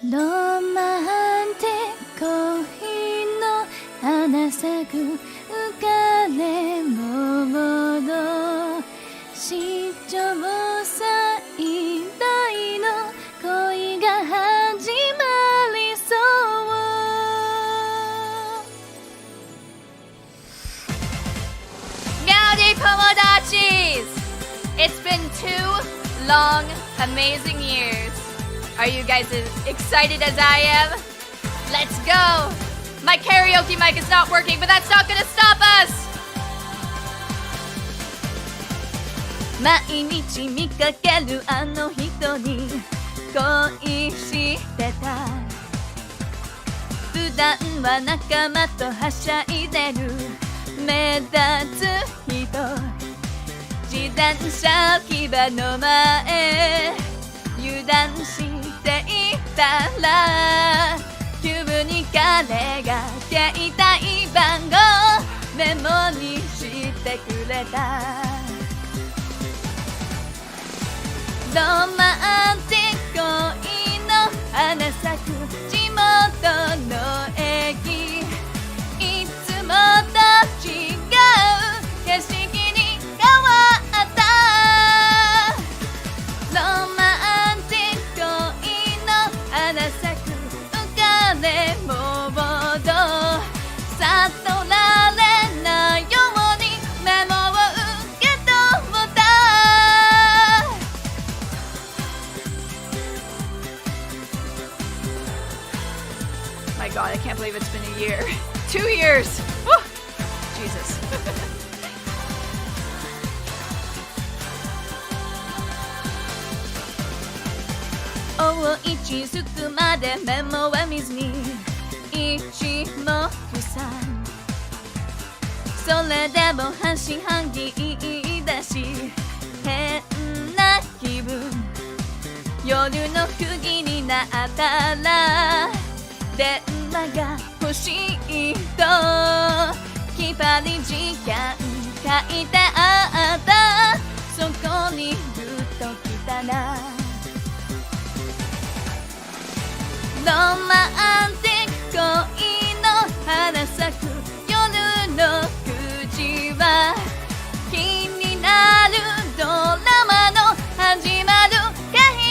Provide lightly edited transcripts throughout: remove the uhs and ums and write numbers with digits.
ロマンティック恋の花咲く浮かれモード史上最大の恋が始まりそう Howdy, Pomodachis! It's been 2 long, amazing years. Are you guys as excited as I am? Let's go! My karaoke mic is not working, but that's not gonna stop us! 毎日見かけるあの人に恋してた普段は仲間とはしゃいでる目立つ人自転車置き場の前油断していたら急に彼が携帯番号メモにしてくれたロマンティック恋の花咲く地元の駅いつもと違う景色に変わったロマンティック恋の花咲く浮かれモード悟られないようにメモを受け取った My god, I can't believe it's been a year. 2 years! Woo! Jesus. 追いつくまでメモは見ずに一目散それでも半信半疑言い出し変な気分夜の9時になったら電話が欲しいときぱり時間書いてあったそこにぐっと来たなロマンティック恋の花咲く夜の9時は気になるドラマの始まる日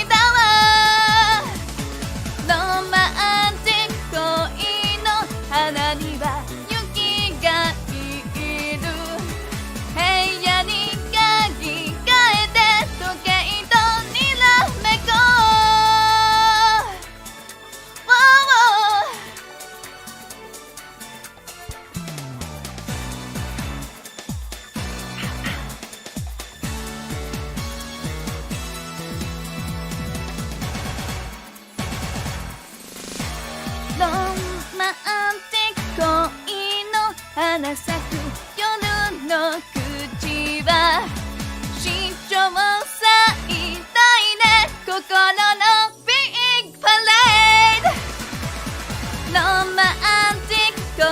だわロマンティック恋の花には雪がいる部屋に鍵変えて時計とにらめこロマンティック恋の花咲く夜の9時は史上最大で心のビッグパレードロマンティック恋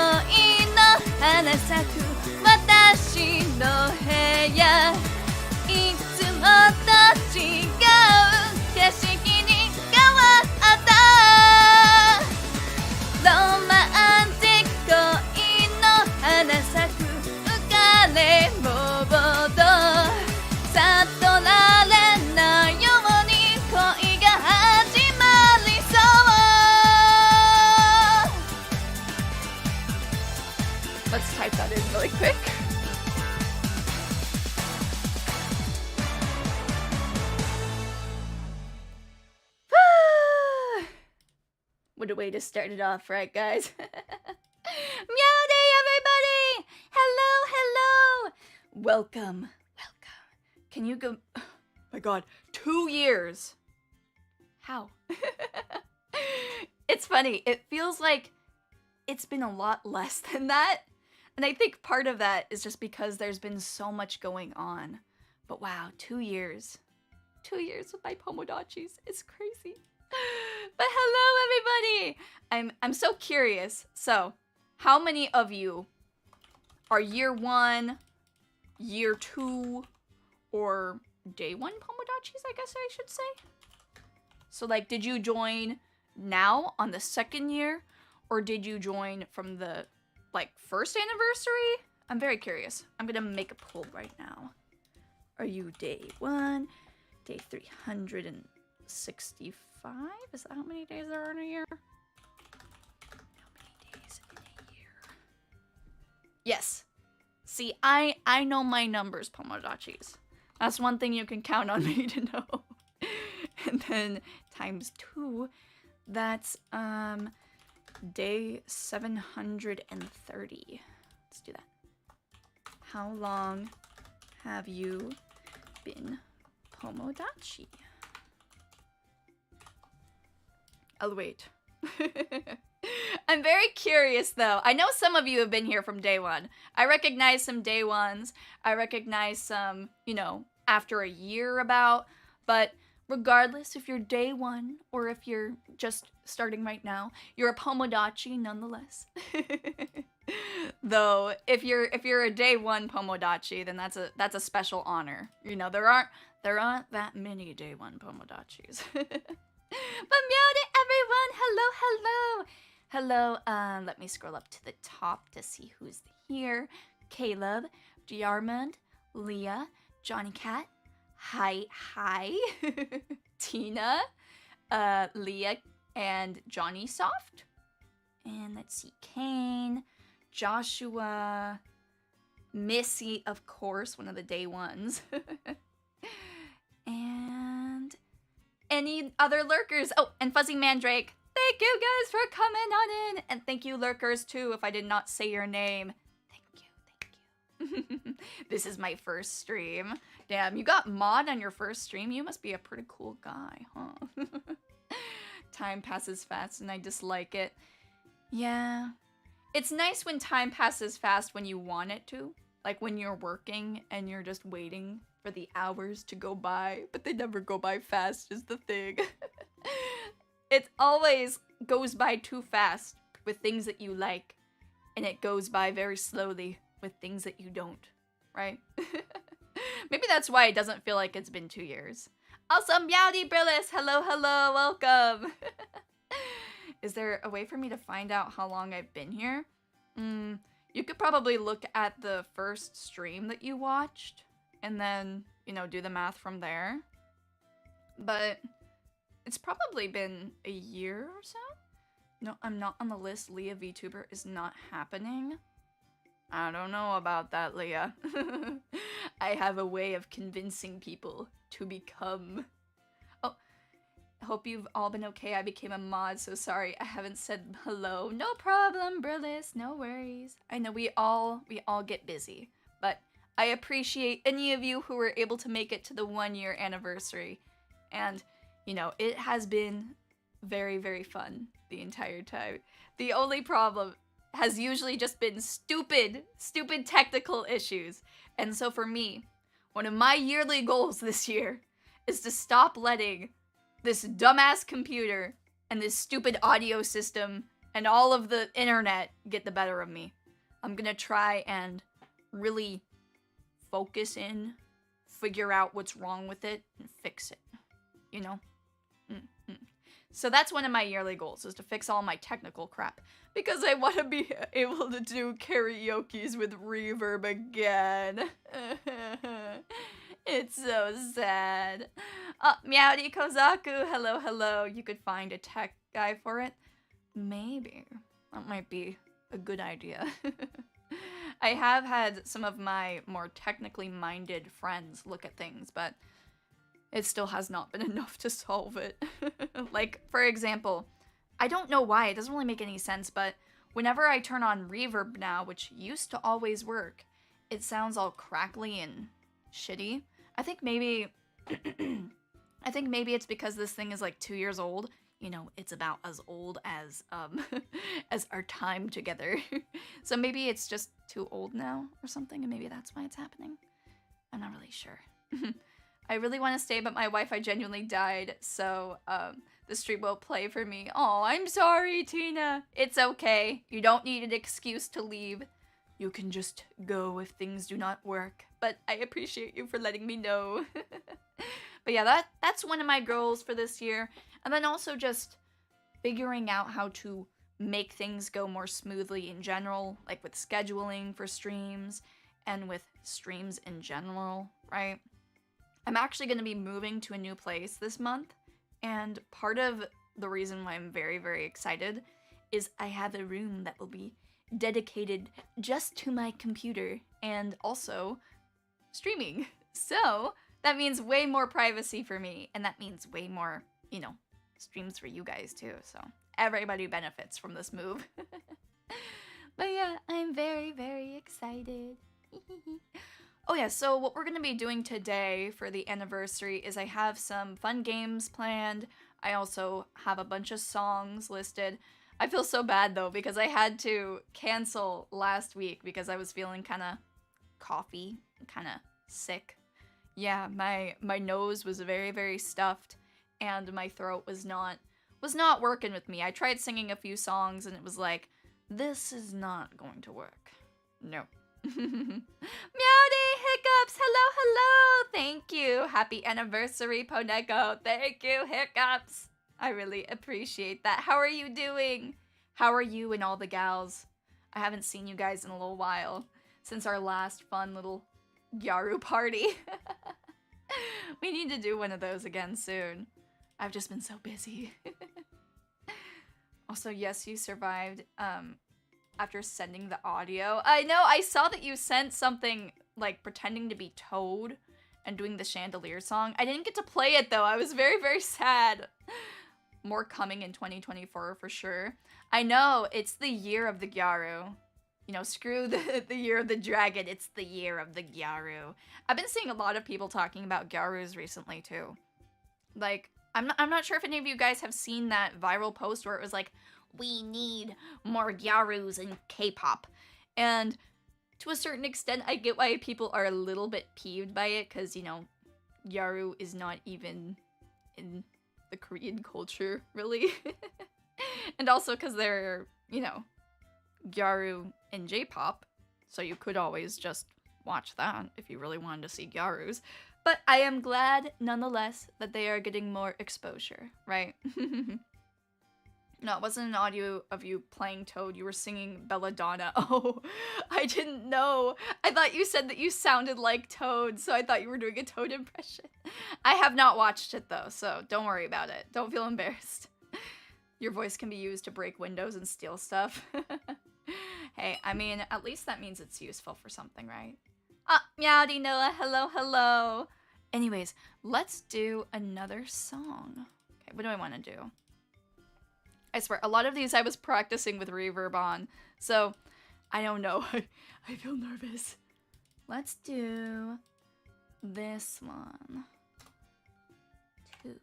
の花咲く私の部屋いつもと違う景色に変わったロマンティック恋の花咲く浮かれモード悟られないように恋が始まりそう Let's type that in really quick. What a way to start it off, right, guys? Meow day, everybody! Hello, hello! Welcome. Can you go... Oh my god, 2 years! How? It's funny, it feels like it's been a lot less than that. And I think part of that is just because there's been so much going on. But wow, 2 years. 2 years with my Pomodachis. It's crazy. But hello, everybody! I'm so curious. So, how many of you are year 1, year 2, or day 1 Pomodachis, I guess I should say? So, like, did you join now on the second year, or did you join from the like first anniversary? I'm very curious. I'm gonna make a poll right now. Are you day 1, day 365? Is that how many days there are in a year? How many days in a year? Yes. See, I know my numbers, Pomodachis. That's one thing you can count on me to know. And then times 2, that's day 730. Let's do that. How long have you been Pomodachi? I'll wait. I'm very curious though. I know some of you have been here from day 1. I recognize some day 1s. I recognize some, you know, after a year about. But regardless if you're day 1 or if you're just starting right now, you're a Pomodachi nonetheless. Though if you're a day 1 Pomodachi, then that's a special honor. You know, there aren't that many day 1 Pomodachis. But meowdy everyone, hello. Let me scroll up to the top to see who's here. Caleb, Diarmond, Leah, Johnny Cat, hi, Tina, Leah, and Johnny Soft. And let's see, Kane, Joshua, Missy, of course, one of the day 1s. And any other lurkers? Oh, and Fuzzy Mandrake. Thank you guys for coming on in. And thank you, lurkers, too, if I did not say your name. Thank you. This is my first stream. Damn, you got mod on your first stream? You must be a pretty cool guy, huh? Time passes fast and I dislike it. Yeah. It's nice when time passes fast when you want it to. Like when you're working and you're just waiting for the hours to go by, but they never go by fast is the thing. It always goes by too fast with things that you like, and it goes by very slowly with things that you don't, right? Maybe that's why it doesn't feel like it's been 2 years. Awesome, Meowdy Brillis! Hello, welcome! Is there a way for me to find out how long I've been here? You could probably look at the first stream that you watched, and then, you know, do the math from there. But it's probably been a year or so? No, I'm not on the list. Leah VTuber is not happening. I don't know about that, Leah. I have a way of convincing people to become... Oh, I hope you've all been okay. I became a mod, so sorry I haven't said hello. No problem, Brillis. No worries. I know we all get busy, but I appreciate any of you who were able to make it to the 1-year anniversary. And, you know, it has been very, very fun the entire time. The only problem has usually just been stupid technical issues. And so for me, one of my yearly goals this year is to stop letting this dumbass computer and this stupid audio system and all of the internet get the better of me. I'm gonna try and really focus in, figure out what's wrong with it, and fix it. You know? So that's one of my yearly goals, is to fix all my technical crap. Because I want to be able to do karaoke's with reverb again. It's so sad. Meowdy Kozaku, hello. You could find a tech guy for it. Maybe. That might be a good idea. I have had some of my more technically minded friends look at things, but it still has not been enough to solve it. Like, for example, I don't know why, it doesn't really make any sense, but whenever I turn on reverb now, which used to always work, it sounds all crackly and shitty. I think maybe it's because this thing is like 2 years old. You know, it's about as old as as our time together. So maybe it's just too old now or something, and maybe that's why it's happening. I'm not really sure. I really want to stay, but my Wi-Fi genuinely died, so the stream won't play for me. Oh, I'm sorry, Tina. It's okay. You don't need an excuse to leave. You can just go if things do not work. But I appreciate you for letting me know. But yeah, that's one of my goals for this year. And then also just figuring out how to make things go more smoothly in general, like with scheduling for streams and with streams in general, right? I'm actually going to be moving to a new place this month, and part of the reason why I'm very, very excited is I have a room that will be dedicated just to my computer and also streaming. So that means way more privacy for me, and that means way more, you know, streams for you guys too. So everybody benefits from this move. But yeah, I'm very, very excited. Oh yeah, so what we're going to be doing today for the anniversary is I have some fun games planned. I also have a bunch of songs listed. I feel so bad though because I had to cancel last week because I was feeling kind of coughy, kind of sick. Yeah, my nose was very, very stuffed and my throat was not working with me. I tried singing a few songs and it was like, this is not going to work. No. Meowdy! Hiccups! Hello, hello! Thank you! Happy anniversary, Poneko! Thank you, Hiccups! I really appreciate that. How are you doing? How are you and all the gals? I haven't seen you guys in a little while since our last fun little Gyaru party. We need to do one of those again soon. I've just been so busy. Also, yes, you survived after sending the audio. I know, I saw that you sent something like pretending to be Toad and doing the chandelier song. I didn't get to play it though. I was very, very sad. More coming in 2024 for sure. I know, it's the year of the Gyaru. You know, screw the year of the dragon. It's the year of the Gyaru. I've been seeing a lot of people talking about Gyarus recently too. Like, I'm not sure if any of you guys have seen that viral post where it was like, we need more Gyarus in K-pop. And to a certain extent, I get why people are a little bit peeved by it, because, you know, Gyaru is not even in the Korean culture, really. And also because they're, you know, Gyaru in J-pop, so you could always just watch that if you really wanted to see Gyarus. But I am glad, nonetheless, that they are getting more exposure, right? No, it wasn't an audio of you playing Toad. You were singing Belladonna. Oh, I didn't know. I thought you said that you sounded like Toad, so I thought you were doing a Toad impression. I have not watched it, though, so don't worry about it. Don't feel embarrassed. Your voice can be used to break windows and steal stuff. Hey, I mean, at least that means it's useful for something, right? Ah, Meowdy Noah, hello, hello. Anyways, let's do another song. Okay, what do I want to do? I swear, a lot of these I was practicing with reverb on, so I don't know. I feel nervous. Let's do this one. 2.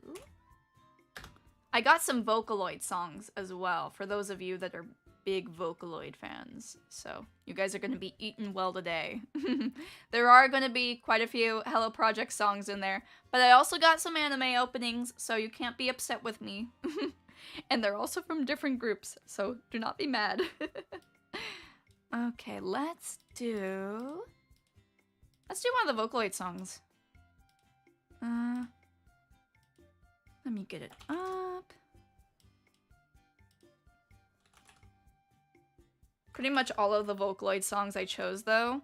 I got some Vocaloid songs as well, for those of you that are big Vocaloid fans. So, you guys are going to be eating well today. There are going to be quite a few Hello Project songs in there, but I also got some anime openings, so you can't be upset with me. And they're also from different groups, so do not be mad. Okay, let's do one of the Vocaloid songs. Let me get it up. Pretty much all of the Vocaloid songs I chose, though,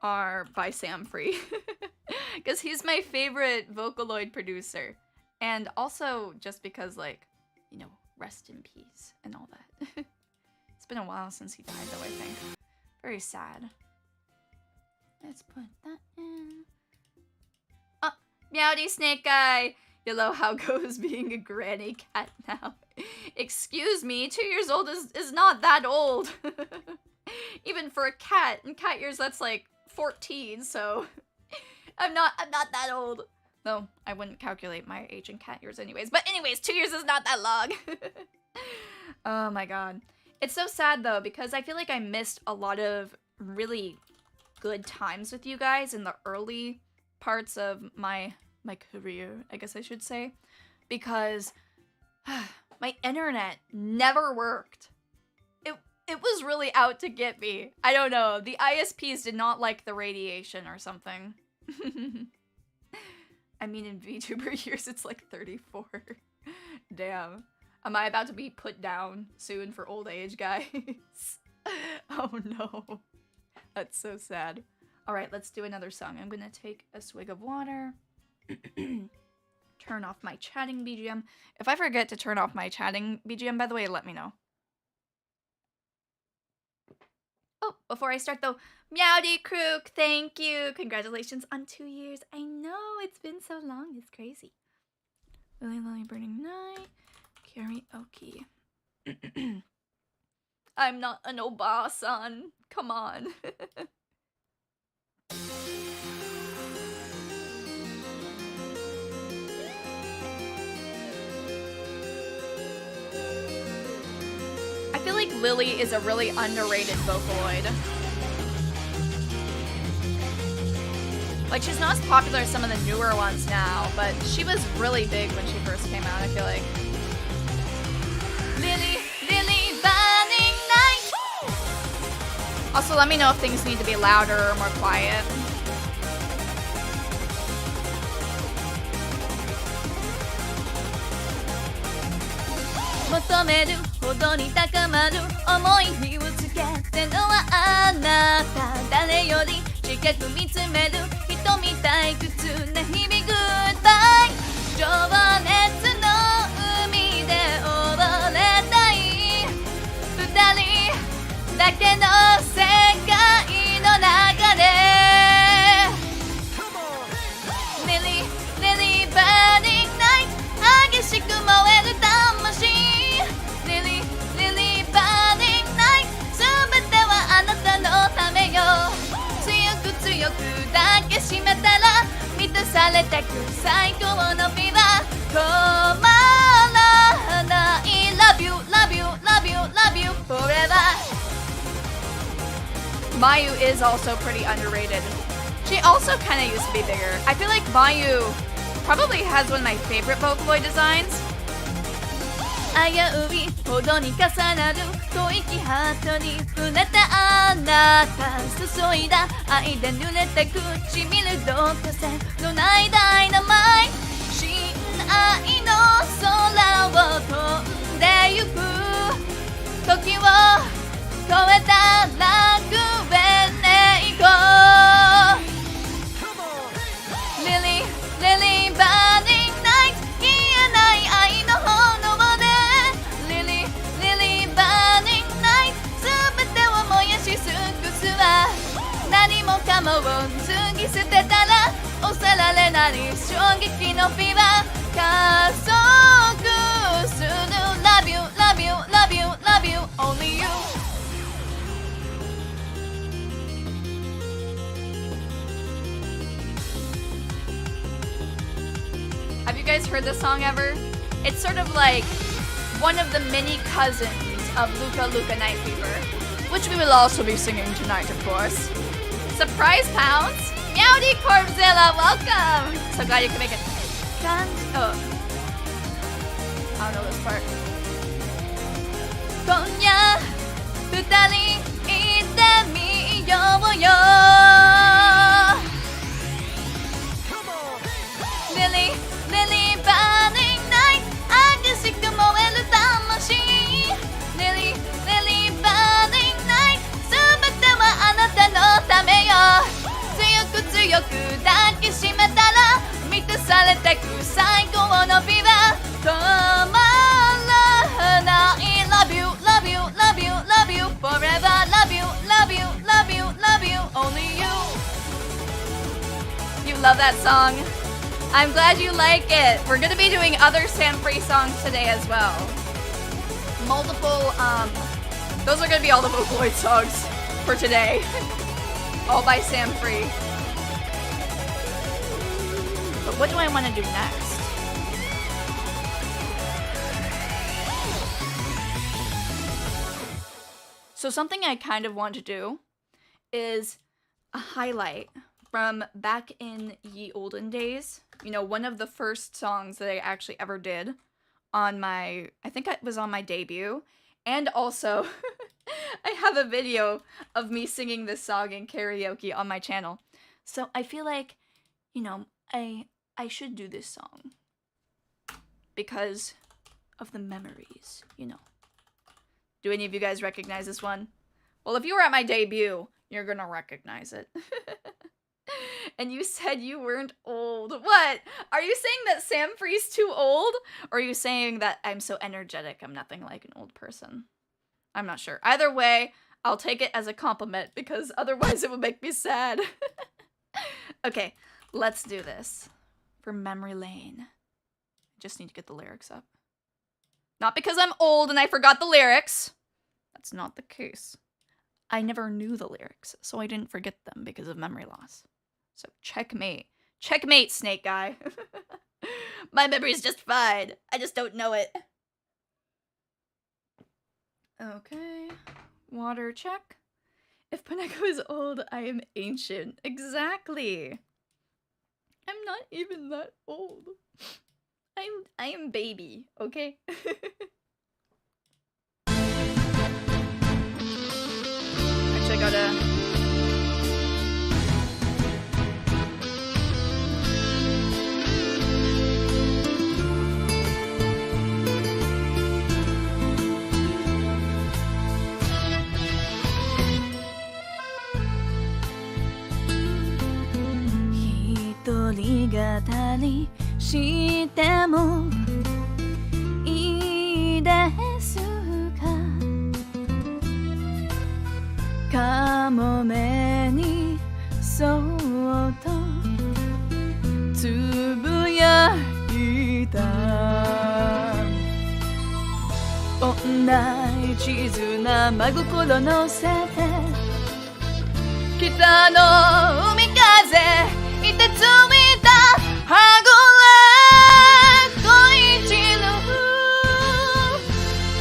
are by Sam Free. Because he's my favorite Vocaloid producer. And also just because, like, you know, rest in peace and all that. It's been a while since he died, though, I think. Very sad. Let's put that in. Oh, Meowdy Snake Guy! Yellow, how goes being a granny cat now? Excuse me, 2 years old is not that old. Even for a cat. In cat years, that's like 14, so I'm not that old. Though, I wouldn't calculate my age in cat years anyways. But anyways, 2 years is not that long. Oh my god. It's so sad though, because I feel like I missed a lot of really good times with you guys in the early parts of my career, I guess I should say. Because my internet never worked. It was really out to get me. I don't know. The ISPs did not like the radiation or something. I mean, in VTuber years, it's like 34. Damn. Am I about to be put down soon for old age, guys? Oh no. That's so sad. Alright, let's do another song. I'm gonna take a swig of water. Turn off my chatting BGM. If I forget to turn off my chatting BGM, by the way, let me know. Oh, before I start though, Meowdy Crook, thank you. Congratulations on 2 years. I know, it's been so long. It's crazy. Lily Lily Burning Night. Karaoke. I'm not an Oba-san. Come on. I feel like Lily is a really underrated Vocaloid. Like, she's not as popular as some of the newer ones now, but she was really big when she first came out, I feel like. Lily, Lily, burning night! Also, let me know if things need to be louder or more quiet. Mayu is also pretty underrated. She also kind of used to be bigger. I feel like Mayu probably has one of my favorite Vocaloid designs. 危ういほどに重なる吐息ハートに触れたあなた注いだ愛で濡れた唇どかせのないダイナマイト親愛の空を飛んでゆく時を超えた楽園へ行こう Lily, Lily, burning night 消えない愛の炎で Lily, Lily, burning night 全てを燃やし尽くすわ何もかもを脱ぎ捨てたら抑えられない衝撃のフィーバー加速する Love you, love you, love you, love you, only you Have you guys heard this song ever? It's sort of like one of the mini cousins of Luka Luka Night Fever, which we will also be singing tonight, of course. Surprise pounds! Meowdy Corpzilla, welcome! So glad you can make it. Oh. I don't know this part. 今夜二人行ってみようよ Lily, Lily, burning night 激しく燃える魂 Lily, Lily, burning night 全てはあなたのためよ強く強く抱きしめたら満たされてく最高のフィーバー止まらない Love you, love you, love you, love you forever Love you, love you, love you, love you Only you You love that song I'm glad you like it. We're gonna be doing other Sam Free songs today as well. Multiple, those are gonna be all the Vocaloid songs for today. All by Sam Free. But what do I want to do next? So something I kind of want to do is a highlight from back in ye olden days. You know, one of the first songs that I actually ever did on my, I think it was on my debut. And also, I have a video of me singing this song in karaoke on my channel. So I feel like, you know, I should do this song. Because of the memories, you know. Do any of you guys recognize this one? Well, if you were at my debut, you're gonna recognize it. And you said you weren't old. What? Are you saying that Sam Free's too old? Or are you saying that I'm so energetic, I'm nothing like an old person? I'm not sure. Either way, I'll take it as a compliment because otherwise it would make me sad. Okay, let's do this. For memory lane. I just need to get the lyrics up. Not because I'm old and I forgot the lyrics. That's not the case. I never knew the lyrics, so I didn't forget them because of memory loss. So checkmate. Checkmate, Snake Guy. My memory's just fine. I just don't know it. Okay. Water check. If Poneko is old, I am ancient. Exactly. I'm not even that old. I am baby, okay? Actually, I gotta... Hitori ga tari shite mo ii desu ka? Kamome ni soto tsubuyaita. Onnai chizu na magokoro nosete kita no umikaze ite tsumita hagure koichiru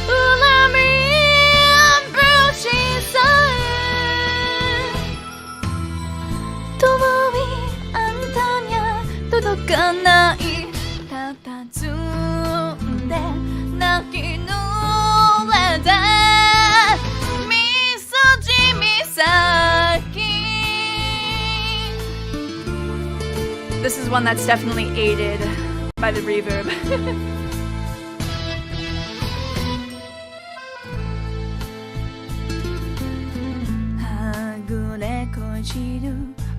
urami approach sae towi anta ni todokanai tatatsunde nakinurete misoji misaki. This is one that's definitely aided by the reverb.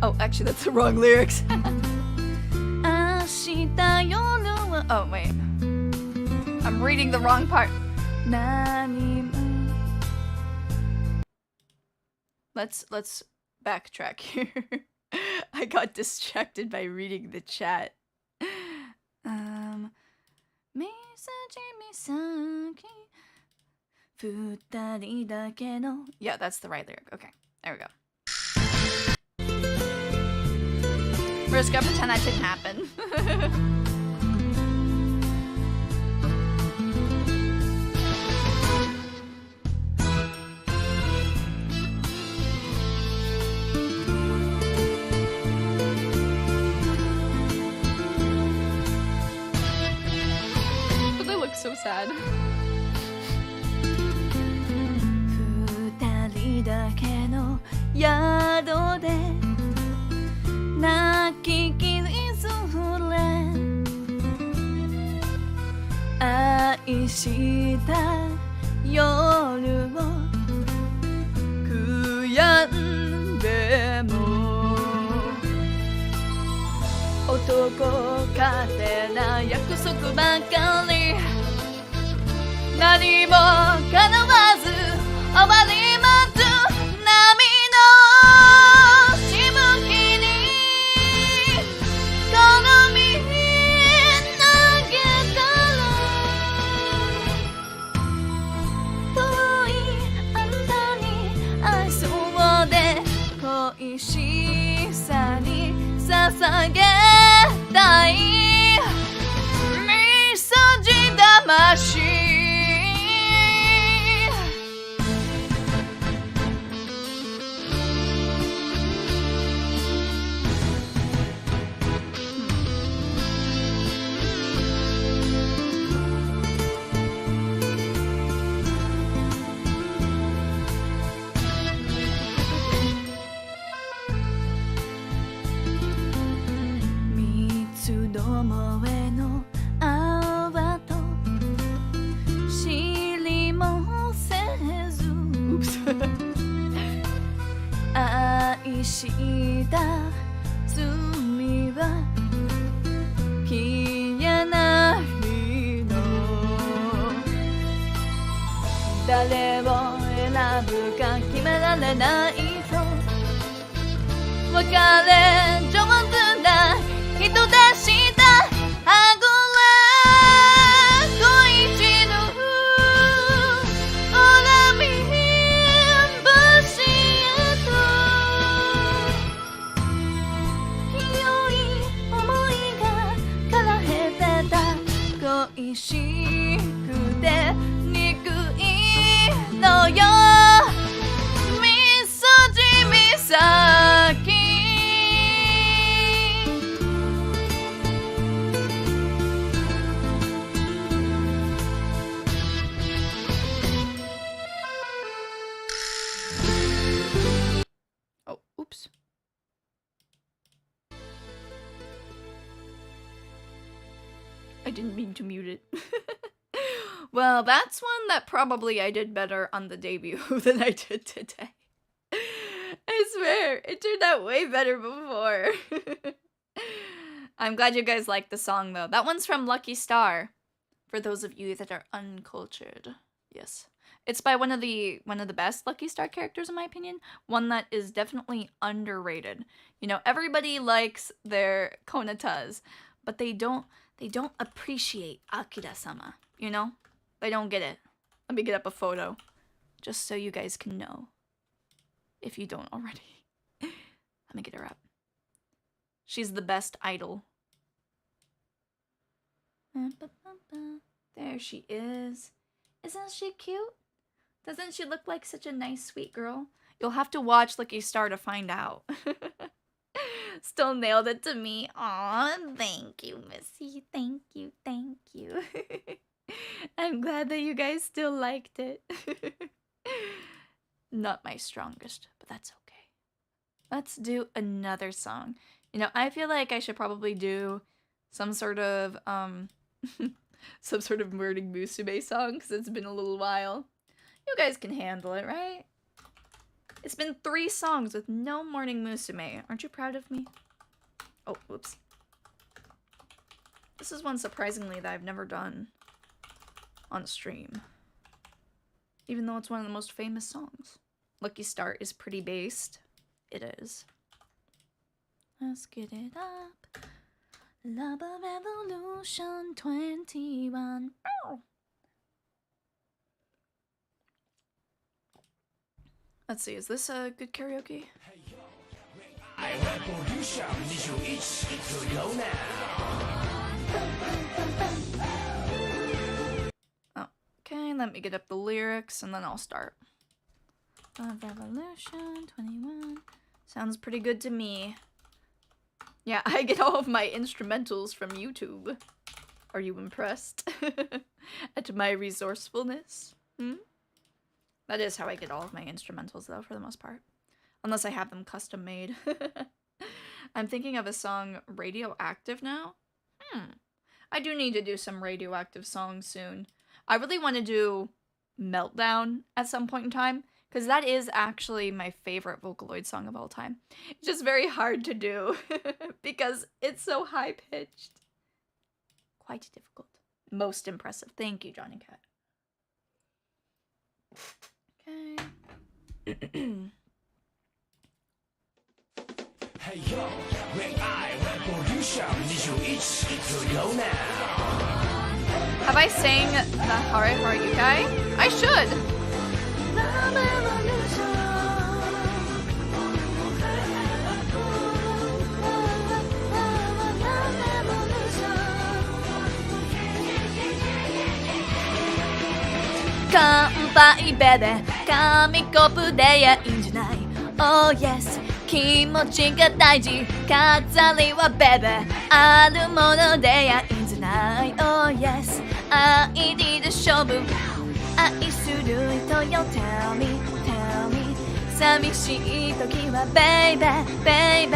Oh, actually, that's the wrong lyrics. Oh, wait. I'm reading the wrong part. Let's backtrack here. I got distracted by reading the chat. Yeah, that's the right lyric. Okay, there we go. We're just gonna pretend that didn't happen. But they look so sad. 二人だけの宿で泣ききりずれ愛した夜を悔やんでも男勝手な約束ばかり何も叶わず終わり待つ波のしぶきにこの身投げたら遠いあんたに愛そうで恋しさに捧げたいみそじ魂した罪は消えないの誰を選ぶか決められないと別れ上手な人でしたあぐら恋しぬ恨み節へと清い想いがからへてた恋しくて憎いのよみそじ岬Oops. I didn't mean to mute it. Well, that's one that probably I did better on the debut than I did today. I swear, it turned out way better before. I'm glad you guys liked the song though. That one's from Lucky Star. For those of you that are uncultured. Yes. It's by one of the best Lucky Star characters in my opinion. One that is definitely underrated. You know, everybody likes their Konatas, but they don't appreciate Akira-sama, you know? They don't get it. Let me get up a photo just so you guys can know. If you don't already. Let me get her up. She's the best idol. There she is. Isn't she cute? Doesn't she look like such a nice, sweet girl? You'll have to watch Lucky Star to find out. Still nailed it to me. Aw, thank you, Missy. Thank you, thank you. I'm glad that you guys still liked it. Not my strongest, but that's okay. Let's do another song. You know, I feel like I should probably do some sort of, some sort of Morning Musume song, because it's been a little while. You guys can handle it, right? It's been 3 songs with no Morning Musume. Aren't you proud of me? Oh, whoops. This is one, surprisingly, that I've never done on stream. Even though it's one of the most famous songs. Lucky Star is pretty based. It is. Let's get it up. Love Revolution 21. Oh. Let's see, is this a good karaoke? Okay, let me get up the lyrics and then I'll start. Love Revolution 21. Sounds pretty good to me. Yeah, I get all of my instrumentals from YouTube. Are you impressed at my resourcefulness? That is how I get all of my instrumentals, though, for the most part. Unless I have them custom made. I'm thinking of a song, Radioactive, now. I do need to do some Radioactive songs soon. I really want to do Meltdown at some point in time, because that is actually my favorite Vocaloid song of all time. It's just very hard to do, because it's so high-pitched. Quite difficult. Most impressive. Thank you, Johnny Cat. Okay. Hey yo, AI Revolution 21 go now. Have I sang the Hare Hare Yukai? I should. Kanpai bebe, kami kopu de yaいいんじゃない Oh yes 気持ちが大事飾りはベベあるものでやいいんじゃない Oh yes 愛にで勝負愛する人よ Tell me tell me 寂しい時は Baby baby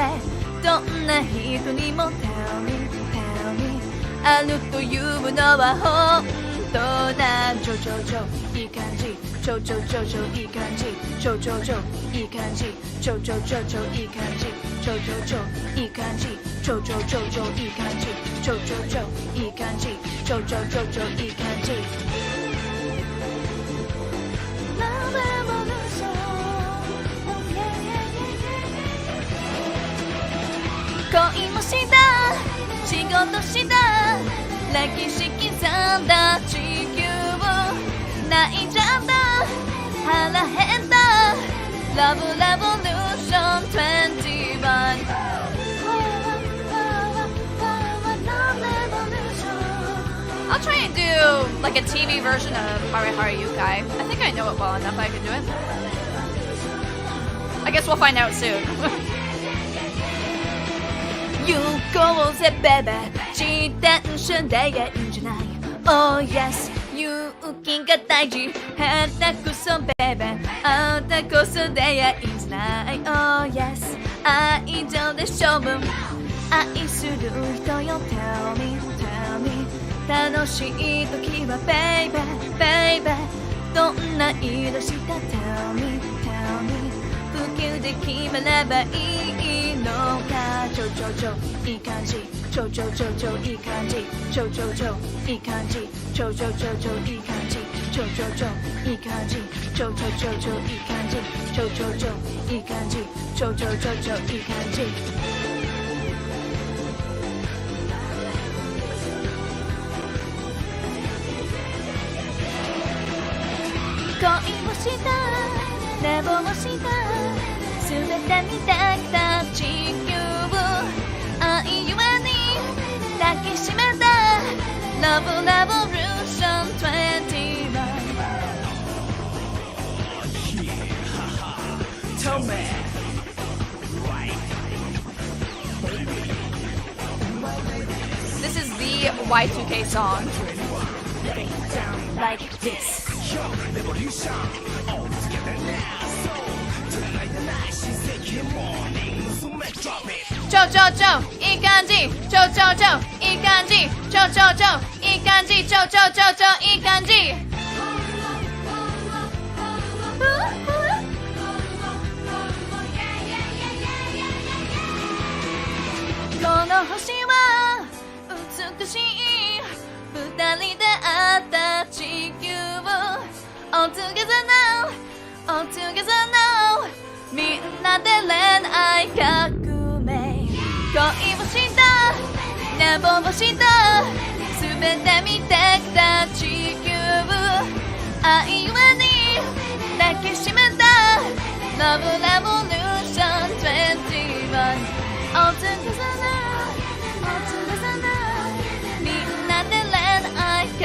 どんな人にも Tell me tell me あるというのは本当なちょちょちょいい感じちょちょちょちょいい感じちょちょちょいい感じちょちょちょちょいい感じちょちょちょいい感じちょちょちょちょいい感じちょちょちょいい感じちょちょちょちょいい感じ恋もした仕事した歴史刻んだ地球泣いちゃった腹減ったラブレボリューション21 I'll try and do like a TV version of Hare Hare Yukai. I think I know it well enough I can do it. I guess we'll find out soon. 行こうぜベベ自転車でいいんじゃない Oh yes 勇気が大事下手くそベベあんたこそでいいんじゃない Oh yes 愛情で勝負愛する人よ Tell me tell me 楽しい時はベイベーベイベーどんな色した Tell me tell me 普及で決めればいいのかちょちょちょいい感じちょちょちょちょいい感じちょちょちょいい感じちょちょちょちょいい感じちょちょちょいい感じちょちょちょちょいい感じちょちょちょいい感じちょちょちょちょいい感じ恋をした寝坊をした全て見てきた地球愛ゆえに抱きしめたラブレボリューション21 Tell me This is the Y2K song like this Revolution all together now So tonight the night she's taking morning So let's drop it ちょちょちょいい感じちょちょちょいい感じちょちょちょいい感じちょちょちょちょいい感じこの星は美しい二人で会った地球 All together now All together now みんなで恋愛革命恋をした寝坊をした全て見てきた地球愛ゆえに抱きしめた Love Revolution 21 All together now All together now みんなで恋愛革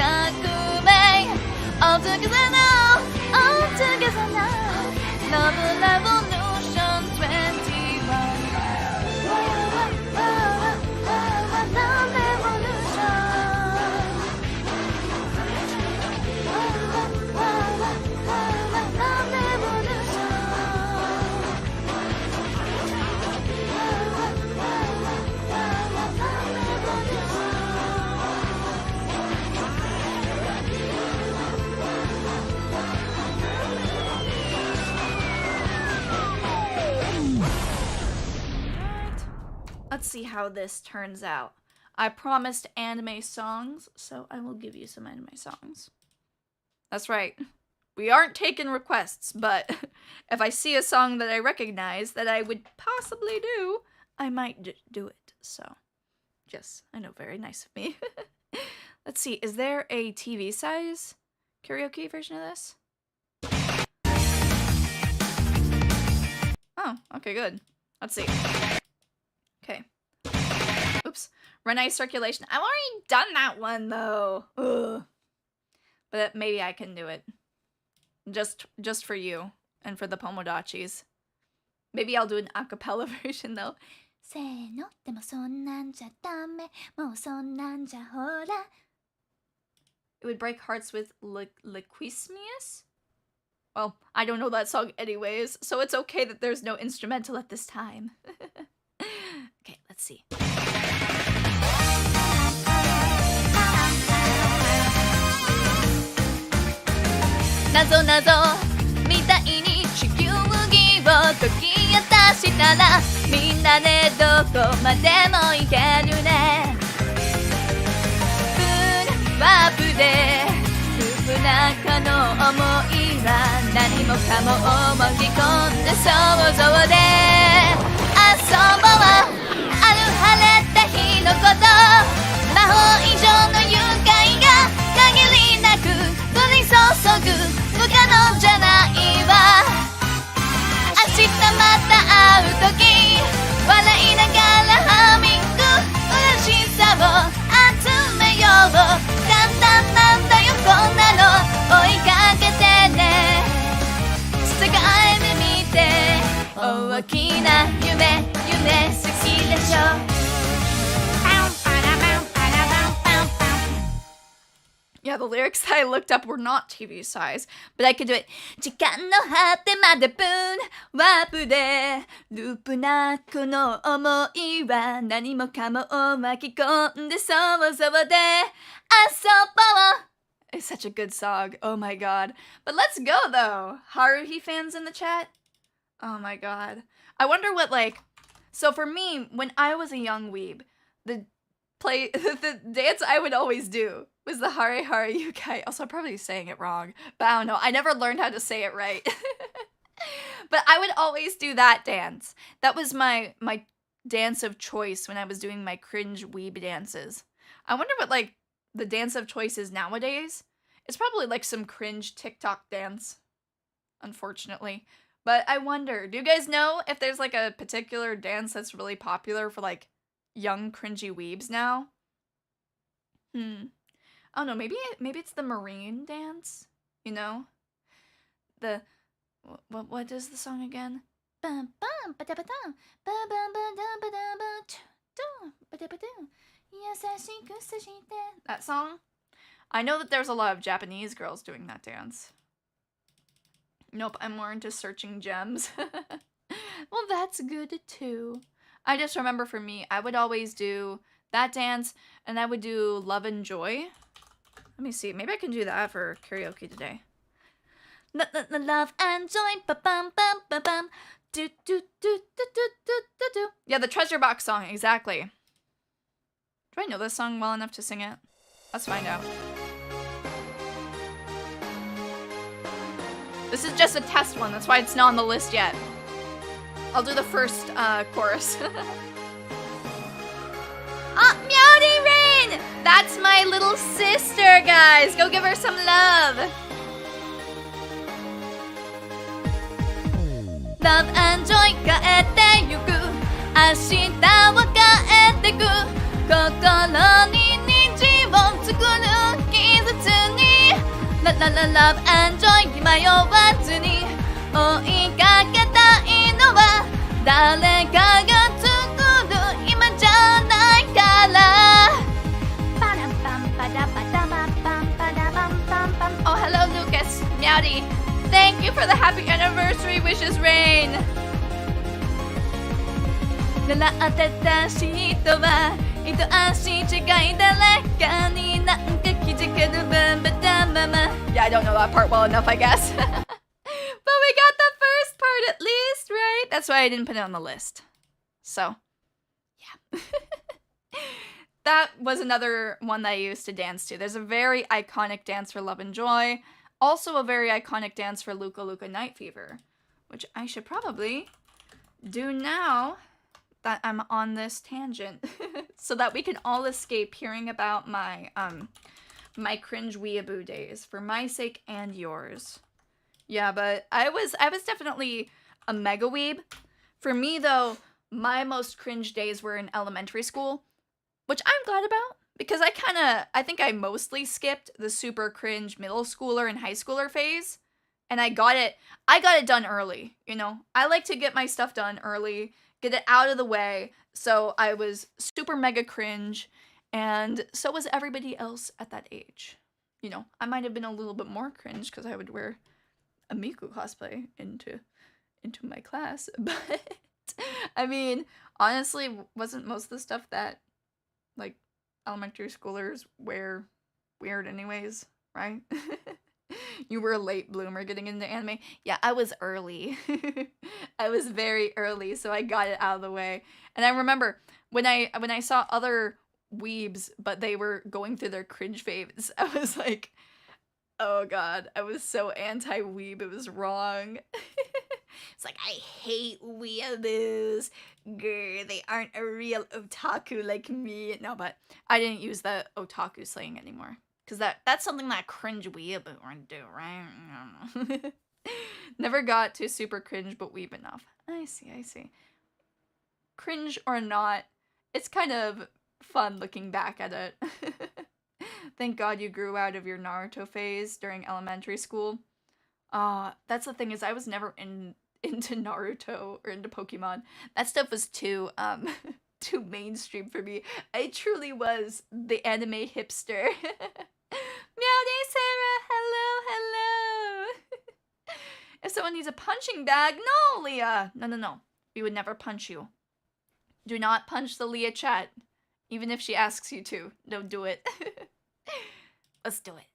命 All together now All together now Love Revolution 21 Love Revolution Love Revolution Let's see how this turns out. I promised anime songs, so I will give you some anime songs. That's right. We aren't taking requests, but if I see a song that I recognize that I would possibly do, I might do it. So, yes, I know, very nice of me. Let's see, is there a TV size karaoke version of this? Oh, okay, good. Let's see. Okay. Oops. Run ice circulation. I've already done that one, though. Ugh. But maybe I can do it. Just for you. And for the Pomodachis. Maybe I'll do an a cappella version, though. せーの、でもそんなんじゃダメ。もうそんなんじゃほら。It would break hearts with Liquismius? Well, I don't know that song anyways, so it's okay that there's no instrumental at this time. Okay, let's see. なぞなぞみたいに地球儀を解き当てしたらみんなでどこまでも行けるねワープで不仲の想いは何もかも思い込んで想像で遊ぼうある晴れた日のこと魔法以上の愉快が限りなく降り注ぐ不可能じゃないわ明日また会う時笑いながらハミング嬉しさを集めよう簡単なんだよこんなの追いかけてね世界で見て大きな夢好きでしょYeah, the lyrics that I looked up were not TV size, but I could do it. 時間の果てまでブンワープでループなこの想いは何もかもを巻き込んで想像で遊ぼう It's such a good song. Oh my god. But let's go though. Haruhi fans in the chat? Oh my god. I wonder what so for me, when I was a young weeb, the dance I would always do was the Hare Hare Yukai. Also, I'm probably saying it wrong, but I don't know. I never learned how to say it right. But I would always do that dance. That was my dance of choice when I was doing my cringe weeb dances. I wonder what the dance of choice is nowadays. It's probably some cringe TikTok dance, unfortunately. But I wonder, do you guys know if there's a particular dance that's really popular for young cringy weebs now? I don't know, maybe it's the marine dance, you know? The what is the song again? That song? I know that there's a lot of Japanese girls doing that dance. Nope, I'm more into searching gems. Well, that's good too. I just remember for me, I would always do that dance, and I would do Love and Joy. Let me see, maybe I can do that for karaoke today. Love and Joy, ba-bum, bum, ba-bum. Do, do, do, do, do, do, do, do. Yeah, the Treasure Box song, exactly. Do I know this song well enough to sing it? Let's find out. This is just a test one, that's why it's not on the list yet. I'll do the first chorus. Ah, Meowdy Rain! That's my little sister, guys! Go give her some love! Love and joy 変えてゆく明日を変えてく心に虹を作る季節に Love and joy 迷わずに追いかけたいのは誰かが作る今じゃないからOh, hello Lucas, Meowdy. Thank you for the happy anniversary wishes, Rain. 習ってた人は愛しい違い誰かになんか気づけるバンバタママ Yeah, I don't know that part well enough, I guess. But we got the first part at least, right? That's why I didn't put it on the list. So, yeah. That was another one that I used to dance to. There's a very iconic dance for Love and Joy. Also a very iconic dance for Luka Luka Night Fever. Which I should probably do now that I'm on this tangent. So that we can all escape hearing about my my cringe weeaboo days. For my sake and yours. Yeah, but I was definitely a mega weeb. For me though, my most cringe days were in elementary school. Which I'm glad about, because I think I mostly skipped the super cringe middle schooler and high schooler phase, and I got it done early, you know? I like to get my stuff done early, get it out of the way, so I was super mega cringe, and so was everybody else at that age. You know, I might have been a little bit more cringe, because I would wear a Miku cosplay into my class, but, I mean, honestly, wasn't most of the stuff that elementary schoolers wear weird anyways, right? You were a late bloomer getting into anime. Yeah, I was early. I was very early, so I got it out of the way. And I remember when I saw other weebs, but they were going through their cringe phase, I was like, oh god, I was so anti-weeb, it was wrong. It's like, I hate weeaboos. Grr, they aren't a real otaku like me. No, but I didn't use the otaku slang anymore. Because that's something that cringe weeaboo would do, right? Never got to super cringe, but weeb enough. I see. Cringe or not, it's kind of fun looking back at it. Thank God you grew out of your Naruto phase during elementary school. That's the thing, is I was never into Naruto or into Pokemon. That stuff was too too mainstream for me. I truly was the anime hipster. Meowdy Sarah, hello. If someone needs a punching bag, no, Leah. No. We would never punch you. Do not punch the Leah chat. Even if she asks you to. Don't do it. Let's do it.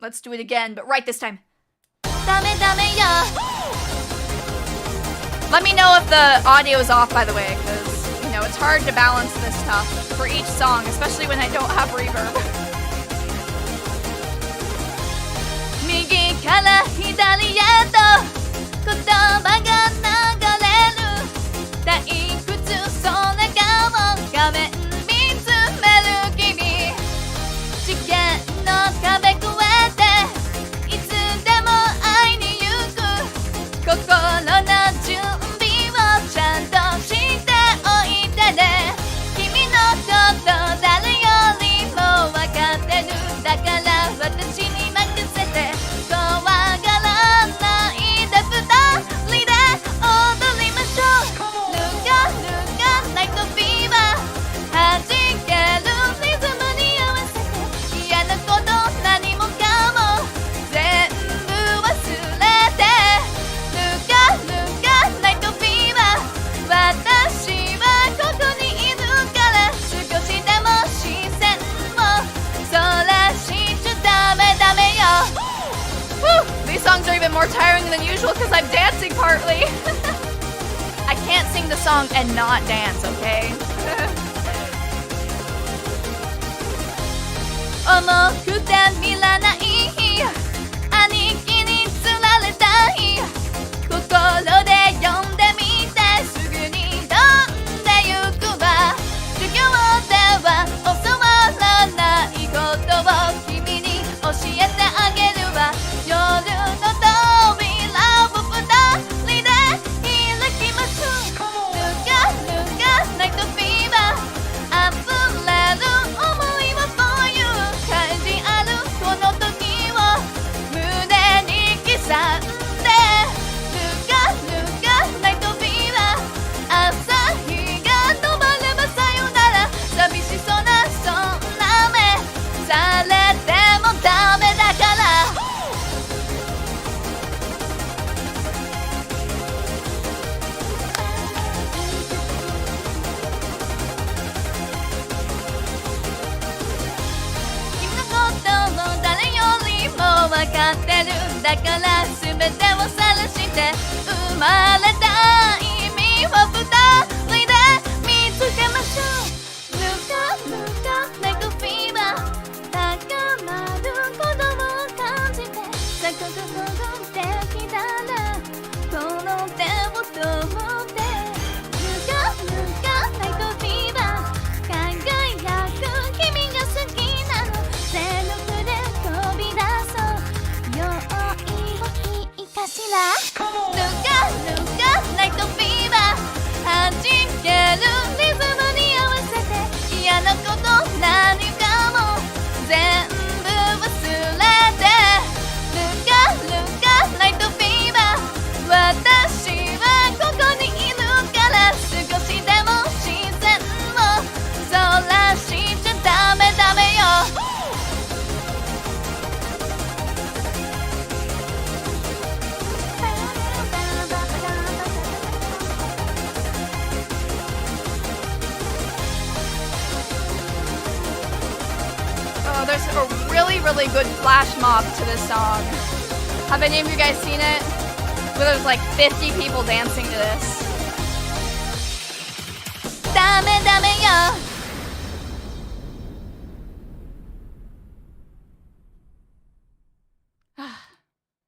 Let's do it again, but right this time. Let me know if the audio is off, by the way, because, you know, it's hard to balance this stuff for each song, especially when I don't have reverb. 右から左へと言葉が流れる退屈そうな顔画面見つめる君試験の壁越えていつでも会いに行く心の準備をちゃんとしておいてね君のこと誰よりも分かってるだから私に任せて怖がらないで二人で踊りましょうルカナイトフィーバー弾けるリズムに合わせて嫌なこと何もかも全部忘れてルカナイトフィーバー私はここにいるから少しでも視線をそらしちゃダメよ These songs are even more tiring than usual because I'm dancing partly. I can't sing the song and not dance, okay? 重くて見らない兄貴に釣られたい心で読んでみてすぐに飛んでゆくわ授業では教わらないことを君に教えてあげるわ夜の扉を二人で開きましょうルカナイトフィーバー溢れる想いは for you 感じあるこの時を胸に刻んでルカナイトフィーバー朝日が昇ればさよなら寂しそうなそんな目されてもダメだから君のことを誰よりも分かってるだから全てを晒して生まれた意味を二人で見つけましょうルカナイトフィーバー高まる鼓動を感じてさかが戻ってきたらこの手を取ってルカナイトフィーバー輝く君が好きなの全力で飛び出そう用意をいいかしらルカナイトフィーバー there's a really, really good flash mob to this song. Have any of you guys seen it? Where there's like 50 people dancing to this. Dame, dame, yo.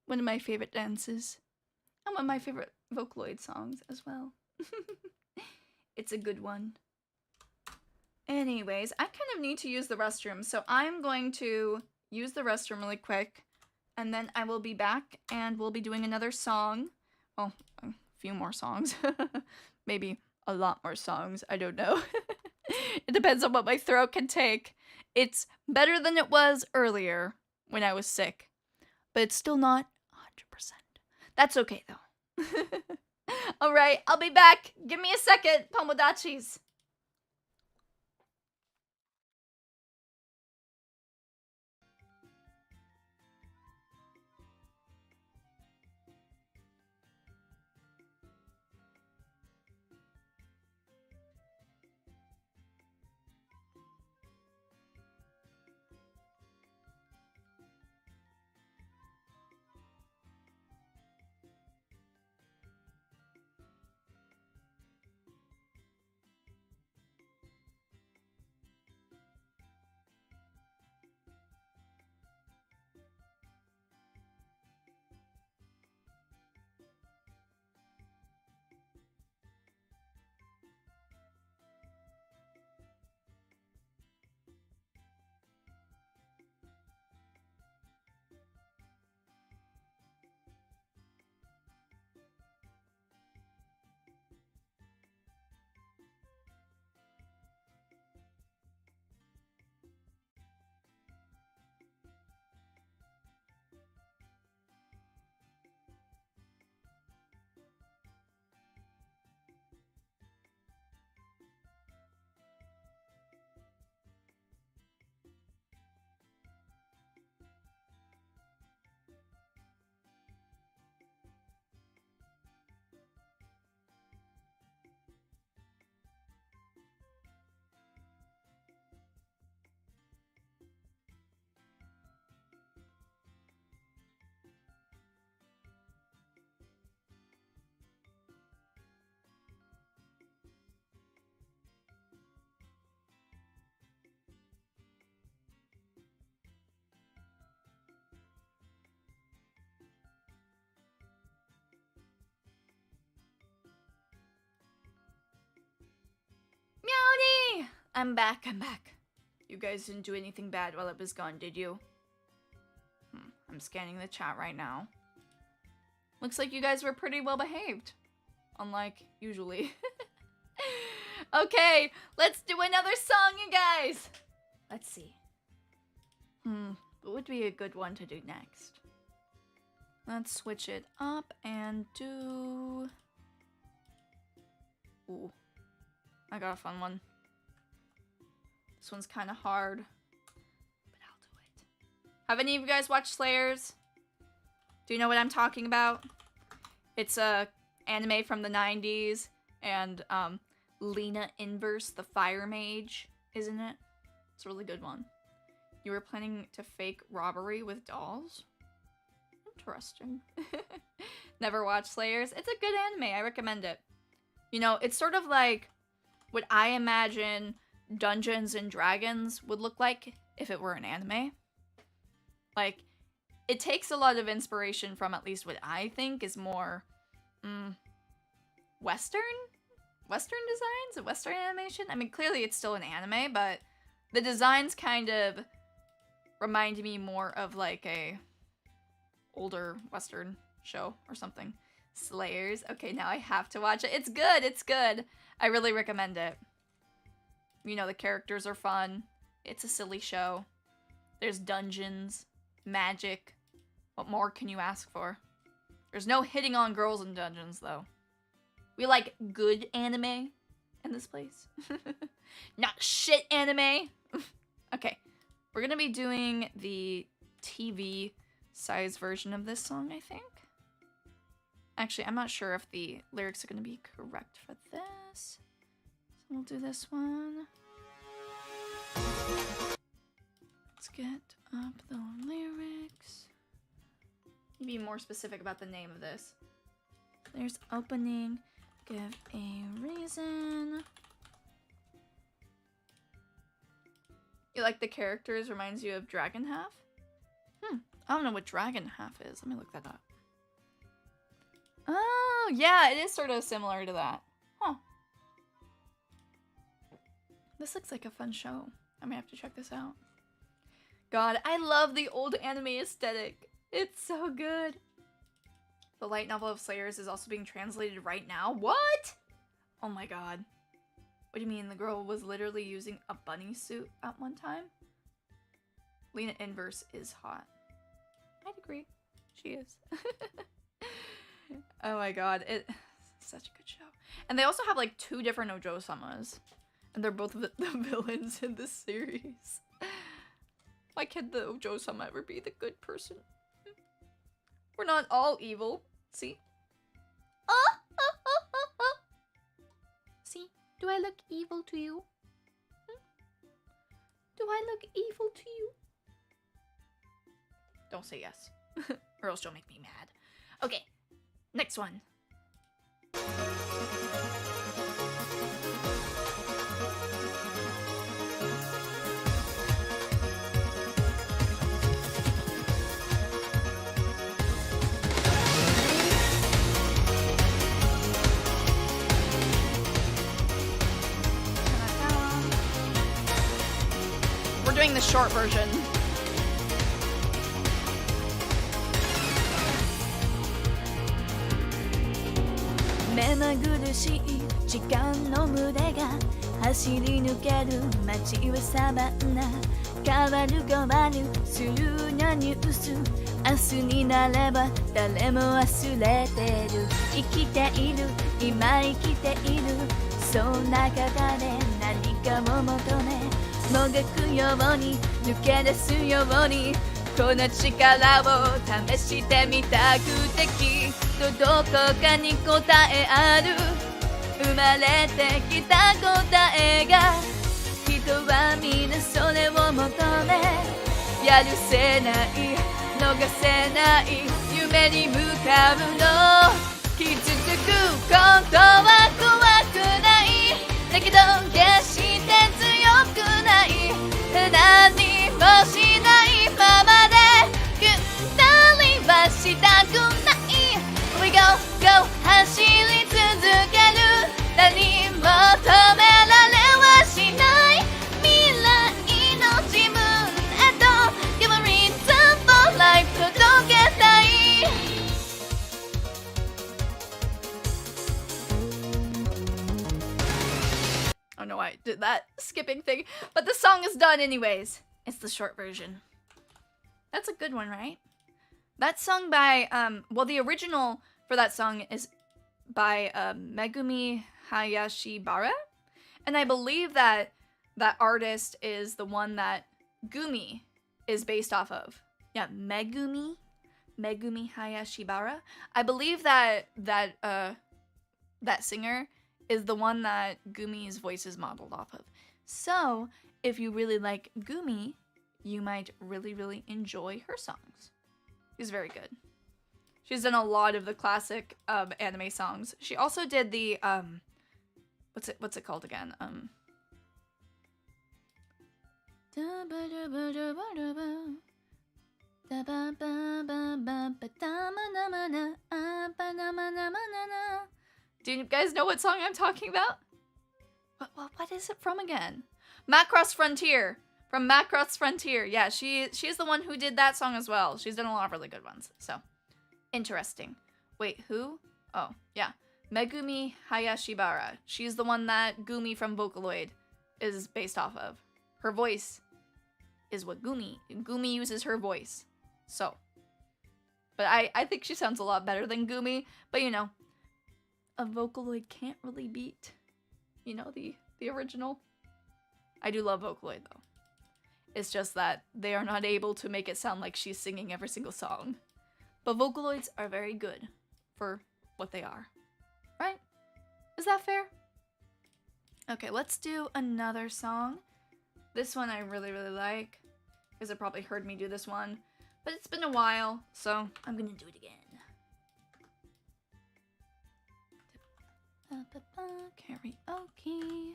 One of my favorite dances. And one of my favorite Vocaloid songs as well. It's a good one. Anyways, I kind of need to use the restroom, so I'm going to use the restroom really quick, and then I will be back, and we'll be doing another song. Well, a few more songs. Maybe a lot more songs, I don't know. It depends on what my throat can take. It's better than it was earlier when I was sick, but it's still not 100%. That's okay, though. Alright, I'll be back. Give me a second, Pomodachis. Meowdy! I'm back. You guys didn't do anything bad while I was gone, did you? I'm scanning the chat right now. Looks like you guys were pretty well behaved. Unlike usually. Okay, let's do another song, you guys! Let's see. What would be a good one to do next? Let's switch it up and do... Ooh. I got a fun one. This one's kind of hard, but I'll do it. Have any of you guys watched Slayers? Do you know what I'm talking about? It's a anime from the 90s, and Lena Inverse, the fire mage, isn't it? It's a really good one. You were planning to fake robbery with dolls? Interesting. Never watched Slayers? It's a good anime. I recommend it. You know, it's sort of like what I imagine Dungeons and Dragons would look like if it were an anime. Like, it takes a lot of inspiration from at least what I think is more Western designs, a Western animation. I mean, clearly it's still an anime, but the designs kind of remind me more of like a older Western show or something. Slayers. Okay, now I have to watch it. It's good. It's good. I really recommend it. You know, the characters are fun. It's a silly show. There's dungeons, magic. What more can you ask for? There's no hitting on girls in dungeons, though. We like good anime in this place. Not shit anime. Okay, we're gonna be doing the TV size version of this song, I think. Actually, I'm not sure if the lyrics are gonna be correct for this. So we'll do this one. Let's get up the lyrics. Be more specific about the name of this. There's opening. Give a reason. You like the characters? Reminds you of Dragon Half? I don't know what Dragon Half is. Let me look that up. Oh, yeah, it is sort of similar to that. Huh. This looks like a fun show. I may have to check this out. God, I love the old anime aesthetic. It's so good. The light novel of Slayers is also being translated right now. What? Oh my god. What do you mean? The girl was literally using a bunny suit at one time? Lena Inverse is hot. I'd agree. She is. Oh my god. It's such a good show. And they also have like 2 different Ojo-samas. And they're both the villains in this series. Why can't the Ojo-sama ever be the good person? We're not all evil. See? See? Do I look evil to you? Do I look evil to you? Don't say yes. Or else you'll make me mad. Okay. Next one. We're doing the short version.目まぐるしい時間の群れが走り抜ける街はサバンナ変わる変わるするなニュース明日になれば誰も忘れてる生きている今生きているその中で何かを求めもがくように抜け出すようにこの力を試してみたくてきっとどこかに答えある生まれてきた答えが人はみんなそれを求めやるせない逃せない夢に向かうの傷つくことは怖くないだけど決して強くない何もしないままでぐったりはしたくない We go, go 走り続ける何も止められはしない未来の自分へと Give a reason for life 届けたいI don't know why I did that skipping thing, but the song is done anyways. It's the short version. That's a good one, right? That's sung by, well, the original for that song is by Megumi Hayashibara. And I believe that that artist is the one that Gumi is based off of. Yeah, Megumi Hayashibara. I believe that that singer is the one that Gumi's voice is modeled off of. So, if you really like Gumi, you might really, really enjoy her songs. She's very good. She's done a lot of the classic anime songs. She also did the what's it called again? Do you guys know what song I'm talking about? What is it from again? Macross Frontier. From Macross Frontier. Yeah, she's the one who did that song as well. She's done a lot of really good ones. So, interesting. Wait, who? Oh, yeah. Megumi Hayashibara. She's the one that Gumi from Vocaloid is based off of. Her voice is what Gumi uses her voice. So. But I think she sounds a lot better than Gumi. But you know, a Vocaloid can't really beat, you know, the original. I do love Vocaloid though. It's just that they are not able to make it sound like she's singing every single song. But Vocaloids are very good for what they are. Right? Is that fair? Okay, let's do another song. This one I really, really like. guys have probably heard me do this one, but it's been a while, so I'm gonna do it again. Karaoke.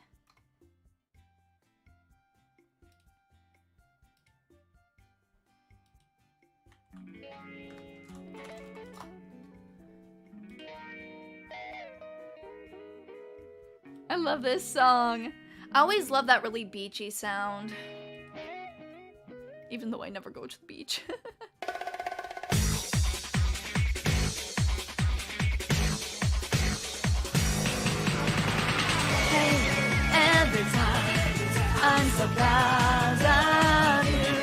I love this song. I always love that really beachy sound. Even though I never go to the beach. Hey, every time I'm so proud of you.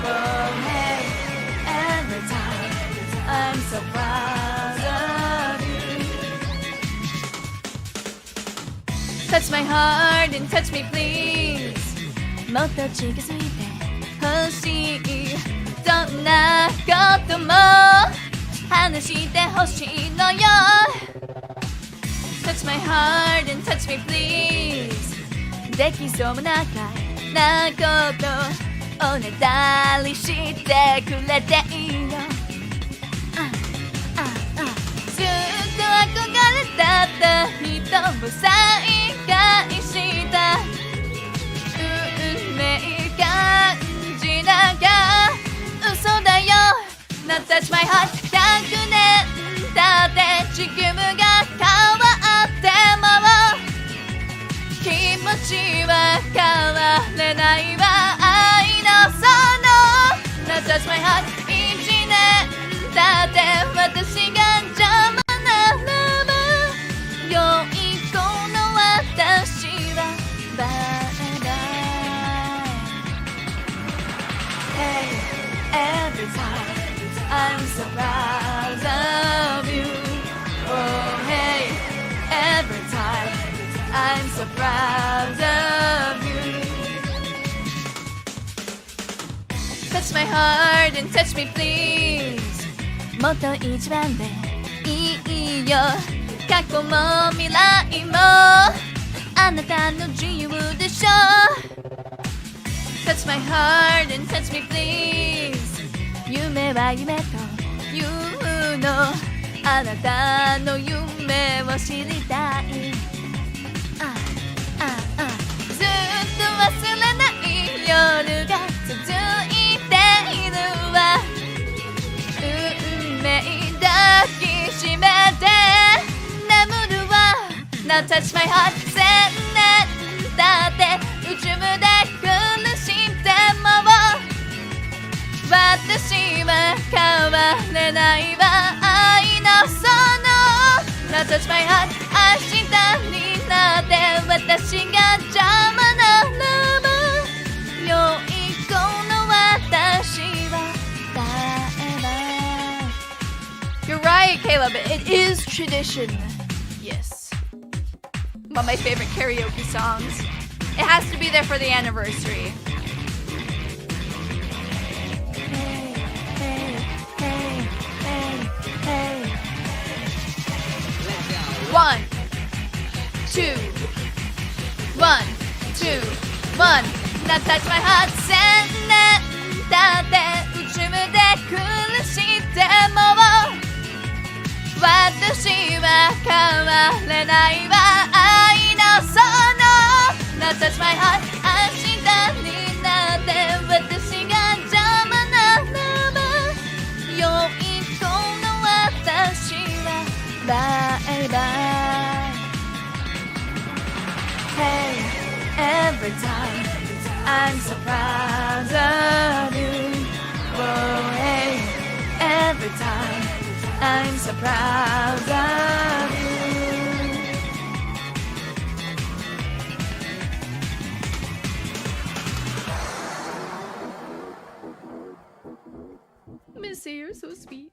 Oh, hey, every time I'm so proud of you. Touch my heart and touch me, please. もっと近づいてほしい。どんなことも話してほしいのよ。Touch my heart and touch me, please. できそうもなかなことおねだりしてくれていいよ。ずっと憧れだった人を再会した運命感じながら嘘だよ。Now touch my heart 100年だって地球が変わっても気持ちは変われないわ。愛のその Now touch my heart 1年だって私が邪魔ならば良い子の私はバイバイ。Hey, every time I'm so proud of you. Oh, hey, every time I'm so proud of you. Touch my heart and touch me, please. もっと一番でいいよ。過去も未来もあなたの自由でしょ。Touch my heart and touch me, please. 夢は夢というのあなたの夢を知りたい。ずっと忘れない夜が続いているわ。運命抱きしめて眠るわ。Now touch my heart 1000年だって宇宙で苦しんでも私は変われないわ。愛のその Now touch my heart 明日になって私が邪魔ならば良い子の私はバイバイ。You're right, Caleb. It is tradition. Yes. One of my favorite karaoke songs. It has to be there for the anniversary. One, two, one, two, one. Now touch my heart 1000年だって宇宙で苦しんでも私は変われないわ。愛のその Now touch my heart 明日になって私が邪魔ならば良い子の私はバイバイ。Hey, every time I'm so proud of you. Oh, hey, every time I'm so proud of you. Missy, you're so sweet.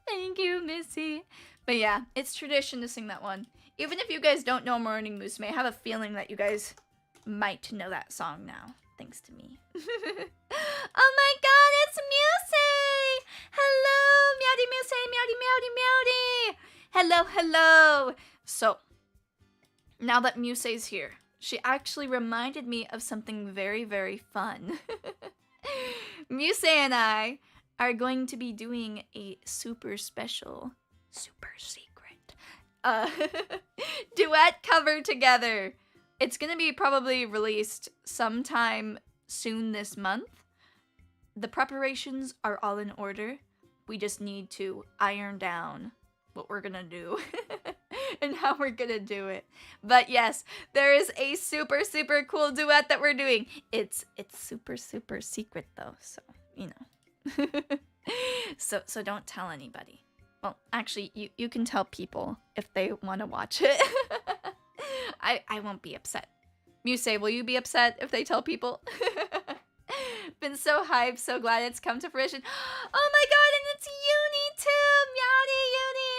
Thank you, Missy. But yeah, it's tradition to sing that one. Even if you guys don't know Morning Musume, I have a feeling that you guys might know that song now, thanks to me. Oh my god, it's Musei! Hello, Meowdy Musei, Meowdy, Meowdy, Meowdy! Hello, hello! So, now that Musei's here, she actually reminded me of something very, very fun. Muse and I are going to be doing a super special, super secret duet cover together. It's gonna be probably released sometime soon this month. The preparations are all in order. We just need to iron down what we're gonna do and how we're gonna do it. But yes, there is a super cool duet that we're doing. It's super secret though, so you know. so don't tell anybody. Well, actually, you can tell people if they want to watch it. I won't be upset. Muse, will you be upset if they tell people? Been so hyped, so glad it's come to fruition. Oh my god, and it's Uni too! Meowdy Uni!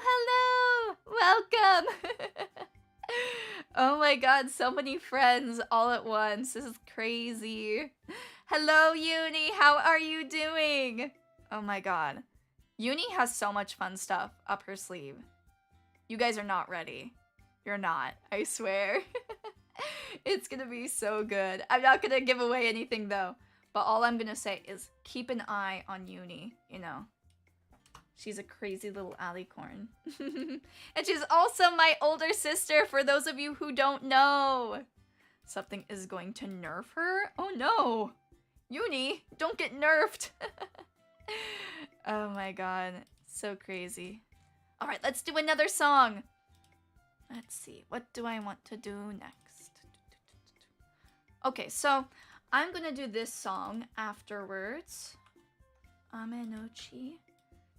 Hello! Welcome! Oh my god, so many friends all at once. This is crazy. Hello, Uni! How are you doing? Oh my god. Uni has so much fun stuff up her sleeve. You guys are not ready. You're not, I swear. It's gonna be so good. I'm not gonna give away anything though. But all I'm gonna say is keep an eye on Uni, you know. She's a crazy little alicorn. And she's also my older sister, for those of you who don't know. Something is going to nerf her? Oh no! Uni, don't get nerfed! Oh my god, so crazy. Alright, let's do another song. Let's see, what do I want to do next? Okay, so I'm gonna do this song afterwards. Ame no Chi.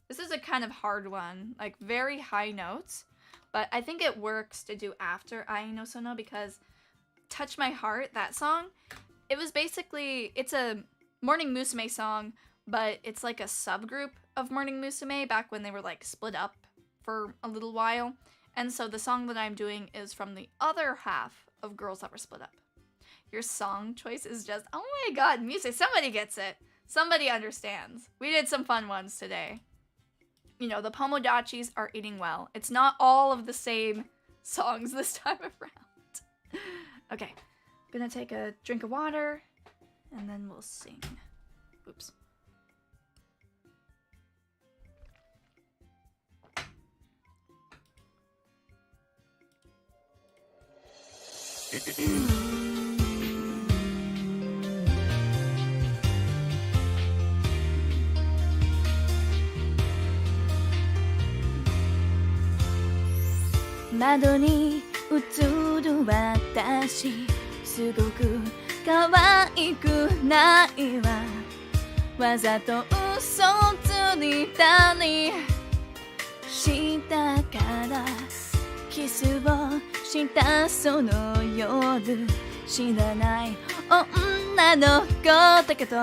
This is a kind of hard one, like very high notes, but I think it works to do after Ai no Sono because Touch My Heart, that song, it was basically, it's a Morning Musume song, but it's like a subgroup of Morning Musume back when they were like split up for a little while. And so the song that I'm doing is from the other half of Girls That Were Split Up. Your song choice is just, oh my god, music, somebody gets it. Somebody understands. We did some fun ones today. You know, the Pomodachis are eating well. It's not all of the same songs this time around. Okay, gonna take a drink of water, and then we'll sing. Oops.窓に映る私すごく可愛くないわわざと嘘ついたりしたからキスをしたその夜知らない女の子だけど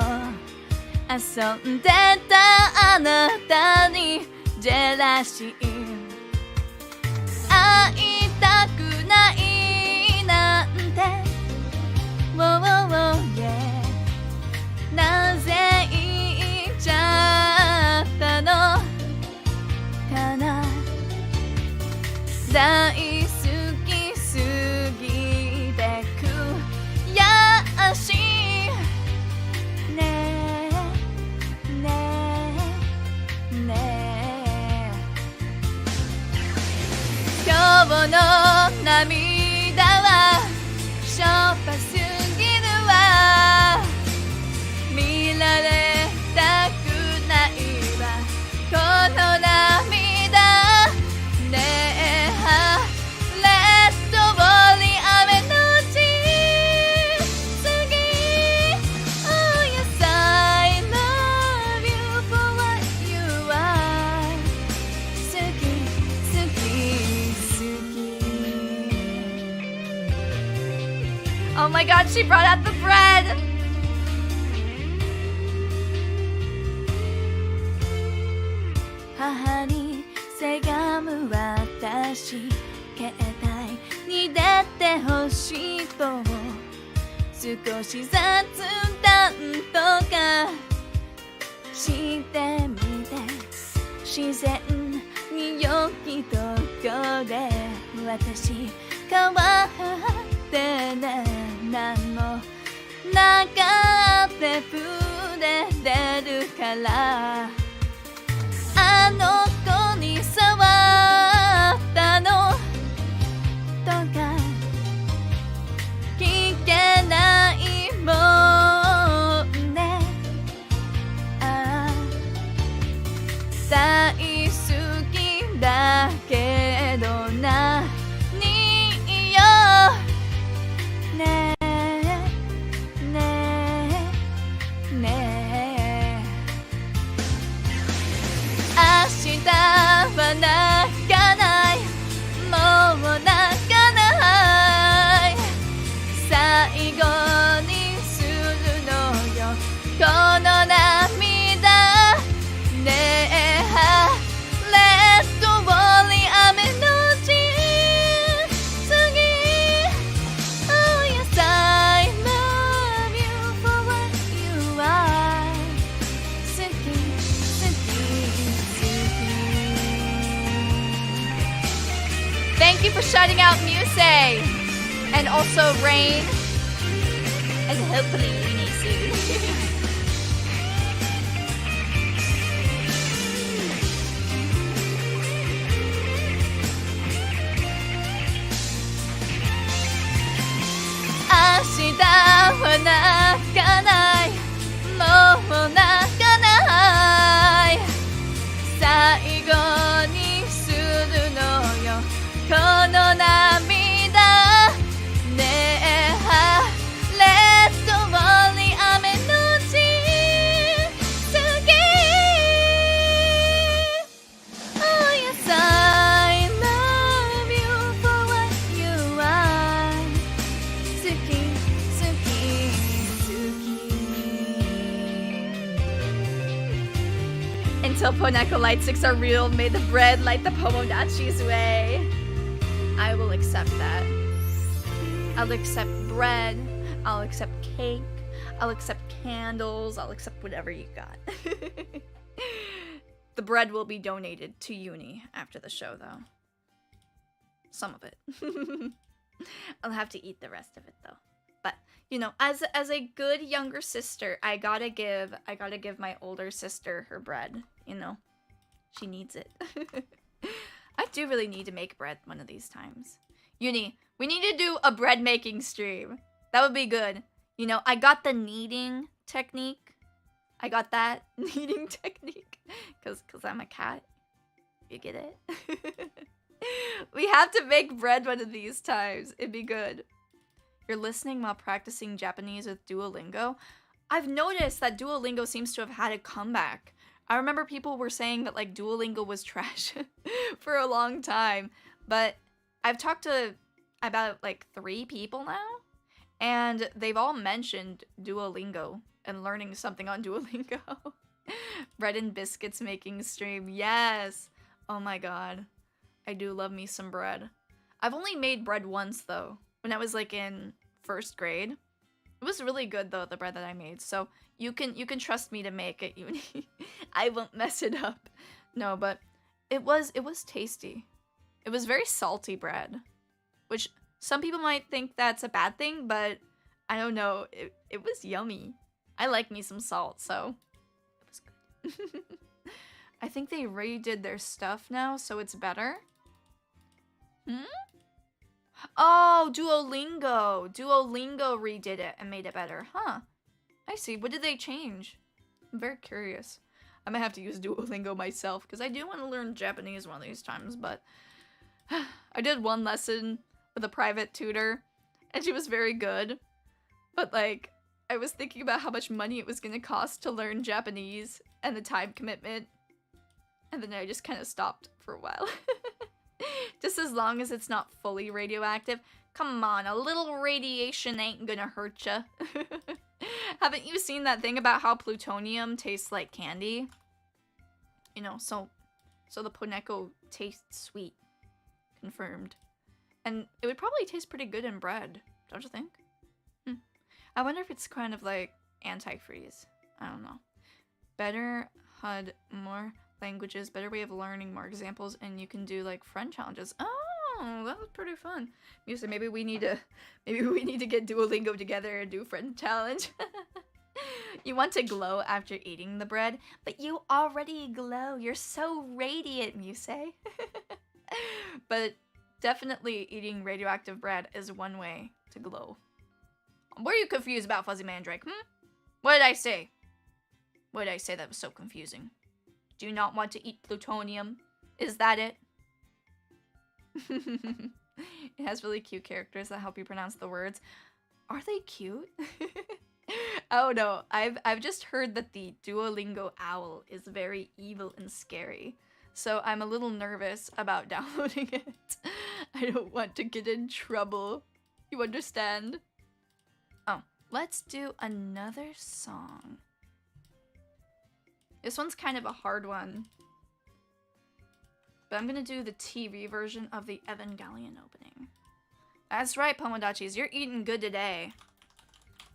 遊んでたあなたにジェラシー会いたくないなんて yeah なぜ言っちゃったのかな大好きすぎて悔しいねえねえねえ今日の涙はしょっぱすぎるわ見られたくないわこの涙ねえレッドボーリ雨のち次 Oh yes I love you for what you are 好き好き好き Oh my god, she brought out the bread!母にせがむ私携帯に出てほしいと少し雑談とかしてみて自然に良きとこで私変わってね何もなかって触れでるからあの子に触ったのとか聞けないもんねああ大好きだけど何よねえねえねえ明日は泣かないもう泣かない最後にするのよこの涙ねえレッドウォーリー雨のち次 Oh yes I love you for what you are 好き好き好き Thank you for shouting out Muse and also Rain and hopefully Uni soon 明日は泣かないもう泣かない最後にするのよこの涙ねえレッドウォーリー雨のち次 Oh yes I love you for what you are 好き好き好き Until Poneko light sticks are real, may the bread light the Pomodachi's way. I will accept that. I'll accept bread. I'll accept cake. I'll accept candles. I'll accept whatever you got. The bread will be donated to Uni after the show, though. Some of it. I'll have to eat the rest of it, though. But you know, as a good younger sister, I gotta give my older sister her bread. You know, she needs it. I do really need to make bread one of these times. Uni, we need to do a bread making stream. That would be good. You know, I got the kneading technique. I got that kneading technique. Cause I'm a cat. You get it? We have to make bread one of these times. It'd be good. You're listening while practicing Japanese with Duolingo? I've noticed that Duolingo seems to have had a comeback. I remember people were saying that like Duolingo was trash for a long time, but I've talked to about like 3 people now, and they've all mentioned Duolingo and learning something on Duolingo. Bread and biscuits making stream, yes! Oh my god, I do love me some bread. I've only made bread once though, when I was like in 1st grade. It was really good though, the bread that I made, so you can trust me to make it, Uni. I won't mess it up. No, but it was tasty. It was very salty bread, which some people might think that's a bad thing, but I don't know. It was yummy. I like me some salt, so it was good. I think they redid their stuff now, so it's better. Oh, Duolingo. Duolingo redid it and made it better. Huh. I see. What did they change? I'm very curious. I might have to use Duolingo myself because I do want to learn Japanese one of these times, but I did one lesson with a private tutor and she was very good. But like, I was thinking about how much money it was going to cost to learn Japanese and the time commitment. And then I just kind of stopped for a while. Just as long as it's not fully radioactive. Come on, a little radiation ain't gonna hurt ya. Haven't you seen that thing about how plutonium tastes like candy? You know, so the Poneko tastes sweet. Confirmed. And it would probably taste pretty good in bread, don't you think? I wonder if it's kind of like antifreeze. I don't know. Better HUD, more languages, better way of learning, more examples, and you can do like friend challenges. Oh, that was pretty fun. Musa, maybe we need to get Duolingo together and do friend challenge. You want to glow after eating the bread, but you already glow. You're so radiant, you say. But definitely eating radioactive bread is one way to glow. What are you confused about, Fuzzy Mandrake? What did I say? What did I say that was so confusing? Do you not want to eat plutonium? Is that it? It has really cute characters that help you pronounce the words. Are they cute? Oh no, I've just heard that the Duolingo owl is very evil and scary. So I'm a little nervous about downloading it. I don't want to get in trouble. You understand? Oh, let's do another song. This one's kind of a hard one. But I'm gonna do the TV version of the Evangelion opening. That's right, Pomodachis, you're eating good today.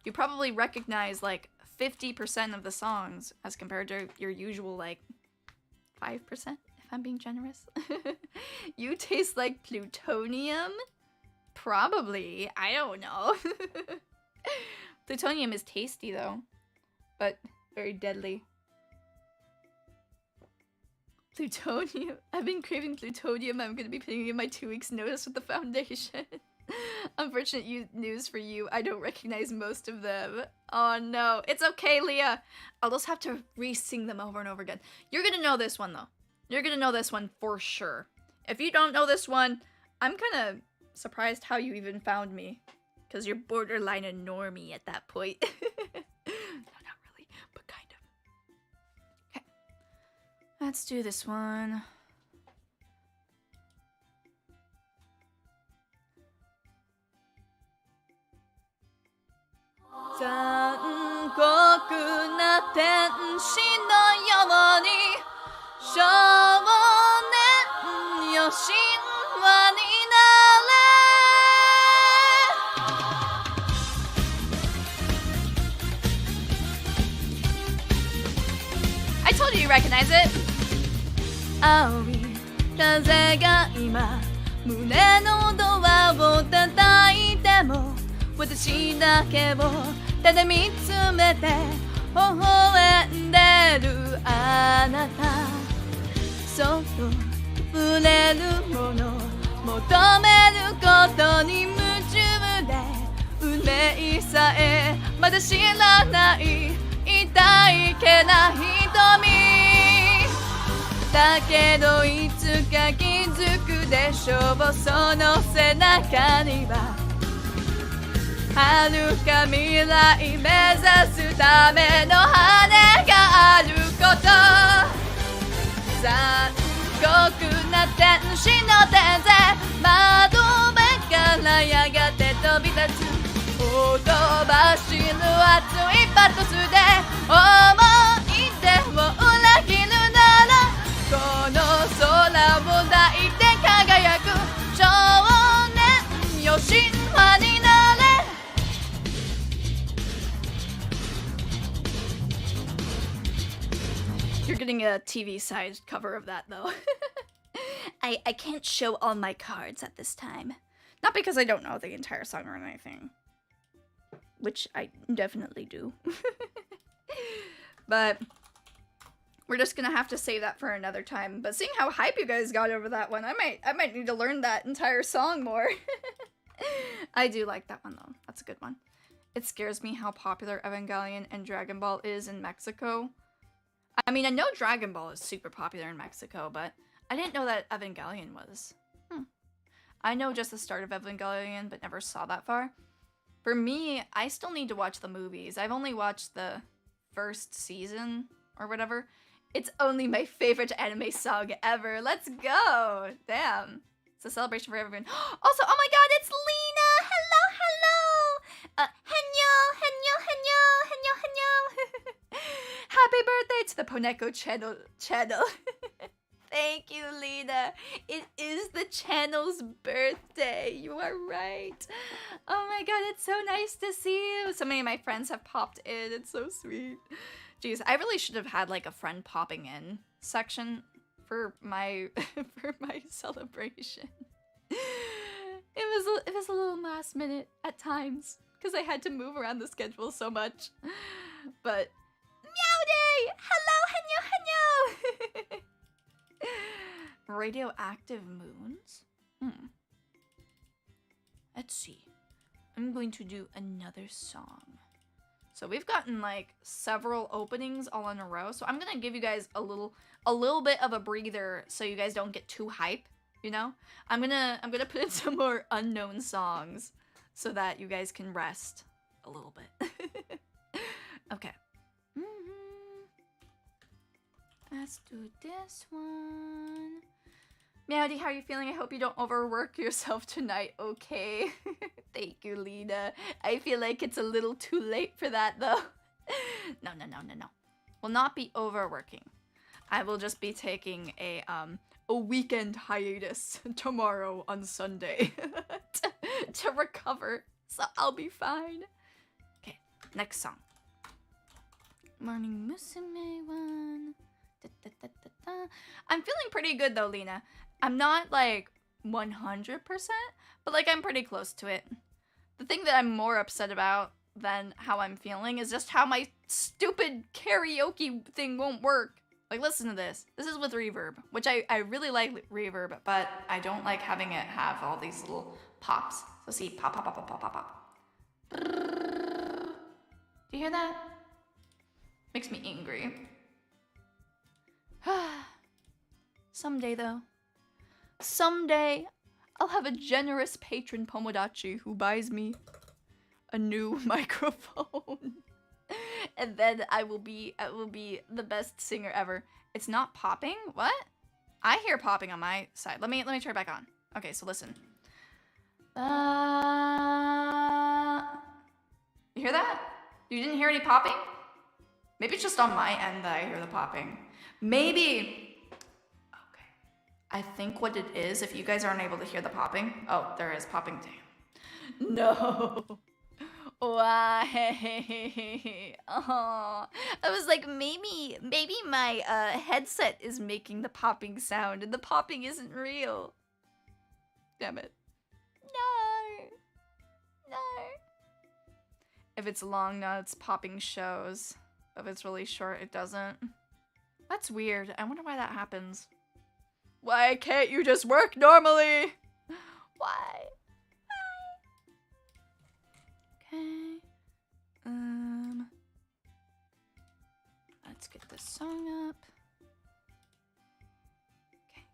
You probably recognize like 50% of the songs as compared to your usual like 5%, if I'm being generous. You taste like plutonium? Probably, I don't know. Plutonium is tasty though, but very deadly. Plutonium. I've been craving plutonium. I'm gonna be putting in my 2 weeks notice with the foundation. Unfortunate news for you. I don't recognize most of them. Oh no. It's okay, Leah. I'll just have to re-sing them over and over again. You're gonna know this one though. You're gonna know this one for sure. If you don't know this one, I'm kind of surprised how you even found me. Because you're borderline a normie at that point. No, not really, but kind of. Okay. Let's do this one.残酷な天使のように少年よ神話になれ I told you recognize it. 青い風が今胸のドアを叩いても私だけをただ見つめて微笑んでるあなたそっと触れるもの求めることに夢中で運命さえまだ知らない痛いけな瞳だけどいつか気づくでしょうその背中には遥か未来目指すための羽があること残酷な天使の手で窓辺からやがて飛び立つほとばしる熱いパトスで思い出を裏切るならこの空を抱いて輝く少年よ神話になれYou're getting a TV-sized cover of that, though. I can't show all my cards at this time. Not because I don't know the entire song or anything. Which I definitely do. But we're just gonna have to save that for another time. But seeing how hype you guys got over that one, I might need to learn that entire song more. I do like that one, though. That's a good one. It scares me how popular Evangelion and Dragon Ball is in Mexico. I mean, I know Dragon Ball is super popular in Mexico, but I didn't know that Evangelion was. I know just the start of Evangelion, but never saw that far. For me, I still need to watch the movies. I've only watched the first season, or whatever. It's only my favorite anime song ever. Let's go! Damn. It's a celebration for everyone. Also, oh my god, it's Lena! Hello, hello! Henyo, henyo, henyo, henyo, henyo! Happy birthday to the Poneko channel. Thank you, Lena. It is the channel's birthday. You are right. Oh my god, it's so nice to see you. So many of my friends have popped in. It's so sweet. Jeez, I really should have had like a friend popping in section for my for my celebration. It was a little last minute at times because I had to move around the schedule so much. But Meow Day! Hello, Henyo. Radioactive moons? Let's see. I'm going to do another song. So we've gotten like several openings all in a row. So I'm gonna give you guys a little bit of a breather so you guys don't get too hype, you know? I'm gonna put in some more unknown songs so that you guys can rest a little bit. Okay. Let's do this one. Meowdy, how are you feeling? I hope you don't overwork yourself tonight, okay? Thank you, Lena. I feel like it's a little too late for that, though. No. Will not be overworking. I will just be taking a weekend hiatus tomorrow on Sunday to recover, so I'll be fine. Okay, next song. Morning Musume one. I'm feeling pretty good though, Lena. I'm not like 100%, but like I'm pretty close to it. The thing that I'm more upset about than how I'm feeling is just how my stupid karaoke thing won't work. Like, listen to this. This is with reverb, which I really like reverb, but I don't like having it have all these little pops. So see, pop, pop, pop, pop, pop, pop, pop. Do you hear that? Makes me angry. Someday, though. Someday, I'll have a generous patron Pomodachi who buys me a new microphone. And then I will be the best singer ever. It's not popping? What? I hear popping on my side. Let me turn it back on. Okay, so listen. You hear that? You didn't hear any popping? Maybe it's just on my end that I hear the popping. Maybe. Okay. I think what it is, if you guys aren't able to hear the popping. Oh, there is popping. Damn. No. Why? Oh, I was like, maybe my headset is making the popping sound, and the popping isn't real. Damn it. No. If it's long nuts, popping shows. If it's really short, it doesn't. That's weird. I wonder why that happens. Why can't you just work normally? Why? Okay. Let's get this song up. Okay.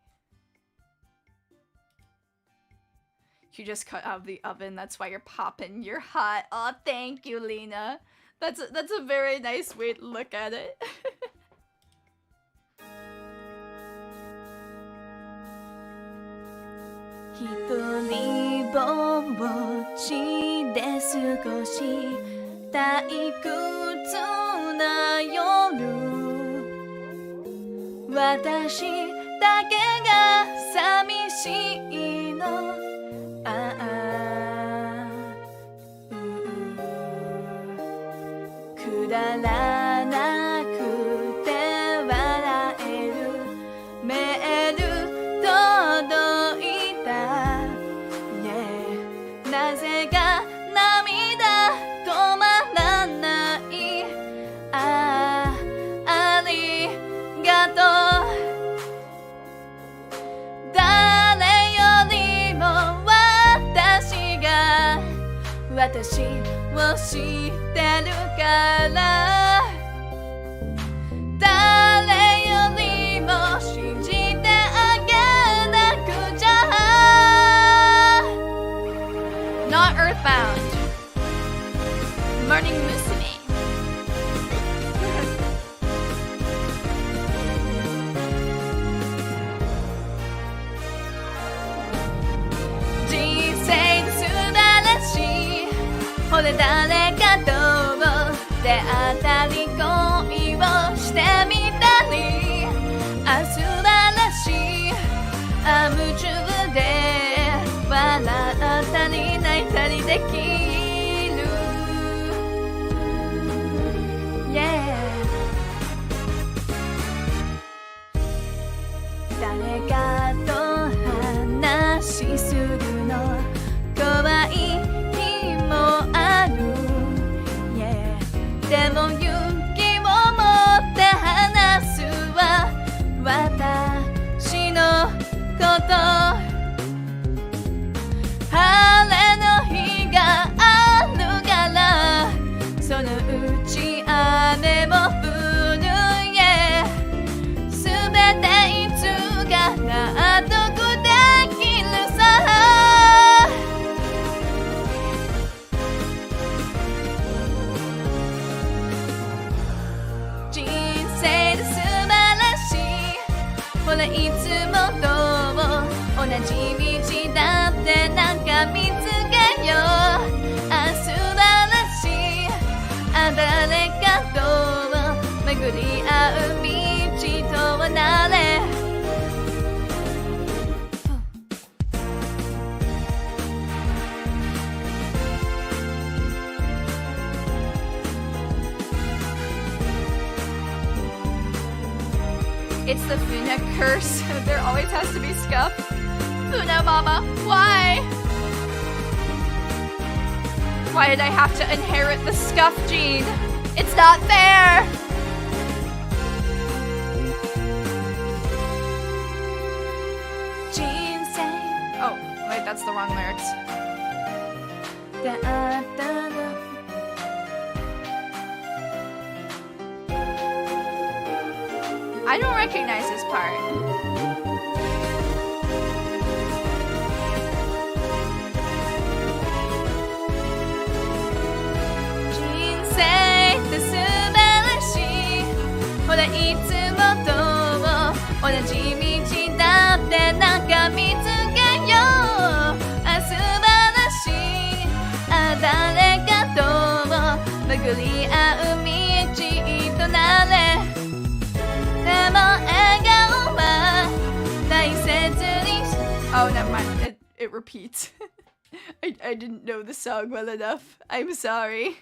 You just cut out of the oven. That's why you're popping. You're hot. Oh, thank you, Lena. That's a very nice way to look at it. Hitoriぼっちで少し退屈な夜私だけが寂しいのくだらなくて笑えるメール届いた、yeah、なぜか涙止まらない、ありがとう、誰よりも私を知ってるから誰よりも信じてあげなくちゃ Not Earthbound Morning Musume人生の素晴らしいほれ誰かと出会ったり恋をしてみたり素晴らしい夢中で笑ったり泣いたりできる Yeah 誰かと話するの怖い日もある、yeah、でもほらいつもと同じ道だってなんか見つけようあ素晴らしいあ誰かと巡り合う道とはなれIt's the Funa curse. There always has to be scuff. Funa mama, why? Why did I have to inherit the scuff gene? It's not fair! Oh, wait, that's the wrong lyrics. I don't recognize this part. Oh, never mind. It repeats. I didn't know the song well enough. I'm sorry.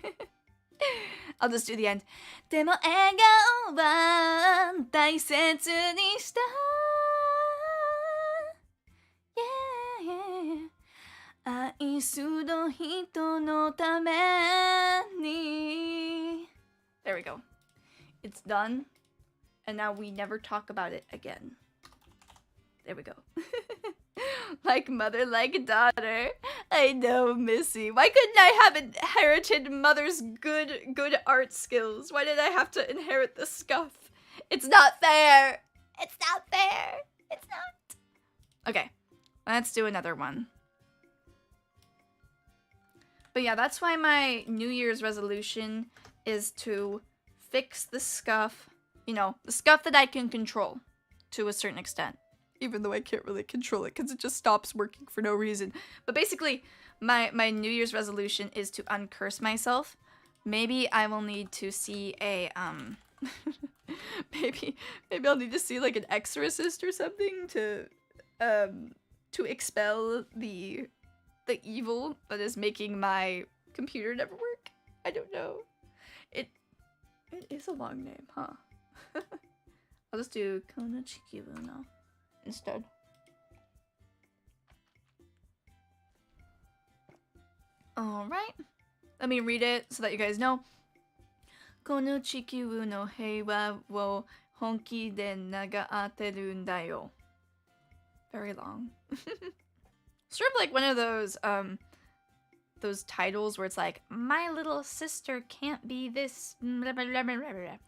I'll just do the end. でも笑顔は大切にした Yeah 愛する人のために There we go. It's done. And now we never talk about it again. There we go. Like mother, like daughter. I know, Missy. Why couldn't I have inherited mother's good art skills? Why did I have to inherit the scuff? It's not fair. It's not fair. It's not. Okay, let's do another one. But yeah, that's why my New Year's resolution is to fix the scuff. You know, the scuff that I can control to a certain extent. Even though I can't really control it because it just stops working for no reason. But basically, my New Year's resolution is to uncurse myself. Maybe I will need to see a, maybe I'll need to see like an exorcist or something to expel the evil that is making my computer never work. I don't know. It is a long name, huh? I'll just do Kono Chikibu now. Instead. Alright. Let me read it so that you guys know. この地球の平和を本気で願ってるんだよ. Very long. Sort of like one of those titles where it's like, my little sister can't be this. Blah, blah, blah, blah, blah.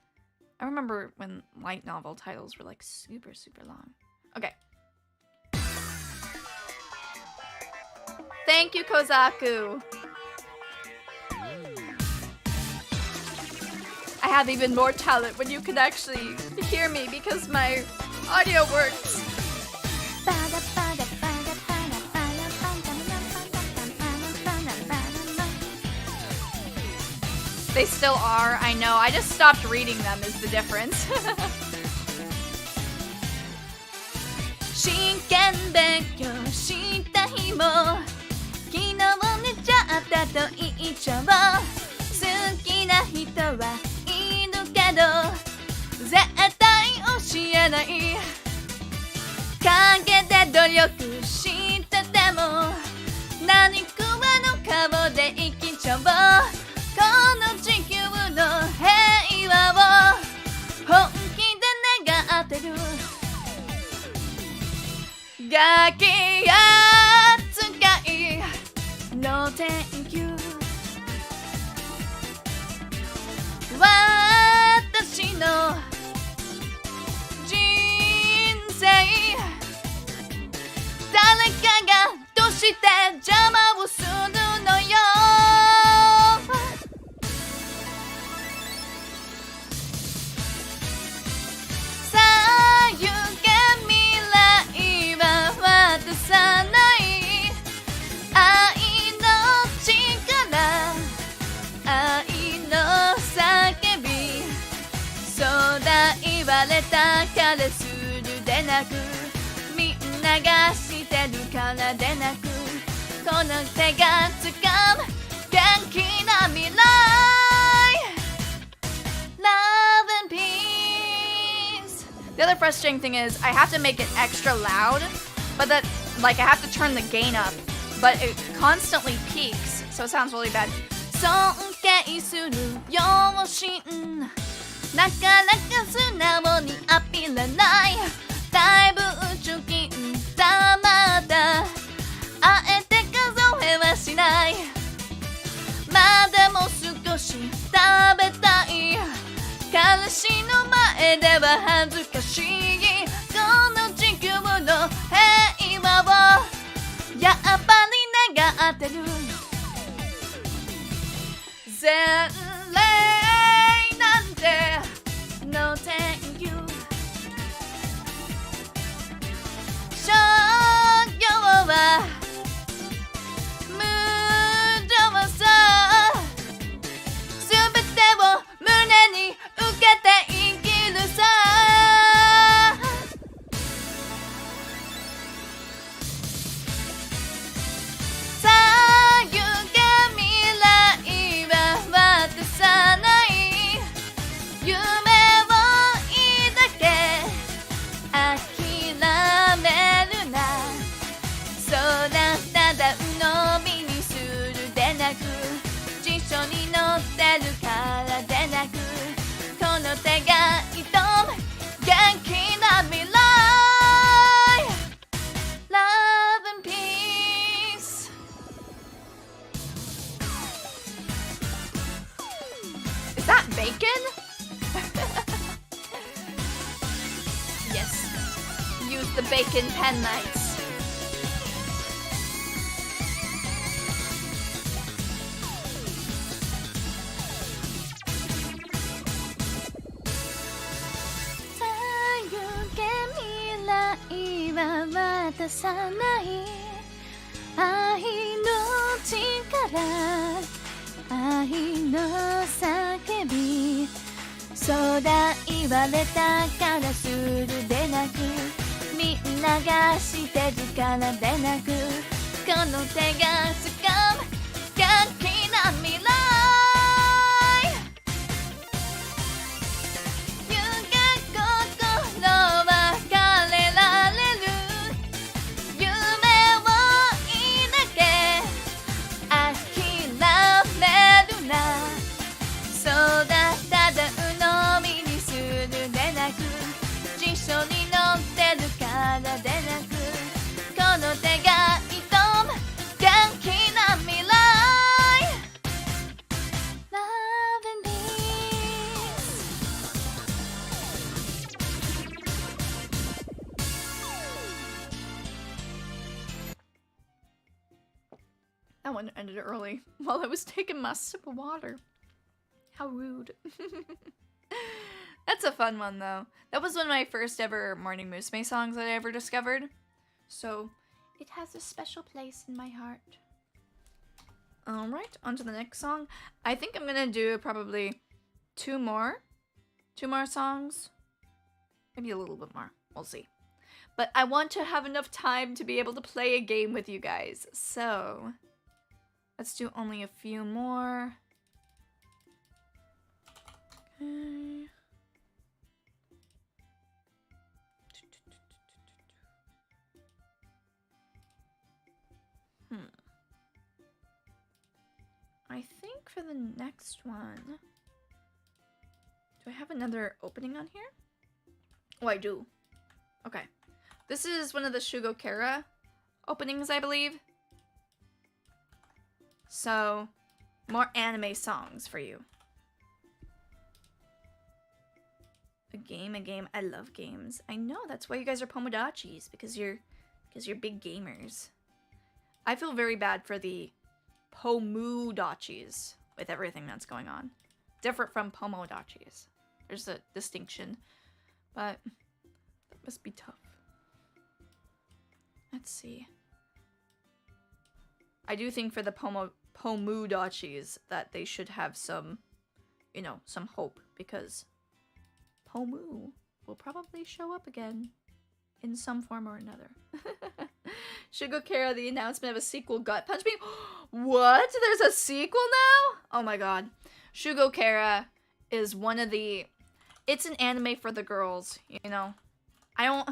I remember when light novel titles were like super, super long. Okay. Thank you, Kozaku. I have even more talent when you can actually hear me because my audio works. They still are, I know. I just stopped reading them is the difference. 真剣勉強した日も昨日寝ちゃったと言っちゃおう好きな人はいるけど絶対教えない陰で努力してても何食わぬ顔で生きちゃおうこの地球の平和を本気で願ってるガキ扱い No thank you 私の人生誰かがどうして邪魔をするのよさあ行けみだ言われたからするでなく、みんながしてるからでなく、この手がつかむ元気な未来 Love and peace. The other frustrating thing is I have to make it extra loud, but that, like, I have to turn the gain up, but it constantly peaks, so it sounds really bad. 尊敬する両親なかなか素直にアピらない、だいぶ貯金たまった、あえて数えはしない、まだもう少し食べたい、彼氏の前では恥ずかしい、この地球の平和をやっぱり願ってる、前例なんて No thank you 商業は無情さ、すべてを胸に受けて生きるさ、さあ行け未来は渡さない、夢を抱け諦めるな、そうだただ鵜呑みにするでなく、辞書に載ってるからでなく、この手が挑む元気な未来 Love and peace. Is that bacon? Yes. Use the bacon pen knights.「渡さない愛の力」「愛の叫び」「そうだ言われたからするでなく」「みんながしてるからでなく」「この手がつかむ元気な未来」「夢心は変えられる」「夢を抱け諦めるな」「そうだただ鵜呑みにするでなく」「辞書に載ってるからでなく」「この手が挑む元気な未来」Love and peace. That one ended early while I was taking my sip of water. How rude. That's a fun one, though. That was one of my first ever Morning Musume songs that I ever discovered. So, it has a special place in my heart. Alright, on to the next song. I think I'm gonna do probably two more songs. Maybe a little bit more. We'll see. But I want to have enough time to be able to play a game with you guys. So, let's do only a few more. Okay. I think for the next one, do I have another opening on here? Oh, I do. Okay. This is one of the Shugokara openings, I believe. So, more anime songs for you. A game. I love games. I know, that's why you guys are Pomodachis, because you're big gamers. I feel very bad for the Pomudachis with everything that's going on. Different from Pomodachis. There's a distinction, but that must be tough. Let's see. I do think for the Pomudachis that they should have some, you know, some hope, because Tomu will probably show up again in some form or another. Shugokara, the announcement of a sequel, Gut Punch Me. What? There's a sequel now? Oh my god. Shugokara is one of the... It's an anime for the girls, you know? I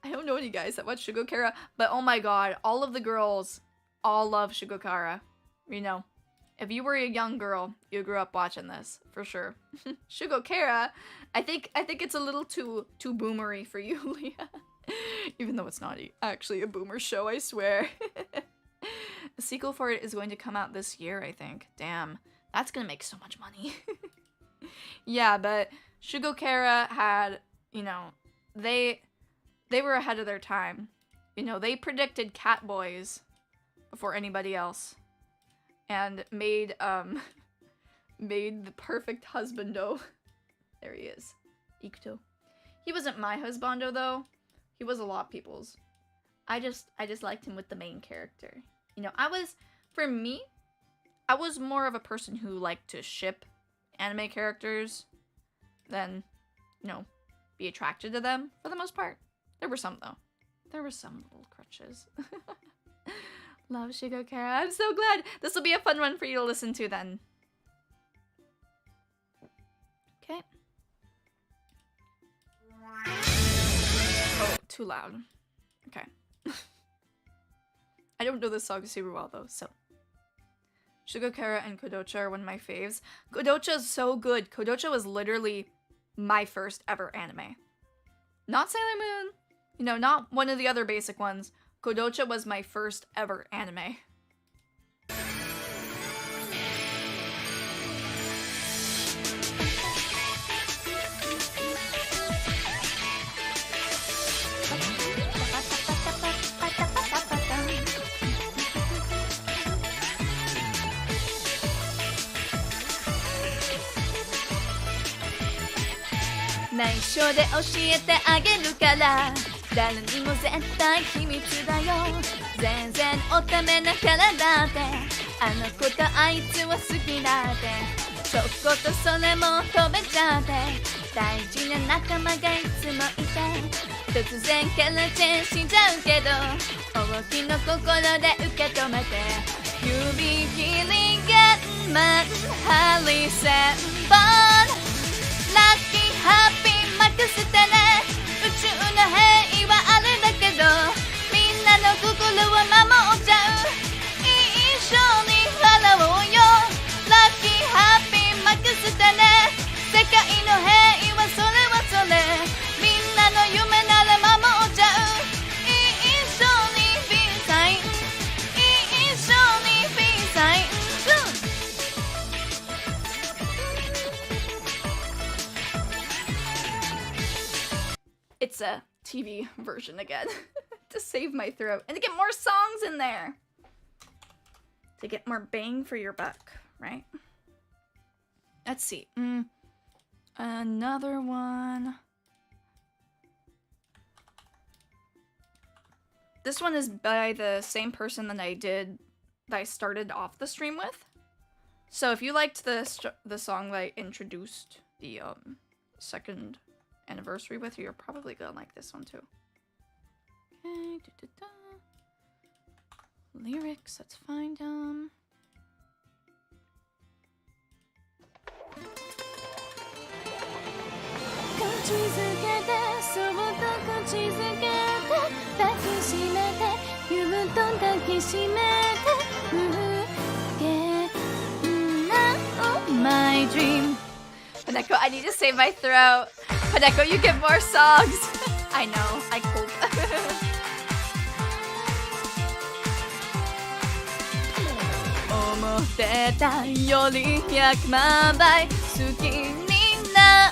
don't know any guys that watch Shugokara, but oh my god, all of the girls all love Shugokara. You know, if you were a young girl, you grew up watching this, for sure. Shugokara, I think it's a little too boomery for you, Leah. Even though it's not actually a boomer show, I swear. A sequel for it is going to come out this year, I think. Damn, that's gonna make so much money. Yeah, but Shugokara had, you know, they were ahead of their time. You know, they predicted cat boys before anybody else. And made made the perfect husbando. There he is. Ikuto. He wasn't my husbando though. He was a lot of people's. I just liked him with the main character. You know, for me, I was more of a person who liked to ship anime characters than, you know, be attracted to them for the most part. There were some though. There were some little crutches. Love Shugokara. I'm so glad. This will be a fun one for you to listen to then. Okay. Oh, too loud. Okay. I don't know this song super well though, so. Shugokara and Kodocha are one of my faves. Kodocha is so good. Kodocha was literally my first ever anime. Not Sailor Moon. You know, not one of the other basic ones. Kodocha was my first ever anime.内緒で教えてあげるから誰にも絶対秘密だよ全然おためなからだってあの子とあいつは好きだってちょこっとそれも飛べちゃって大事な仲間がいつもいて突然からチェンしちゃうけど大きな心で受け止めて指切り玄満ハリセンボンラッキーハッピー任せてね宇宙の平和あれだけどみんなの心を守っちゃう一緒に払おうよラッキーハッピー任せてね世界の平和それはそれみんなの夢なら守っちゃう一緒にビーサイン一緒にビーサインIt's a TV version again. To save my throat. And to get more songs in there. To get more bang for your buck, right? Let's see. Another one. This one is by the same person that I started off the stream with. So if you liked the song that I introduced the second anniversary with, you're probably gonna like this one too. Okay, lyrics, let's find them. My dream. Poneko, I need to save my throat. Poneko, you get more songs. I know, I cope. 思ってたより100万倍好きになっ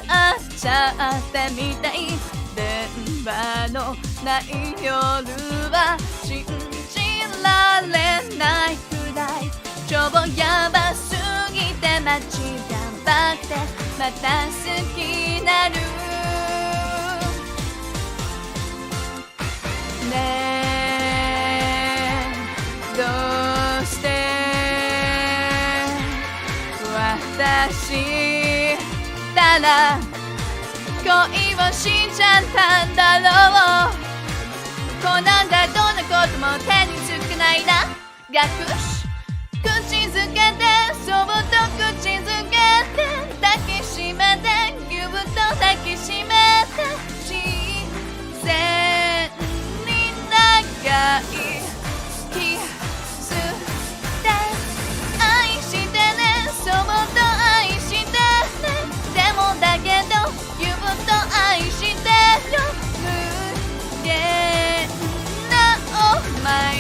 ちゃってみたい電話のない夜は信じられないくらい超ヤバすぎて待ちがばくてまた好きになるねえどうして私たらこ恋をしちゃったんだろう。こうなんだどんなことも手につかないな。学士口づけてそっと口づけて抱きしめてぎゅっと抱きしめて自然に長いキスで愛してねそっと愛してねでもだけどぎゅっと愛してよ無限な Oh my dream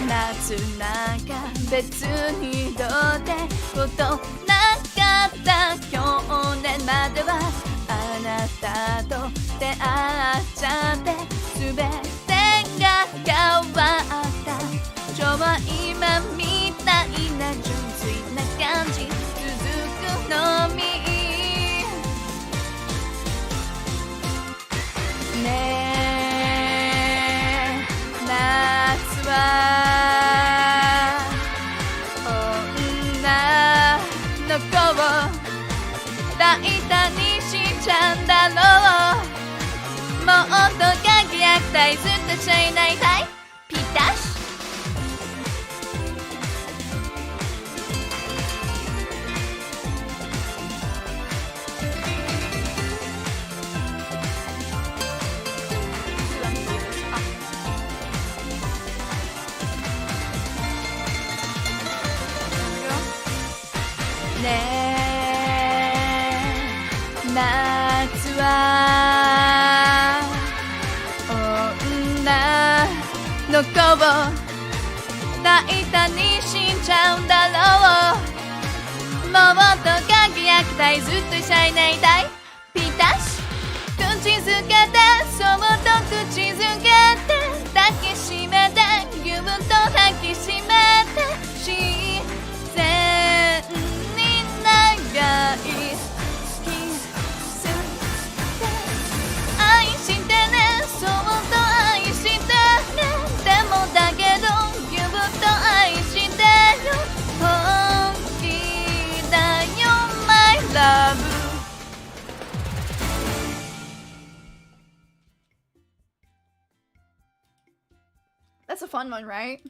夏なんか別にどうってことなかった去年まではあなたと出会っちゃって全てが変わった超今みたいな純粋な感じ続くのみねえ夏は女の子を大胆にしちゃうんだろう。もっと輝きたいずっとしゃいないたいピタシねえ夏は女の子を大胆にしちゃうんだろう。もっと輝きたいずっとシャイないたいピタシ口づけてそっと口づけて抱きしめてぎゅっと抱きしめて自然に長いキスで愛してねそっと愛してねでもだけどぎゅっと愛してよ本気だよ My love That's a fun one, right?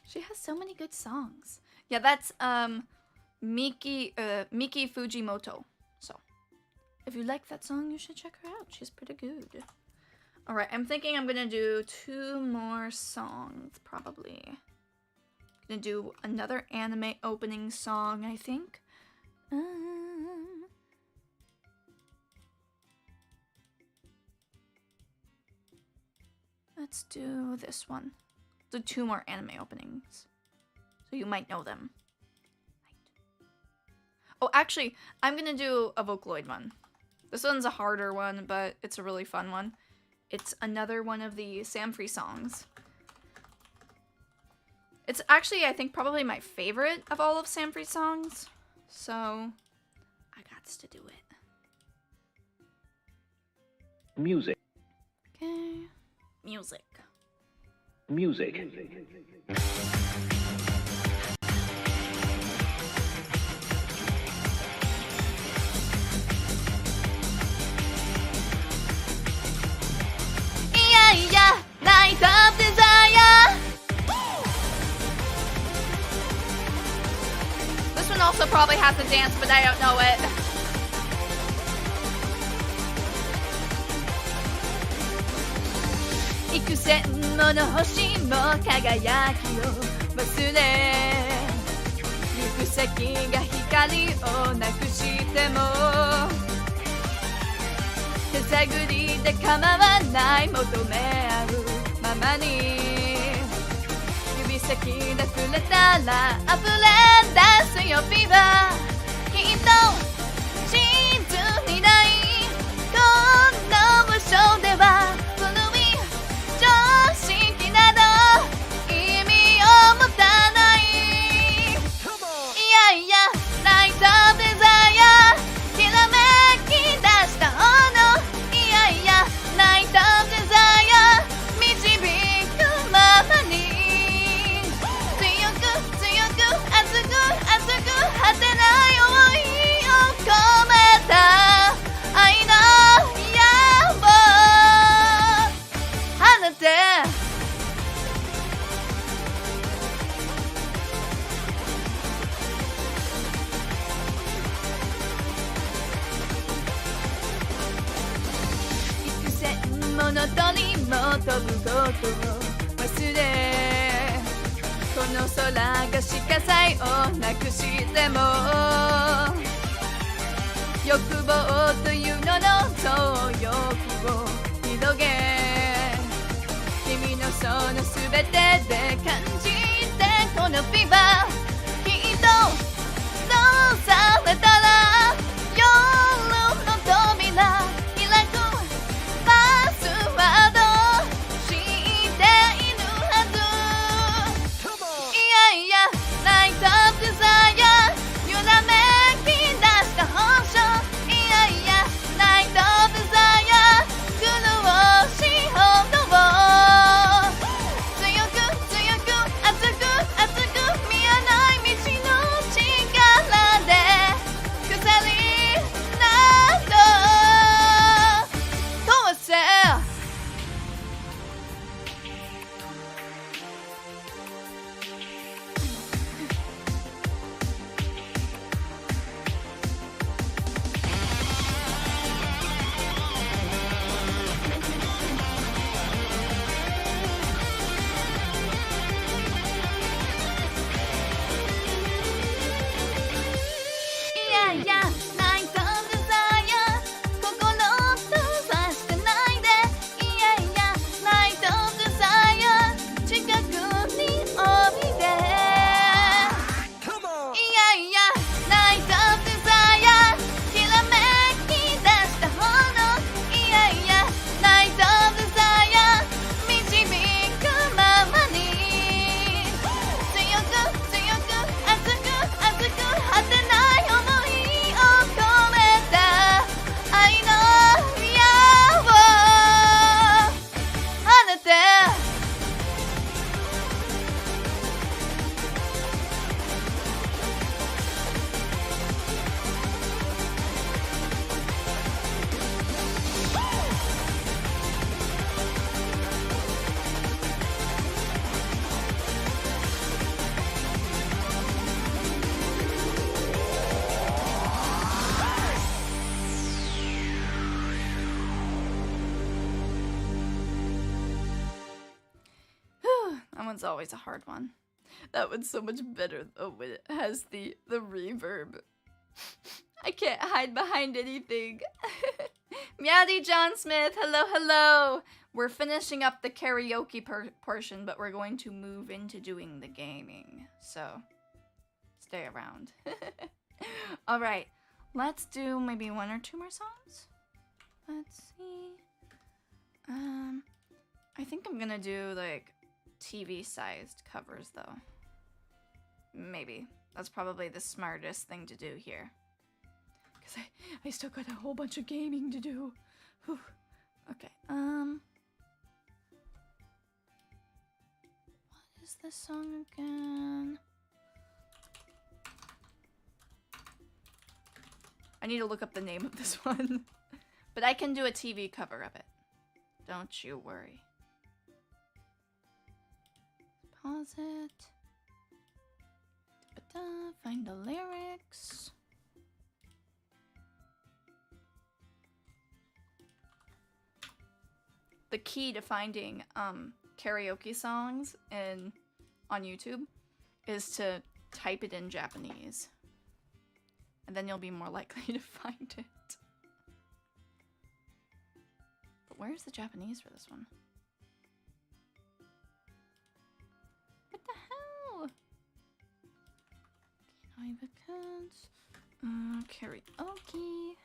She has so many good songs. Yeah, that's Miki Fujimoto. So, if you like that song, you should check her out. She's pretty good. All right, I'm thinking I'm gonna do 2 more songs, probably. Gonna do another anime opening song, I think. Let's do this one. Do 2 more anime openings. So you might know them. Oh, actually, I'm gonna do a Vocaloid one. This one's a harder one, but it's a really fun one. It's another one of the Samfree songs. It's actually, I think, probably my favorite of all of Samfree's songs. So, I got to do it. Music. Okay. Music. Music. Yeah, light of desire. This one also probably has a dance, but I don't know it. Ikusen もの星も輝きを忘れ行く先が光をなくしても手探りで構わない求め合うままに指先で触れたら溢れ出すよフィーバーきっと地図にないこの場所では古い常識など意味を持たないいやいやライトデザイアきらめき出した炎いやいやライトデザイア満の鳥も飛ぶことを忘れこの空が色彩をなくしても欲望という名の情欲を広げ君のその全てで感じてこのフィーバーきっとそうされたら夜の扉開くパスワード知っているはずいやいやナイトデザイア揺らめき出した本性いやいやナイトデザイア苦労しほどを強く強く熱く熱く見えない道の力で鎖など通せいやいやナイトデザイア心閉ざしてないでいやいやナイトデザイア近くにおいでいやいやナイトデザイアきらめき出した炎いやいやナイトデザイア導くままに強く強く熱く熱く果てない想いを込めた愛の矢を放てThat one's always a hard one. That one's so much better though when it has the reverb. I can't hide behind anything. Meowdy John Smith, hello, hello. We're finishing up the karaoke portion, but we're going to move into doing the gaming. So, stay around. Alright, let's do maybe one or two more songs. Let's see. I think I'm gonna do like TV-sized covers though. Maybe. That's probably the smartest thing to do here. Because I still got a whole bunch of gaming to do. Whew. Okay, what is this song again? I need to look up the name of this one. But I can do a TV cover of it. Don't you worry. Pause it. Find the lyrics. The key to finding karaoke songs on YouTube is to type it in Japanese. And then you'll be more likely to find it. But where's the Japanese for this one? What the hell? Karaoke.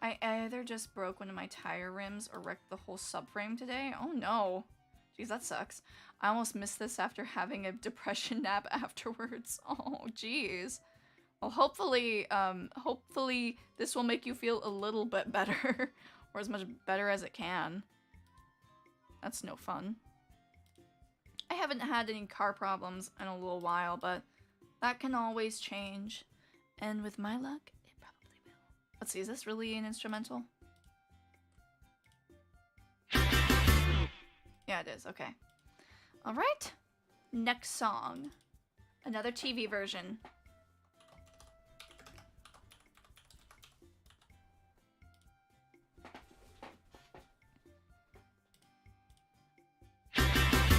I either just broke one of my tire rims or wrecked the whole subframe today. Oh no. Jeez, that sucks. I almost missed this after having a depression nap afterwards. Oh, jeez. Well, hopefully this will make you feel a little bit better. Or as much better as it can. That's no fun. I haven't had any car problems in a little while, but that can always change. And with my luck, it probably will. Let's see, is this really an instrumental? Yeah, it is. Okay. Alright. Next song. Another TV version.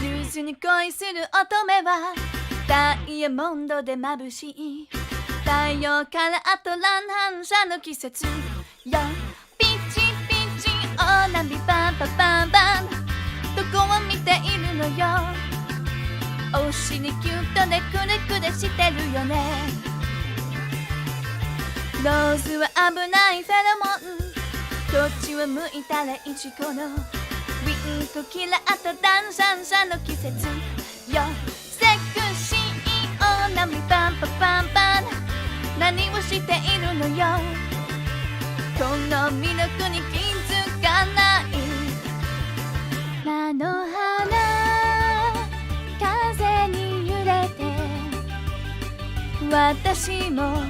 ルースに恋する乙女はダイヤモンドで眩しい太陽からあと乱反射の季節よピチピチおなびバンバンバンバンどこを見ているのよお尻キュッとでくるくるしてるよねローズは危ないフェロモンどっちを向いたらイチコのウィンクキラーとダンシャンシャの季節よセクシーおなみパンパパンパン何をしているのよこの魅力に気づかない菜の花風に揺れて私も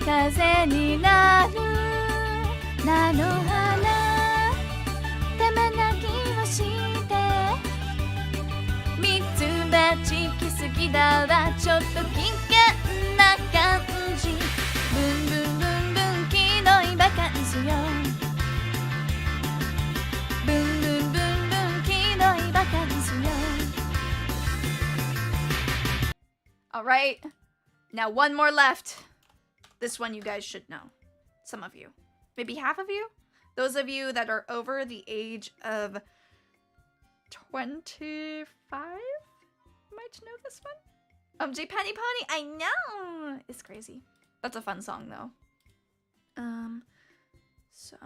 風になる菜の花玉泣きをしてミツバチ来すぎだわちょっと危険な感じブンブンブンブン黄色いバカンスよブンブンブンブン黄色いバカンスよ Alright, now one more left. This one you guys should know. Some of you. Maybe half of you? Those of you that are over the age of 25 might know this one. J Panty Pony, I know! It's crazy. That's a fun song though. So...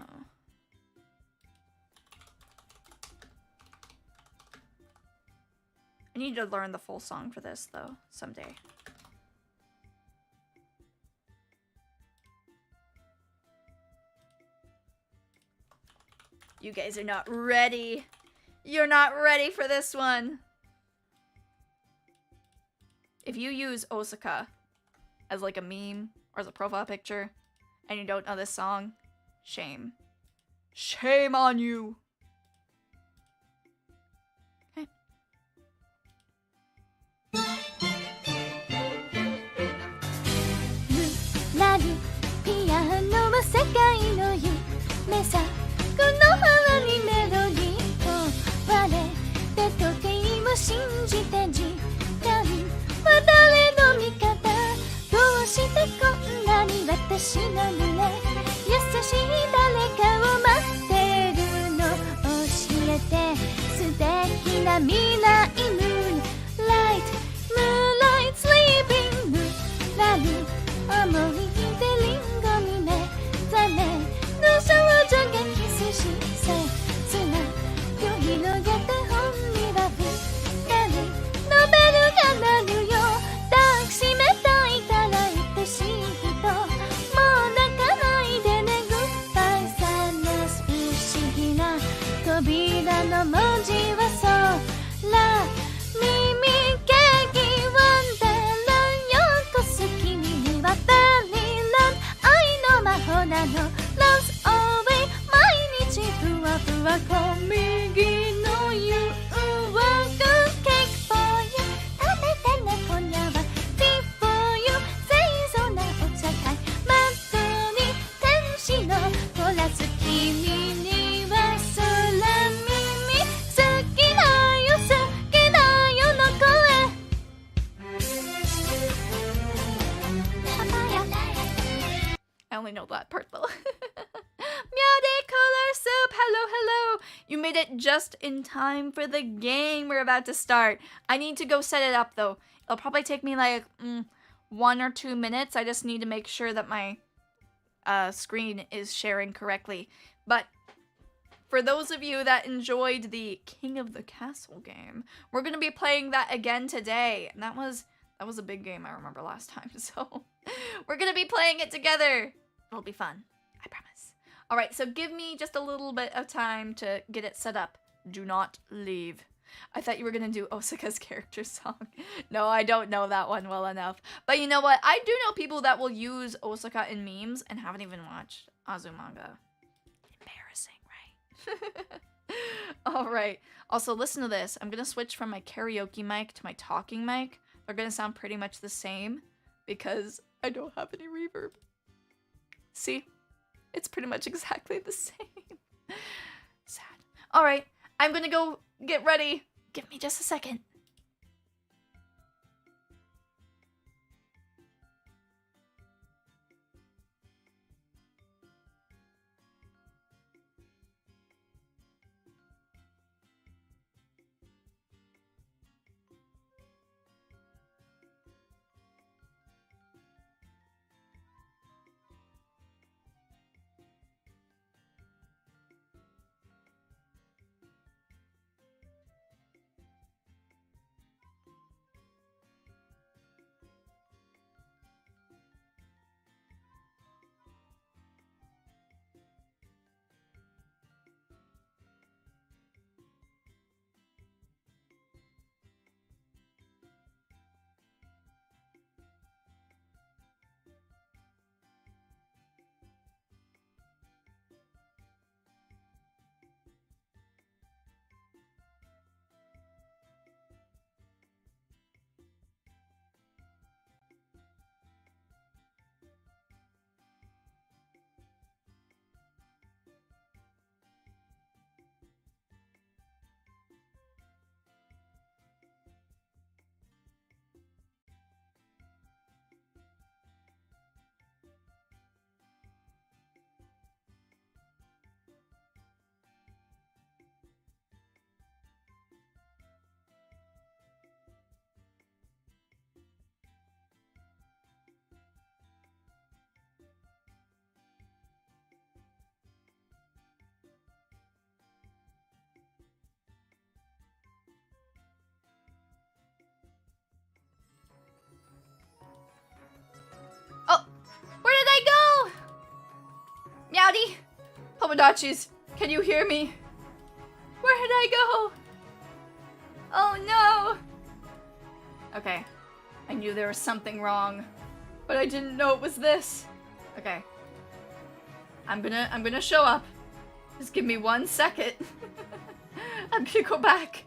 I need to learn the full song for this though, someday. You guys are not ready. You're not ready for this one. If you use Osaka as like a meme or as a profile picture and you don't know this song, shame. Shame on you. Okay. なるピアノは世界の夢さこの花にメロディーを割れて時計を信じて時間は誰の味方どうしてこんなに私の胸優しい誰かを待ってるの教えて素敵な未来 Moonlight Moonlight Sleeping Moon ラブ思い出リンゴに目覚めの少女がキスし切な夜広げて本には二人のベルが鳴るよ抱きしめたいから愛しい人もう泣かないでねグッバイサネス不思議な扉の文字は空耳ケーキワンダーランよこす君にはベリーラン愛の魔法なの Love's always 毎日ふわふわ小右の誘惑 Cake for you 食べてね今夜は Tea for you 清楚なお茶会マットに天使のコラス君には空耳好きだよ好きだよの声 I only know that part though. Meowdy Color Soup, hello, hello. You made it just in time for the game we're about to start. I need to go set it up though. It'll probably take me like 1 or 2 minutes. I just need to make sure that my screen is sharing correctly. But for those of you that enjoyed the King of the Castle game, we're going to be playing that again today. And that was a big game I remember last time. So we're going to be playing it together. It'll be fun. I promise. All right, so give me just a little bit of time to get it set up. Do not leave. I thought you were going to do Osaka's character song. No, I don't know that one well enough. But you know what? I do know people that will use Osaka in memes and haven't even watched Azumanga. Embarrassing, right? All right. Also, listen to this. I'm going to switch from my karaoke mic to my talking mic. They're going to sound pretty much the same because I don't have any reverb. See? It's pretty much exactly the same. Sad. All right. I'm going to go get ready, Give me just a second. Where did I go? Meowdy! Tomodachi's, can you hear me? Where did I go? Oh no! Okay. I knew there was something wrong, but I didn't know it was this. Okay. I'm gonna show up. Just give me 1 second. I'm gonna go back.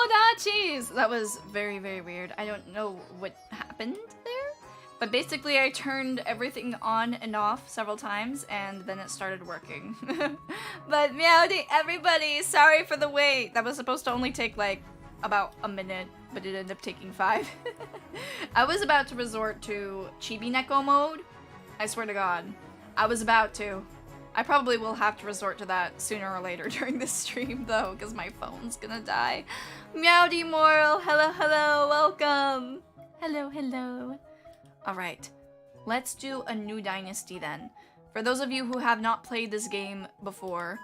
Pomodachis! That was very, very weird. I don't know what happened there. But basically I turned everything on and off several times and then it started working. But meowdy, everybody, sorry for the wait. That was supposed to only take like about a minute, but it ended up taking 5. I was about to resort to chibi neko mode. I swear to God. I was about to. I probably will have to resort to that sooner or later during this stream though, because my phone's gonna die. Meowdy Moral, hello, hello, welcome. Hello, hello. Alright, let's do a new dynasty then. For those of you who have not played this game before,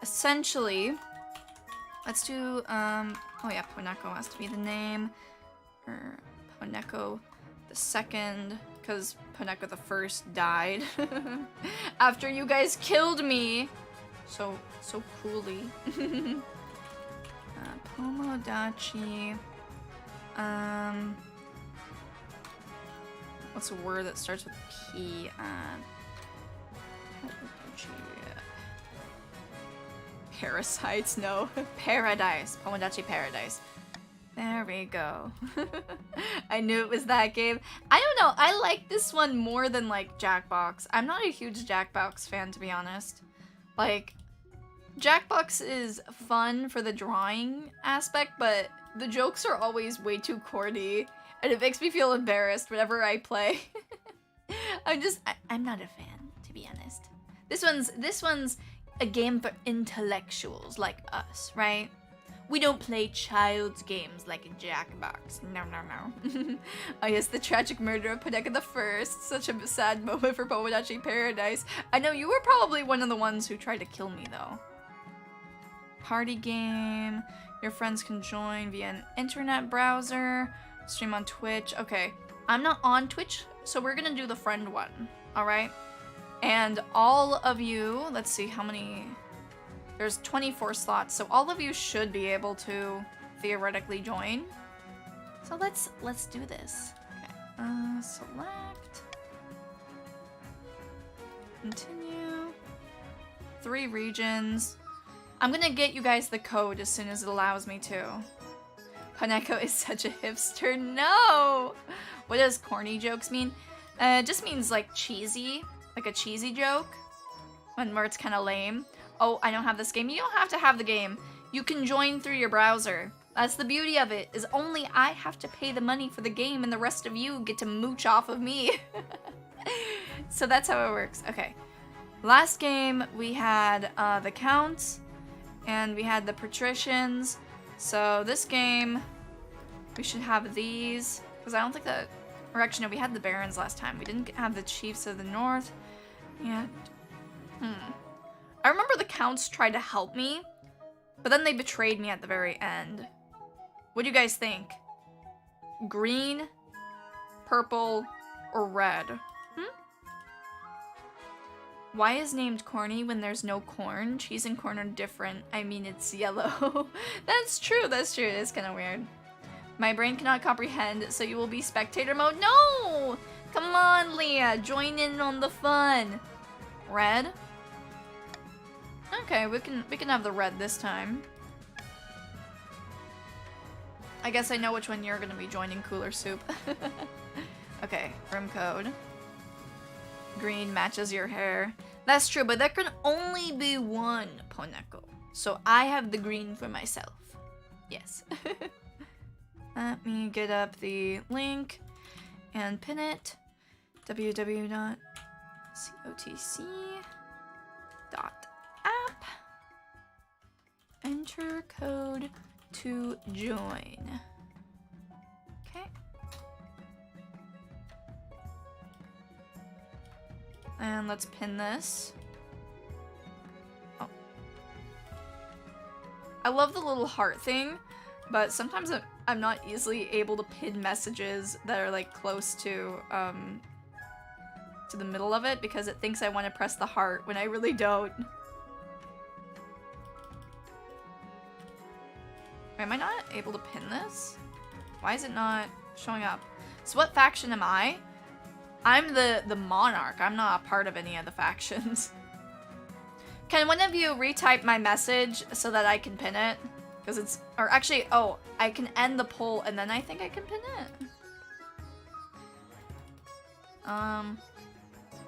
essentially, let's do, oh yeah, Poneko has to be the name, or Poneko the second, because Poneko the first died after you guys killed me so cruelly. Pomodachi, what's a word that starts with P? Parasites? No. Paradise. Pomodachi Paradise. There we go. I knew it was that game. I don't know. I like this one more than, like, Jackbox. I'm not a huge Jackbox fan, to be honest. Like, Jackbox is fun for the drawing aspect, but the jokes are always way too corny. And it makes me feel embarrassed whenever I play. I'm not a fan, to be honest. This one's a game for intellectuals like us, right? We don't play child's games like a Jackbox. No, no, no. Oh yes, the tragic murder of Poneko the First. Such a sad moment for Pomodachi Paradise. I know you were probably one of the ones who tried to kill me, though. Party game. Your friends can join via an internet browser. Stream on Twitch. Okay, I'm not on Twitch, so we're gonna do the friend one, alright? And all of you, let's see how many, there's 24 slots, so all of you should be able to theoretically join. So let's do this. Okay, select, continue, 3 regions. I'm gonna get you guys the code as soon as it allows me to. Poneko is such a hipster. No! What does corny jokes mean? It just means like cheesy. Like a cheesy joke. Where it's kind of lame. Oh, I don't have this game. You don't have to have the game. You can join through your browser. That's the beauty of it, is only I have to pay the money for the game and the rest of you get to mooch off of me. So that's how it works. Okay. Last game, we had the Counts. And we had the Patricians. So this game, we should have these, because I don't think that, or actually no, we had the Barons last time. We didn't have the Chiefs of the North. Yeah. I remember the Counts tried to help me, but then they betrayed me at the very end. What do you guys think? Green, purple, or red? Why is named corny when there's no corn? Cheese and corn are different. I mean, it's yellow. That's true, that's true. It is kind of weird. My brain cannot comprehend, so you will be spectator mode. No! Come on, Leah. Join in on the fun. Red? Okay, we can have the red this time. I guess I know which one you're gonna be joining, Cooler Soup. Okay, room code. Green matches your hair. That's true, but there can only be one Poneko. So I have the green for myself. Yes. Let me get up the link and pin it. www.cotc.app. Enter code to join. Okay. And let's pin this. Oh. I love the little heart thing, but sometimes I'm not easily able to pin messages that are like close to the middle of it because it thinks I want to press the heart when I really don't. Am I not able to pin this? Why is it not showing up? So what faction am I? I'm the monarch. I'm not a part of any of the factions. Can one of you retype my message so that I can pin it? Because it's... Or actually, oh, I can end the poll and then I think I can pin it.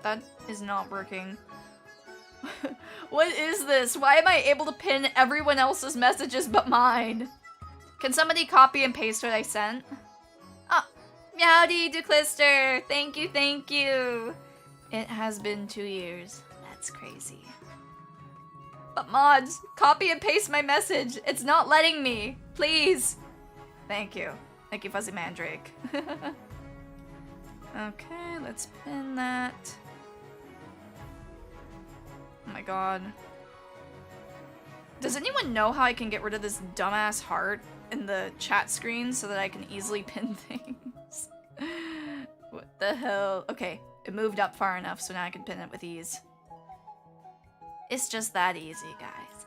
That is not working. What is this? Why am I able to pin everyone else's messages but mine? Can somebody copy and paste what I sent? Oh, Meowdy Duclister! Thank you, thank you! It has been 2 years. That's crazy. But mods, copy and paste my message. It's not letting me. Please. Thank you. Thank you, Fuzzy Mandrake. Okay, let's pin that. Oh my god. Does anyone know how I can get rid of this dumbass heart in the chat screen so that I can easily pin things? What the hell? Okay, it moved up far enough so now I can pin it with ease. It's just that easy, guys.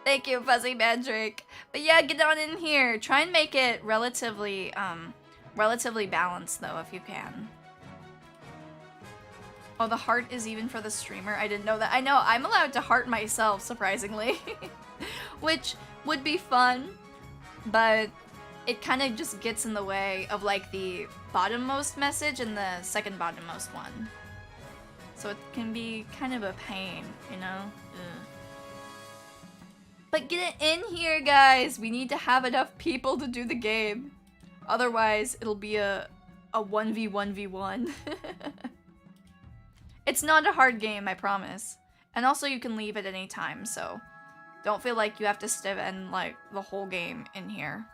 Thank you, Fuzzy Mandrake. But yeah, get on in here. Try and make it relatively balanced though, if you can. Oh, the heart is even for the streamer? I didn't know that. I know, I'm allowed to heart myself, surprisingly. Which would be fun, but it kind of just gets in the way of like the bottommost message and the second bottommost one. So it can be kind of a pain, you know? Ugh. But get it in here, guys! We need to have enough people to do the game. Otherwise, it'll be a 1v1v1. It's not a hard game, I promise. And also you can leave at any time, so don't feel like you have to spend like the whole game in here.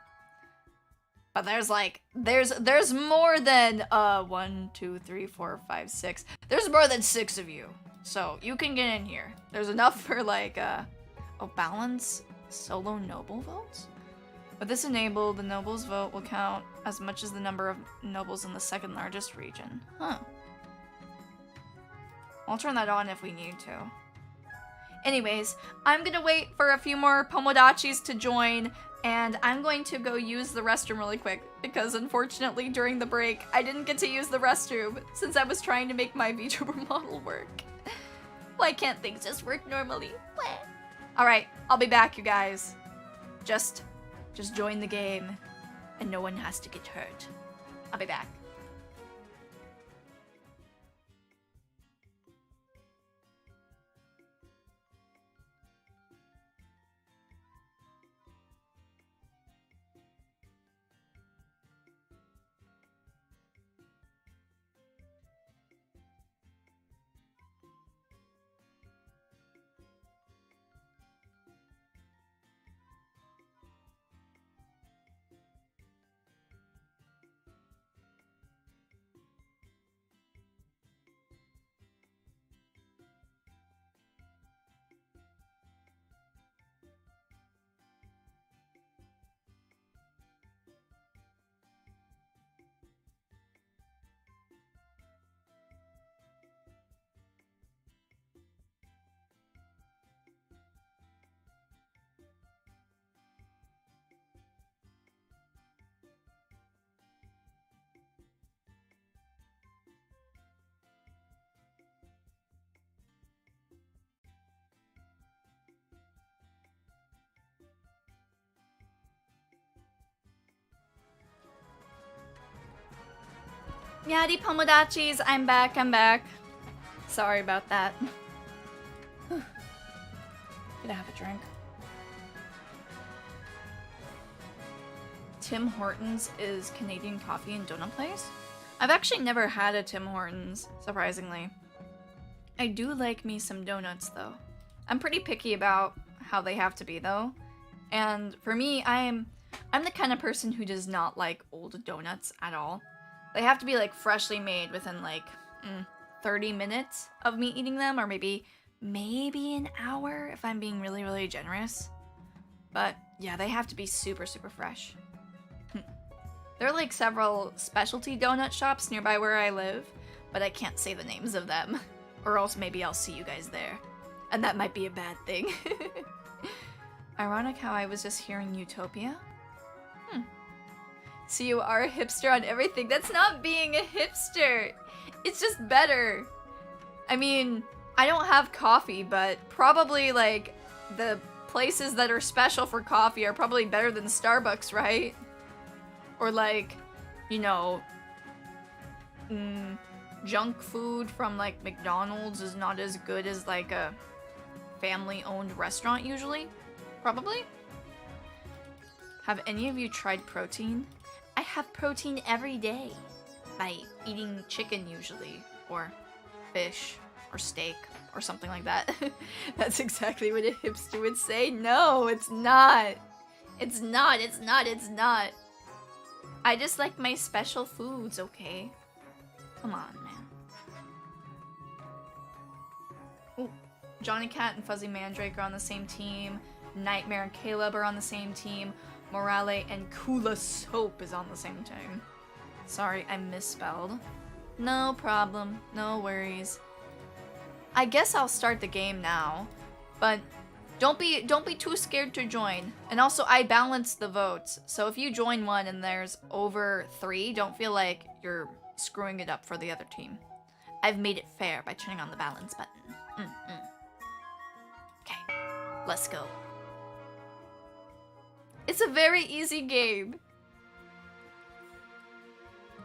But there's like, there's more than 1, 2, 3, 4, 5, 6. There's more than 6 of you. So you can get in here. There's enough for like oh, balance solo noble votes? With this enabled, the nobles vote will count as much as the number of nobles in the second largest region. Huh. I'll turn that on if we need to. Anyways, I'm gonna wait for a few more Pomodachis to join, and I'm going to go use the restroom really quick, because unfortunately during the break, I didn't get to use the restroom since I was trying to make my VTuber model work. Why can't things just work normally? Alright, I'll be back, you guys. Just join the game, and no one has to get hurt. I'll be back. Yadi Pomodachis, I'm back. Sorry about that. Gonna have a drink. Tim Hortons is Canadian coffee and donut place? I've actually never had a Tim Hortons, surprisingly. I do like me some donuts, though. I'm pretty picky about how they have to be, though. And for me, I'm the kind of person who does not like old donuts at all. They have to be like freshly made within like 30 minutes of me eating them, or maybe an hour if I'm being really, really generous. But yeah, they have to be super, super fresh. There are like several specialty donut shops nearby where I live, but I can't say the names of them, or else maybe I'll see you guys there. And that might be a bad thing. Ironic how I was just hearing Utopia. So you are a hipster on everything. That's not being a hipster. It's just better. I mean, I don't have coffee, but probably like the places that are special for coffee are probably better than Starbucks, right? Or like, you know, junk food from like McDonald's is not as good as like a family-owned restaurant usually. Probably. Have any of you tried protein? I have protein every day by eating chicken usually, or fish, or steak, or something like that. That's exactly what a hipster would say. No, it's not. It's not, it's not, it's not. I just like my special foods, okay? Come on, man. Ooh, Johnny Cat and Fuzzy Mandrake are on the same team. Nightmare and Caleb are on the same team. Morale and Kula Soap is on the same team. Sorry, I misspelled. No problem, no worries. I guess I'll start the game now, but don't be too scared to join. And also, I balance the votes, so if you join one and there's over 3, don't feel like you're screwing it up for the other team. I've made it fair by turning on the balance button. Okay, let's go. It's a very easy game.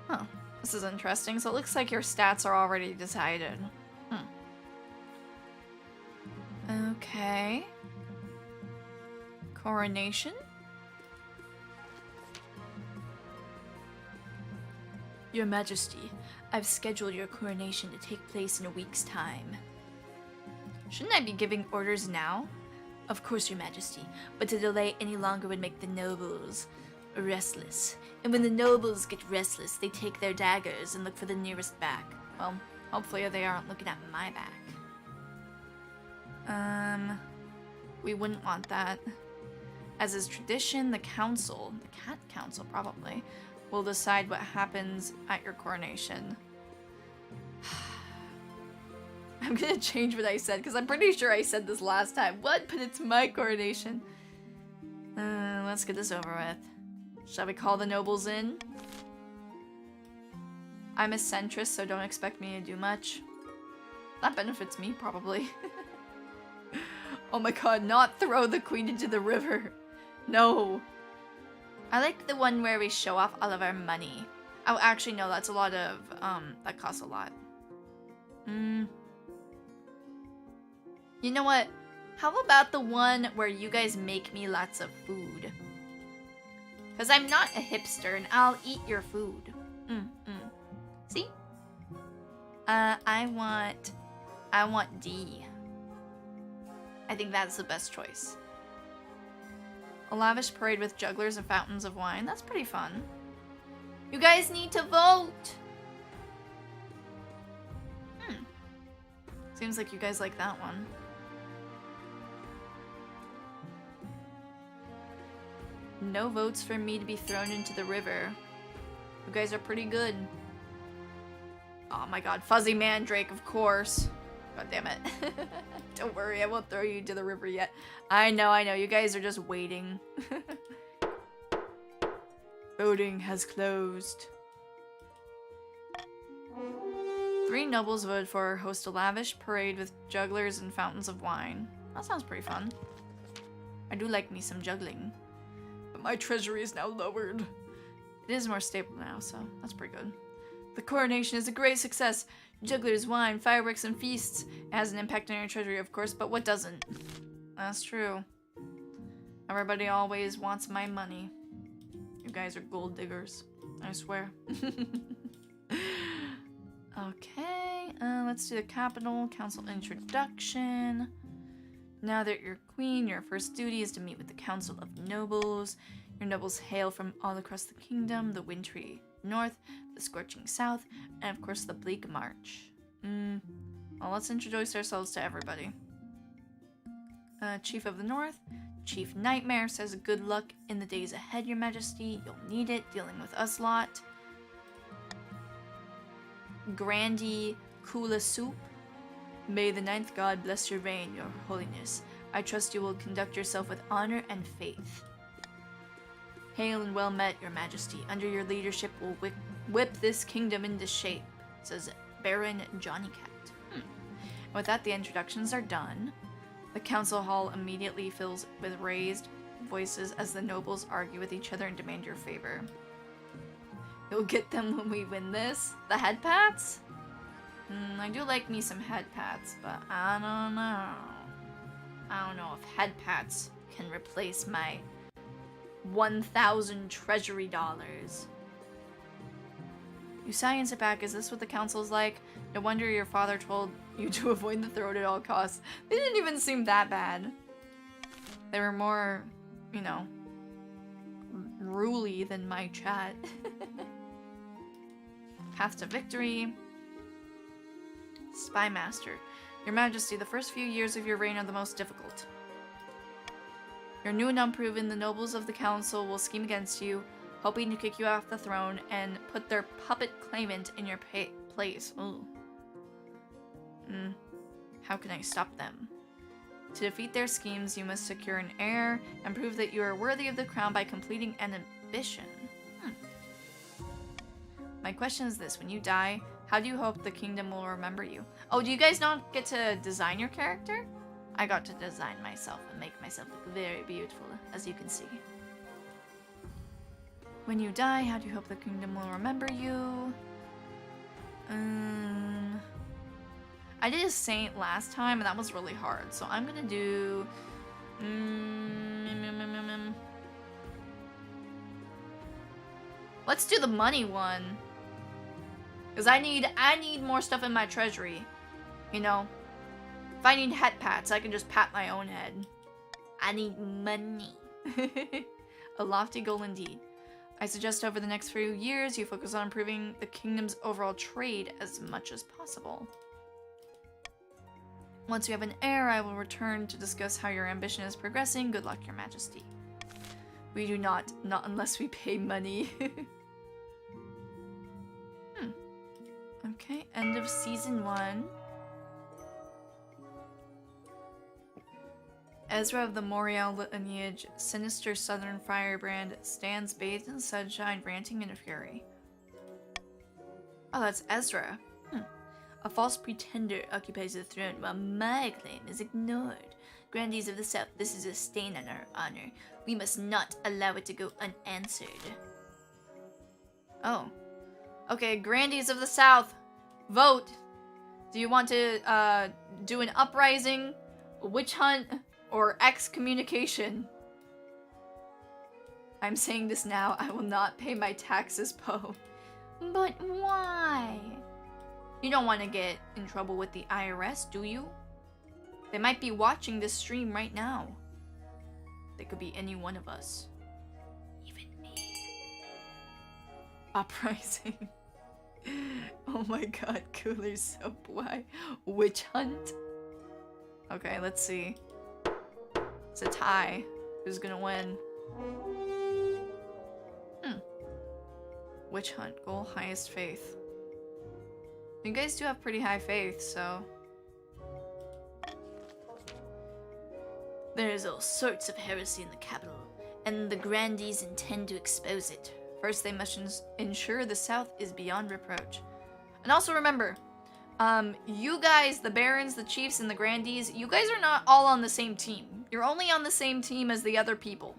Huh, this is interesting. So it looks like your stats are already decided. Okay. Coronation? Your Majesty, I've scheduled your coronation to take place in a week's time. Shouldn't I be giving orders now? Of course, Your Majesty, but to delay any longer would make the nobles restless. And when the nobles get restless, they take their daggers and look for the nearest back. Well, hopefully they aren't looking at my back. We wouldn't want that. As is tradition, the council, the cat council probably, will decide what happens at your coronation. I'm gonna change what I said, because I'm pretty sure I said this last time. What? But it's my coronation. Let's get this over with. Shall we call the nobles in? I'm a centrist, so don't expect me to do much. That benefits me, probably. Oh my god, not throw the queen into the river. No. I like the one where we show off all of our money. Oh, actually, no, that's a lot of, that costs a lot. You know what? How about the one where you guys make me lots of food? Because I'm not a hipster and I'll eat your food. See? I want D. I think that's the best choice. A lavish parade with jugglers and fountains of wine. That's pretty fun. You guys need to vote! Seems like you guys like that one. No votes for me to be thrown into the river. You guys are pretty good. Oh my god, Fuzzy Mandrake, of course. God damn it. Don't worry, I won't throw you into the river yet. I know, you guys are just waiting. Voting has closed. 3 nobles voted for host a lavish parade with jugglers and fountains of wine. That sounds pretty fun. I do like me some juggling. But my treasury is now lowered. It is more stable now, so that's pretty good. The coronation is a great success. Jugglers, wine, fireworks, and feasts. It has an impact on your treasury, of course, but what doesn't? That's true. Everybody always wants my money. You guys are gold diggers. I swear. Okay, let's do the capital council introduction. Now that you're queen, your first duty is to meet with the council of nobles. Your nobles hail from all across the kingdom, the wintry north, the scorching south, and of course the bleak march. Well, let's introduce ourselves to everybody. Chief of the North, Chief Nightmare says good luck in the days ahead, Your Majesty. You'll need it dealing with us lot. Grandy Kula Soup. May the 9th God bless your reign, Your Holiness. I trust you will conduct yourself with honor and faith. Hail and well met, Your Majesty. Under your leadership will whip this kingdom into shape, says Baron Johnny Cat. With that, the introductions are done. The council hall immediately fills with raised voices as the nobles argue with each other and demand your favor. You'll get them when we win this. The head pats? I do like me some head pats, but I don't know. I don't know if head pats can replace my 1,000 treasury dollars. You sigh and sit back. Is this what the council's like? No wonder your father told you to avoid the throne at all costs. They didn't even seem that bad. They were more, you know, ruly than my chat. Path to victory. Spy Master. Your Majesty, the first few years of your reign are the most difficult. You're new and unproven. The nobles of the council will scheme against you, hoping to kick you off the throne and put their puppet claimant in your place. Ooh. How can I stop them? To defeat their schemes, you must secure an heir and prove that you are worthy of the crown by completing an ambition. My question is this: when you die, how do you hope the kingdom will remember you? Oh, do you guys not get to design your character? I got to design myself and make myself look very beautiful, as you can see. When you die, how do you hope the kingdom will remember you? I did a saint last time, and that was really hard, so I'm gonna do... Let's do the money one. Because I need more stuff in my treasury. You know? If I need head pats, I can just pat my own head. I need money. A lofty goal indeed. I suggest over the next few years you focus on improving the kingdom's overall trade as much as possible. Once you have an heir, I will return to discuss how your ambition is progressing. Good luck, Your Majesty. We do not unless we pay money. Okay, end of season 1. Ezra of the Moriel lineage, sinister southern firebrand, stands bathed in sunshine, ranting in a fury. Oh, that's Ezra. A false pretender occupies the throne while my claim is ignored. Grandees of the South, this is a stain on our honor. We must not allow it to go unanswered. Oh. Okay, Grandees of the South, vote. Do you want to do an uprising, a witch hunt, or excommunication? I'm saying this now, I will not pay my taxes, Poe. But why? You don't want to get in trouble with the IRS, do you? They might be watching this stream right now. They could be any one of us. Even me. Uprising. Oh my god, Cooler Soap, why? Witch hunt? Okay, let's see. It's a tie. Who's gonna win? Witch hunt, goal, highest faith. You guys do have pretty high faith, so... There is all sorts of heresy in the capital, and the grandees intend to expose it. First, they must ensure the South is beyond reproach. And also remember, you guys, the barons, the chiefs, and the grandees, you guys are not all on the same team. You're only on the same team as the other people.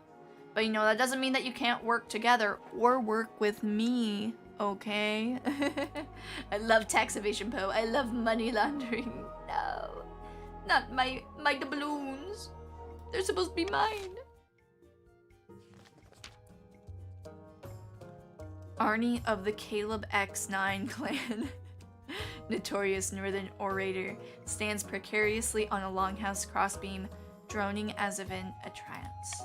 But you know, that doesn't mean that you can't work together or work with me, okay? I love tax evasion, Poe. I love money laundering. No, not my doubloons. They're supposed to be mine. Arnie of the Caleb X9 clan, notorious northern orator, stands precariously on a longhouse crossbeam, droning as if in a trance.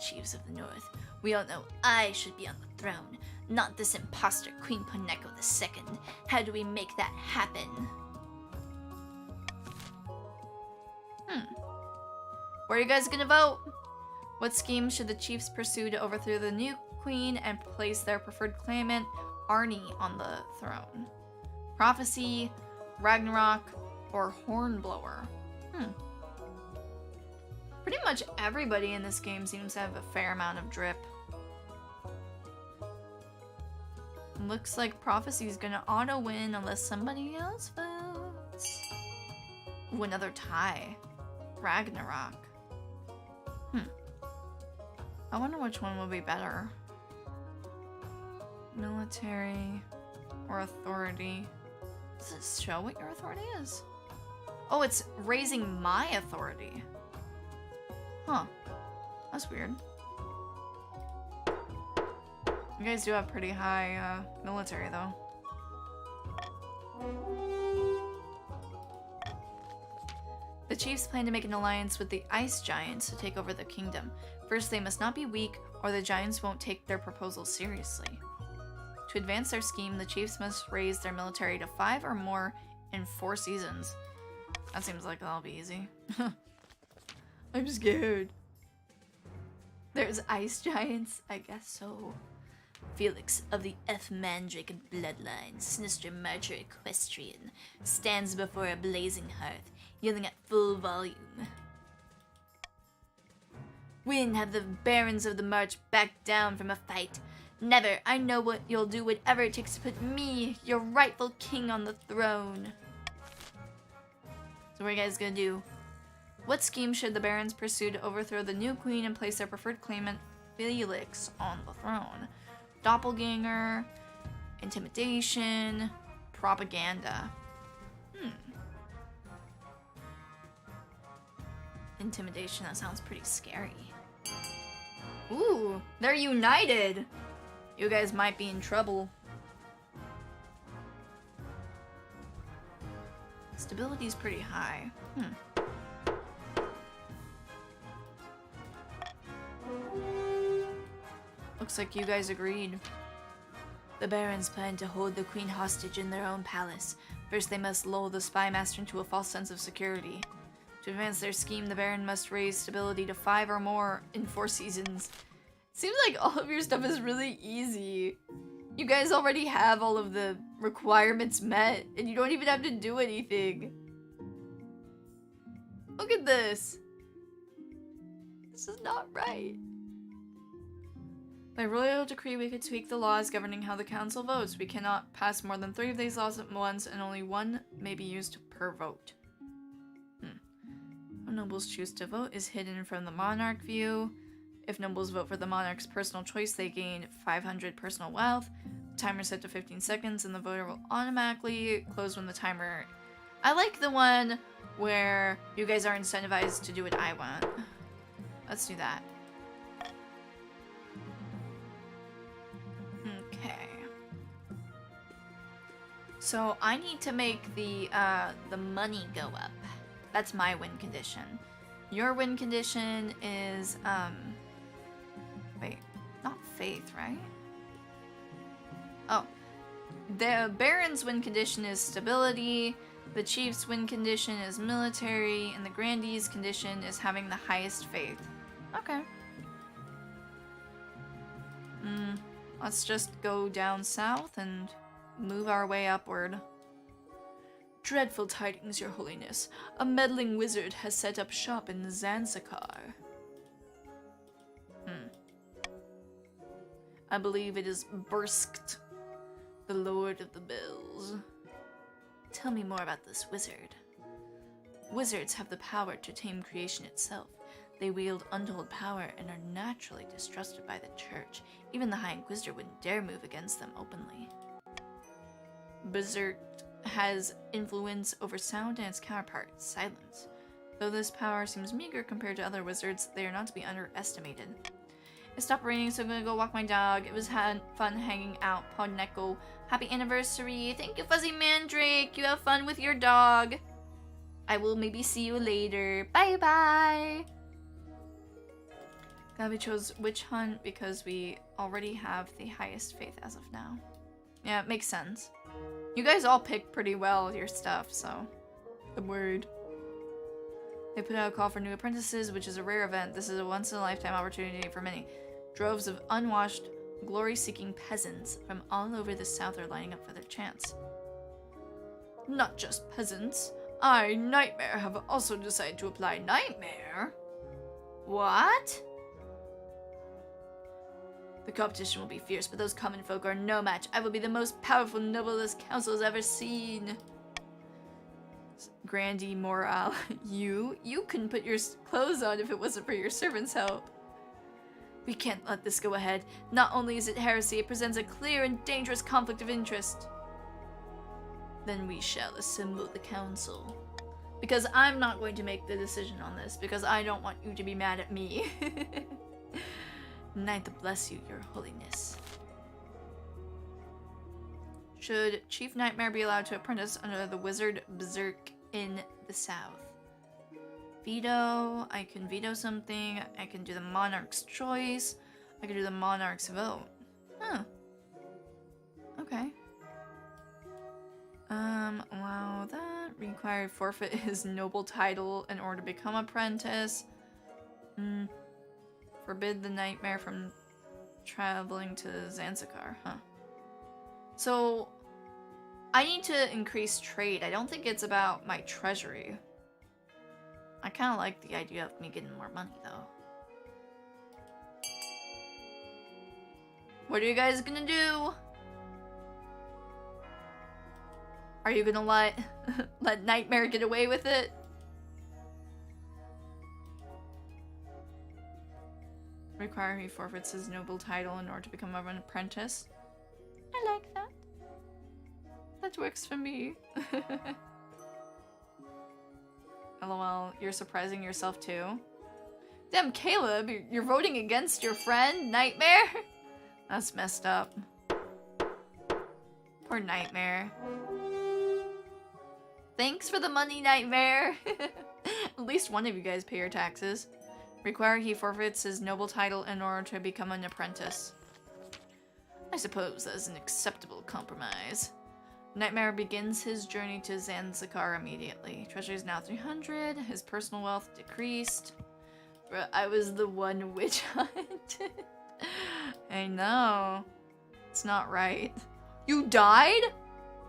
Chiefs of the North, we all know I should be on the throne, not this imposter Queen Poneko II. How do we make that happen? Where are you guys gonna vote? What scheme should the chiefs pursue to overthrow the new queen and place their preferred claimant, Arnie, on the throne? Prophecy, Ragnarok, or Hornblower? Pretty much everybody in this game seems to have a fair amount of drip. Looks like Prophecy is gonna auto-win unless somebody else votes. Ooh, another tie. Ragnarok. I wonder which one will be better. Military or authority. Does it show what your authority is? Oh, it's raising my authority. Huh. That's weird. You guys do have pretty high military, though. The chiefs plan to make an alliance with the ice giants to take over the kingdom. First, they must not be weak, or the giants won't take their proposal seriously. To advance their scheme, the chiefs must raise their military to 5 or more in 4 seasons. That seems like that'll be easy. I'm scared. There's ice giants? I guess so. Felix of the F-Mandrake bloodline, sinister martyr equestrian, stands before a blazing hearth, yelling at full volume. When have the barons of the march backed down from a fight? Never. I know what you'll do, whatever it takes to put me, your rightful king, on the throne. So what are you guys gonna do? What scheme should the barons pursue to overthrow the new queen and place their preferred claimant, Felix, on the throne? Doppelganger, intimidation, propaganda. Intimidation, that sounds pretty scary. Ooh, they're united! You guys might be in trouble. Stability's pretty high. Looks like you guys agreed. The barons plan to hold the queen hostage in their own palace. First, they must lull the spy master into a false sense of security. To advance their scheme, the baron must raise stability to 5 or more in 4 seasons. Seems like all of your stuff is really easy. You guys already have all of the requirements met, and you don't even have to do anything. Look at this. This is not right. By royal decree, we could tweak the laws governing how the council votes. We cannot pass more than 3 of these laws at once, and only 1 may be used per vote. How nobles choose to vote is hidden from the monarch view. If nobles vote for the monarch's personal choice, they gain 500 personal wealth. The timer is set to 15 seconds, and the voter will automatically close when the timer... I like the one where you guys are incentivized to do what I want. Let's do that. Okay. So I need to make the money go up. That's my win condition. Your win condition is, wait, not faith, right? Oh. The Baron's win condition is stability, the Chief's win condition is military, and the Grandee's condition is having the highest faith. Okay. Let's just go down south and move our way upward. Dreadful tidings, your holiness. A meddling wizard has set up shop in Zanzibar. I believe it is Bursked, the Lord of the Bells. Tell me more about this wizard. Wizards have the power to tame creation itself. They wield untold power and are naturally distrusted by the church. Even the High Inquisitor wouldn't dare move against them openly. Berserk has influence over sound and its counterpart, silence. Though this power seems meager compared to other wizards, they are not to be underestimated. It stopped raining, so I'm gonna go walk my dog. It was fun hanging out. Poneko. Happy anniversary. Thank you, Fuzzy Mandrake. You have fun with your dog. I will maybe see you later. Bye-bye. Glad we chose Witch Hunt because we already have the highest faith as of now. Yeah, it makes sense. You guys all picked pretty well your stuff, so I'm worried. They put out a call for new apprentices, which is a rare event. This is a once-in-a-lifetime opportunity for many. Droves of unwashed, glory-seeking peasants from all over the south are lining up for their chance. Not just peasants. I, Nightmare, have also decided to apply. Nightmare? What? The competition will be fierce, but those common folk are no match. I will be the most powerful noble this council has ever seen. Grandee Morale. You couldn't put your clothes on if it wasn't for your servant's help. We can't let this go ahead. Not only is it heresy, it presents a clear and dangerous conflict of interest. Then we shall assemble the council. Because I'm not going to make the decision on this, because I don't want you to be mad at me. Ninth bless you, your holiness. Should Chief Nightmare be allowed to apprentice under the wizard Berserk in the south? Veto. I can veto something. I can do the monarch's choice. I can do the monarch's vote. Huh. Okay. Wow, that required forfeit his noble title in order to become apprentice. Forbid the nightmare from traveling to Zanzibar, huh? So, I need to increase trade. I don't think it's about my treasury. I kind of like the idea of me getting more money, though. What are you guys gonna do? Are you gonna let Nightmare get away with it? Require he forfeits his noble title in order to become an apprentice. I like that. That works for me. LOL, you're surprising yourself too. Damn, Caleb, you're voting against your friend, Nightmare? That's messed up. Poor Nightmare. Thanks for the money, Nightmare. At least one of you guys pay your taxes. Require he forfeits his noble title in order to become an apprentice. I suppose that is an acceptable compromise. Nightmare begins his journey to Zanzibar immediately. Treasure is now 300. His personal wealth decreased. Bruh, I was the one witch hunt. I know. It's not right. You died?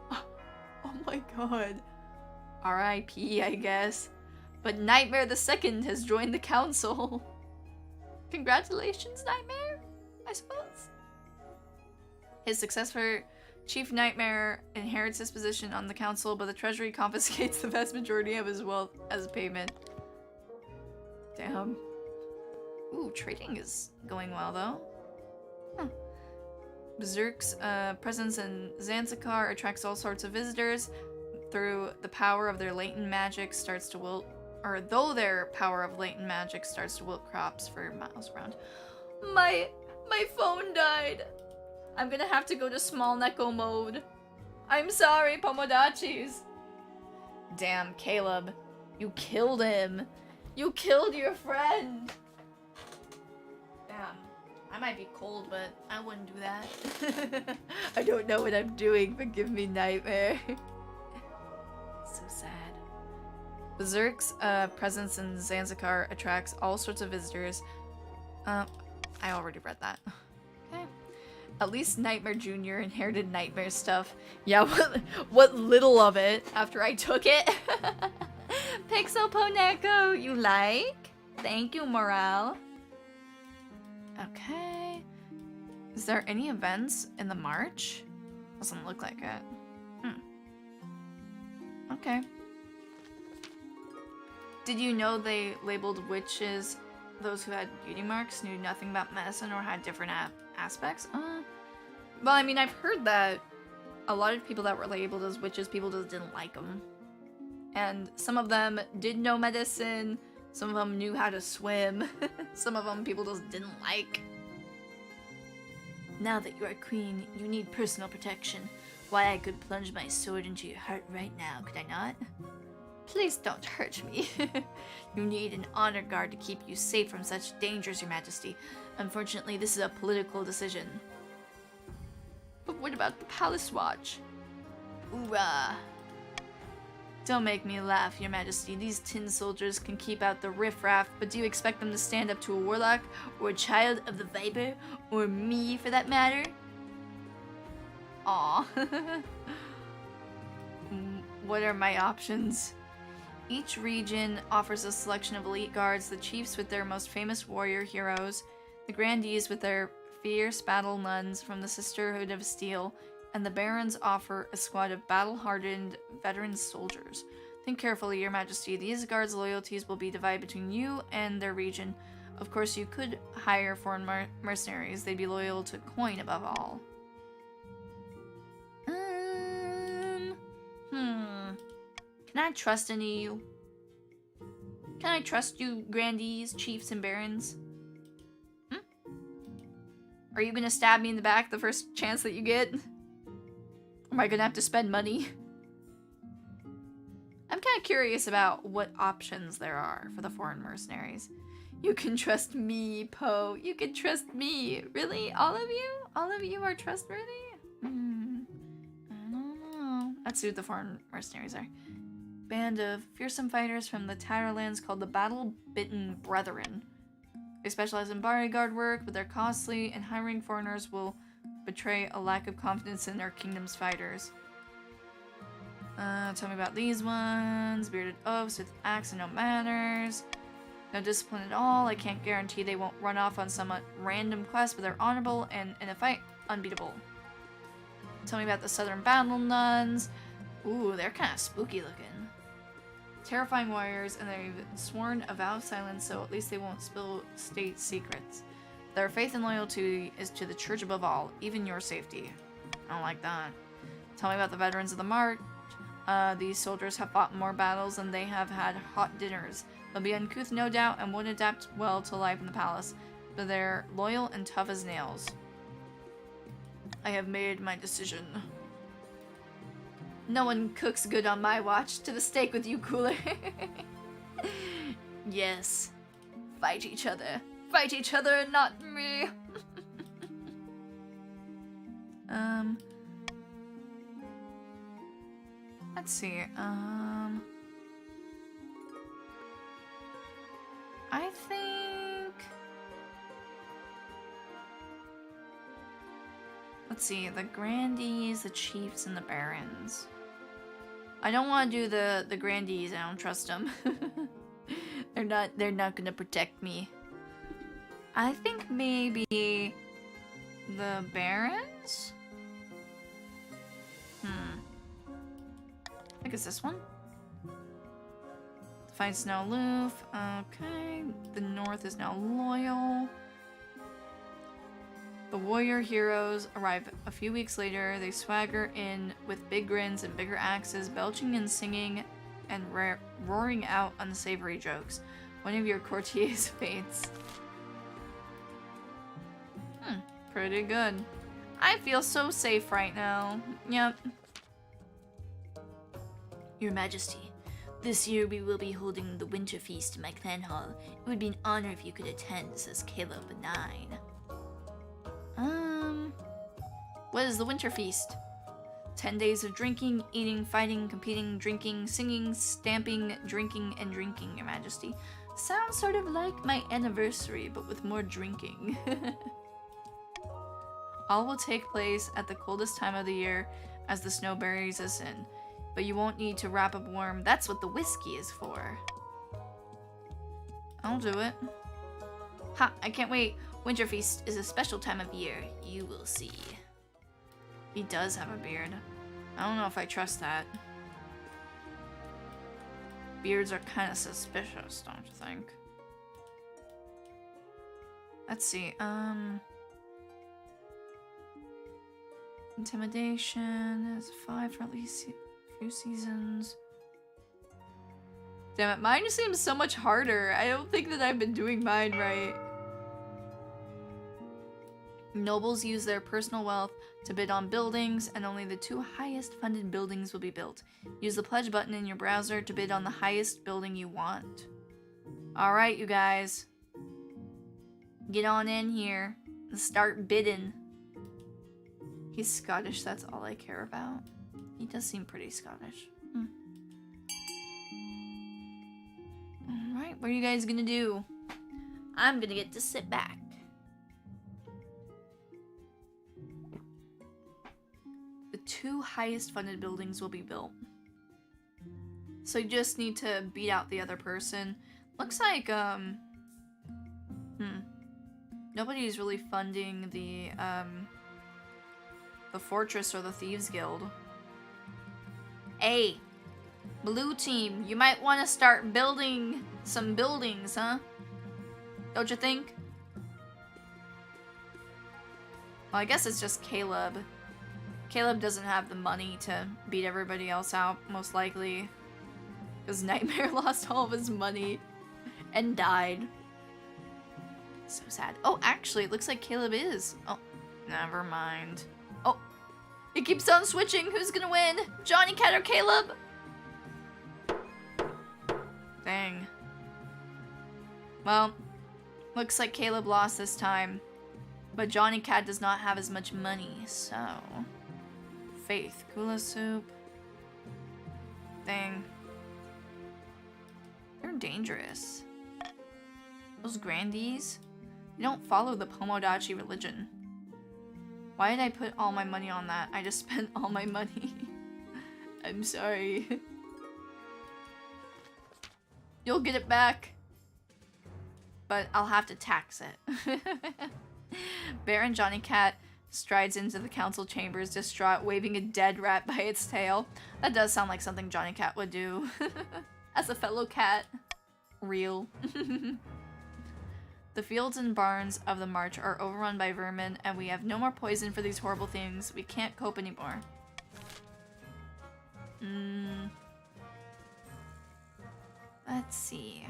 Oh my god. R.I.P. I guess. But Nightmare the Second has joined the council. Congratulations, Nightmare, I suppose. His successor, Chief Nightmare, inherits his position on the council, but the treasury confiscates the vast majority of his wealth as payment. Damn. Ooh, trading is going well, though. Huh. Berserk's presence in Zanzibar attracts all sorts of visitors. Through the power of their latent magic starts to wilt, or though their power of latent magic starts to wilt crops for miles around. My phone died. I'm gonna have to go to small Neko mode. I'm sorry, Pomodachis. Damn, Caleb. You killed him. You killed your friend. Damn. I might be cold, but I wouldn't do that. I don't know what I'm doing, but give me Nightmare. So sad. Berserk's presence in Zanzibar attracts all sorts of visitors. I already read that. Okay. At least Nightmare Jr. inherited Nightmare stuff. Yeah, what little of it after I took it. Pixel Poneko, you like? Thank you, Morale. Okay. Is there any events in the March? Doesn't look like it. Okay. Did you know they labeled witches, those who had beauty marks, knew nothing about medicine or had different aspects? Well, I mean, I've heard that a lot of people that were labeled as witches, people just didn't like them. And some of them did know medicine, some of them knew how to swim, some of them people just didn't like. Now that you are queen, you need personal protection. Why, I could plunge my sword into your heart right now, could I not? Please don't hurt me. You need an honor guard to keep you safe from such dangers, Your Majesty. Unfortunately, this is a political decision. But what about the Palace Watch? Hoorah! Don't make me laugh, Your Majesty. These tin soldiers can keep out the riffraff, but do you expect them to stand up to a warlock, or a child of the Viper, or me for that matter? Aw. What are my options? Each region offers a selection of elite guards, the chiefs with their most famous warrior heroes, the grandees with their fierce battle nuns from the Sisterhood of Steel, and the barons offer a squad of battle-hardened veteran soldiers. Think carefully, Your Majesty. These guards' loyalties will be divided between you and their region. Of course, you could hire foreign mercenaries. They'd be loyal to coin above all. Can I trust any of you? Can I trust you, grandees, chiefs, and barons? Are you gonna stab me in the back the first chance that you get? Or am I gonna have to spend money? I'm kind of curious about what options there are for the foreign mercenaries. You can trust me, Poe. You can trust me. Really? All of you? All of you are trustworthy? I don't know. That's who the foreign mercenaries are. Band of fearsome fighters from the Tatterlands called the Battle-Bitten Brethren. They specialize in bodyguard work, but they're costly, and hiring foreigners will betray a lack of confidence in their kingdom's fighters. Tell me about these ones. Bearded oafs with axe and no manners. No discipline at all. I can't guarantee they won't run off on some random quest, but they're honorable and, in a fight, unbeatable. Tell me about the Southern Battle Nuns. Ooh, they're kind of spooky looking. Terrifying warriors, and they've sworn a vow of silence, so at least they won't spill state secrets. Their faith and loyalty is to the church above all, even your safety. I don't like that. Tell me about the veterans of the march. These soldiers have fought more battles than they have had hot dinners. They'll be uncouth, no doubt, and won't adapt well to life in the palace, but they're loyal and tough as nails. I have made my decision. No one cooks good on my watch. To the stake with you, cooler. Yes. Fight each other. Fight each other, not me. Let's see. I think... Let's see, the grandees, the chiefs, and the barons. I don't want to do the grandees. I don't trust them. They're not gonna protect me. I think maybe the barons? I think it's this one. The fight's now aloof. Okay. The north is now loyal. The warrior heroes arrive a few weeks later. They swagger in with big grins and bigger axes, belching and singing and roaring out unsavory jokes. One of your courtiers faints. Pretty good. I feel so safe right now. Yep. Your Majesty, this year we will be holding the Winter Feast in my clan hall. It would be an honor if you could attend, says Caleb 9. What is the Winter Feast? 10 days of drinking, eating, fighting, competing, drinking, singing, stamping, drinking, and drinking, Your Majesty. Sounds sort of like my anniversary, but with more drinking. All will take place at the coldest time of the year as the snow buries us in. But you won't need to wrap up warm. That's what the whiskey is for. I'll do it. Ha! I can't wait. Winter Feast is a special time of year. You will see. He does have a beard. I don't know if I trust that. Beards are kind of suspicious, don't you think? Let's see. Intimidation is 5 for at least a few seasons. Damn it, mine seems so much harder. I don't think that I've been doing mine right. Nobles use their personal wealth to bid on buildings, and only the 2 highest funded buildings will be built. Use the pledge button in your browser to bid on the highest building you want. Alright, you guys. Get on in here and start bidding. He's Scottish, that's all I care about. He does seem pretty Scottish. Alright, what are you guys gonna do? I'm gonna get to sit back. The 2 highest funded buildings will be built. So you just need to beat out the other person. Looks like, nobody's really funding the Fortress or the Thieves Guild. Hey! Blue team, you might want to start building some buildings, huh? Don't you think? Well, I guess it's just Caleb. Caleb doesn't have the money to beat everybody else out, most likely. Because Nightmare lost all of his money and died. So sad. Oh, actually, it looks like Caleb is. Oh, never mind. Oh, it keeps on switching. Who's gonna win? Johnny Cat or Caleb? Dang. Well, looks like Caleb lost this time. But Johnny Cat does not have as much money, so... Faith. Kula soup. Dang. They're dangerous. Those grandees? They don't follow the Pomodachi religion. Why did I put all my money on that? I just spent all my money. I'm sorry. You'll get it back. But I'll have to tax it. Baron Johnny Cat strides into the council chambers, distraught, waving a dead rat by its tail. That does sound like something Johnny Cat would do. As a fellow cat. Real. The fields and barns of the march are overrun by vermin, and we have no more poison for these horrible things. We can't cope anymore. Let's see.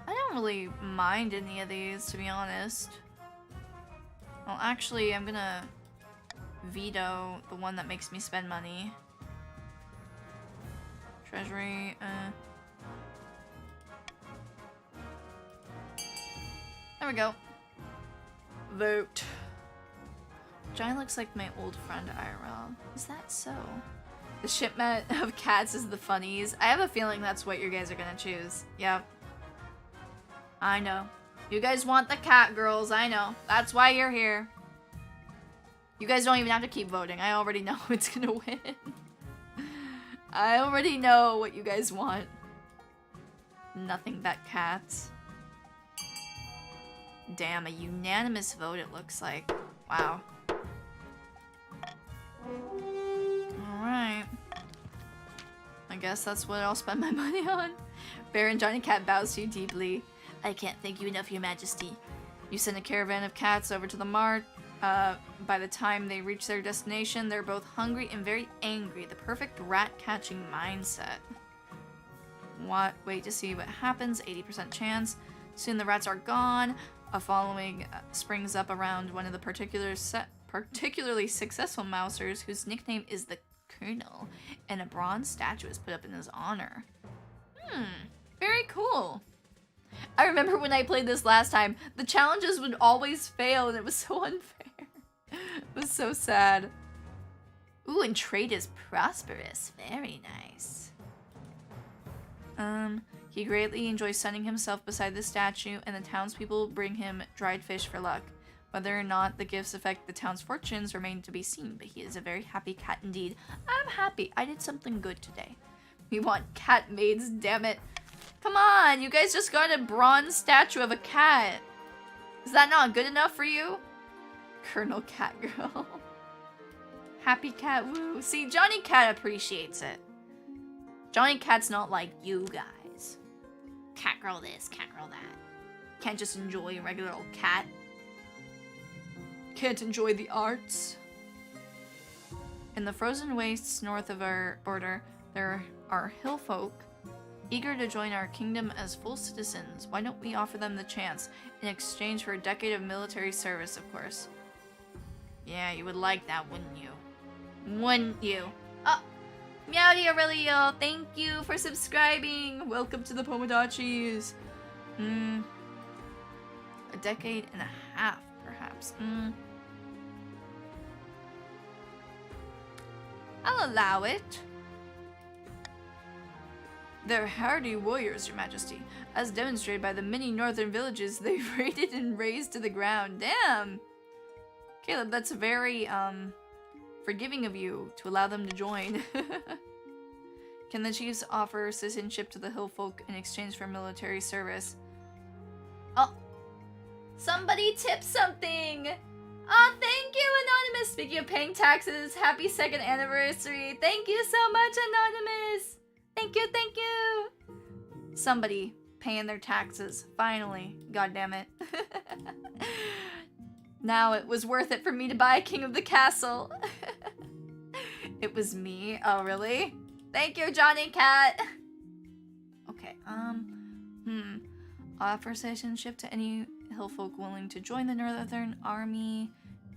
I don't really mind any of these, to be honest. Well, actually, I'm gonna veto the one that makes me spend money. Treasury, There we go. Vote. Johnny looks like my old friend IRL. Is that so? The shipment of cats is the funnies. I have a feeling that's what you guys are gonna choose. Yep. I know. You guys want the cat girls, I know. That's why you're here. You guys don't even have to keep voting. I already know who's gonna win. I already know what you guys want. Nothing but cats. Damn, a unanimous vote it looks like. Wow. Alright. I guess that's what I'll spend my money on. Baron Johnny Cat bows to you deeply. I can't thank you enough, Your Majesty. You send a caravan of cats over to the mart. By the time they reach their destination, they're both hungry and very angry. The perfect rat-catching mindset. Wait to see what happens. 80% chance. Soon the rats are gone. A following springs up around one of the particularly successful mousers, whose nickname is the Colonel, and a bronze statue is put up in his honor. Very cool. I remember when I played this last time, the challenges would always fail and it was so unfair. It was so sad. Ooh, and trade is prosperous. Very nice. He greatly enjoys sunning himself beside the statue, and the townspeople bring him dried fish for luck. Whether or not the gifts affect the town's fortunes remain to be seen, but he is a very happy cat indeed. I'm happy. I did something good today. We want cat maids, damn it. Come on, you guys just got a bronze statue of a cat. Is that not good enough for you? Colonel Cat Girl. Happy cat, woo. See, Johnny Cat appreciates it. Johnny Cat's not like you guys. Cat girl this, cat girl that. Can't just enjoy a regular old cat. Can't enjoy the arts. In the frozen wastes north of our border, there are hill folk eager to join our kingdom as full citizens. Why don't we offer them the chance in exchange for a decade of military service, of course? Yeah, you would like that, wouldn't you? Wouldn't you? Oh, Meowdy Aurelio, thank you for subscribing. Welcome to the Pomodachis. A decade and a half, perhaps. I'll allow it. They're hardy warriors, Your Majesty, as demonstrated by the many northern villages they've raided and razed to the ground. Damn! Caleb, that's very, forgiving of you to allow them to join. Can the chiefs offer citizenship to the hill folk in exchange for military service? Oh! Somebody tip something! Oh, thank you, Anonymous. Speaking of paying taxes, happy 2nd anniversary. Thank you so much, Anonymous. Thank you, thank you. Somebody paying their taxes. Finally. God damn it. Now it was worth it for me to buy King of the Castle. It was me. Oh, really? Thank you, Johnny Cat. Okay, offer citizenship to any hillfolk willing to join the Northern Army.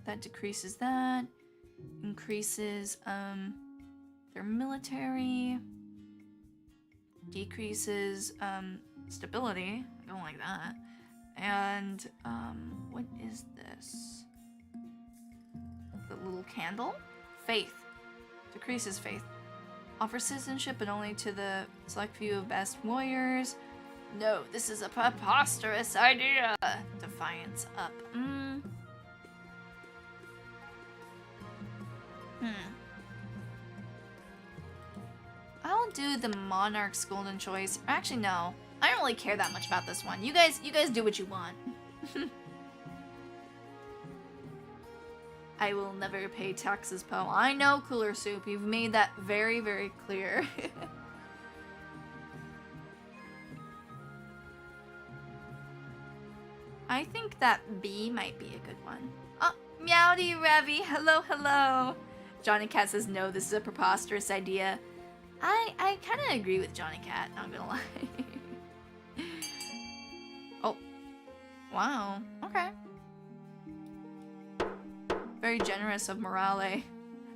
That decreases that. Increases, their military. Decreases, stability. I don't like that. And, what is this? The little candle? Faith. Decreases faith. Offers citizenship, but only to the select few of best warriors. No, this is a preposterous idea. Defiance up. I'll do the Monarch's Golden Choice. Actually, no. I don't really care that much about this one. You guys do what you want. I will never pay taxes, Poe. I know, Cooler Soup. You've made that very, very clear. I think that B might be a good one. Oh, Meowdy Ravi. Hello, hello. Johnny Cat says, no, this is a preposterous idea. I kind of agree with Johnny Cat, not gonna lie. Oh. Wow. Okay. Very generous of Morale.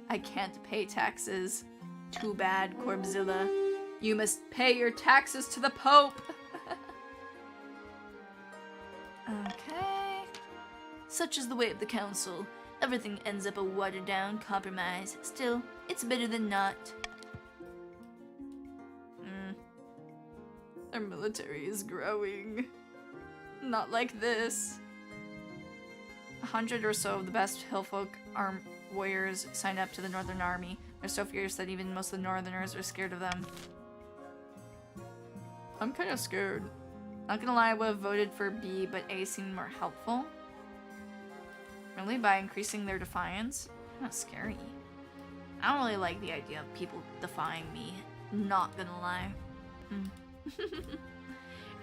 I can't pay taxes. Too bad, Corbzilla. You must pay your taxes to the Pope. Okay. Such is the way of the council. Everything ends up a watered-down compromise. Still, it's better than not. Our military is growing. Not like this. 100 or so of the best hillfolk warriors signed up to the Northern Army. They're so fierce that even most of the Northerners are scared of them. I'm kind of scared. Not gonna lie, I would have voted for B, but A seemed more helpful. Really? By increasing their defiance? Kind of scary. I don't really like the idea of people defying me. Not gonna lie.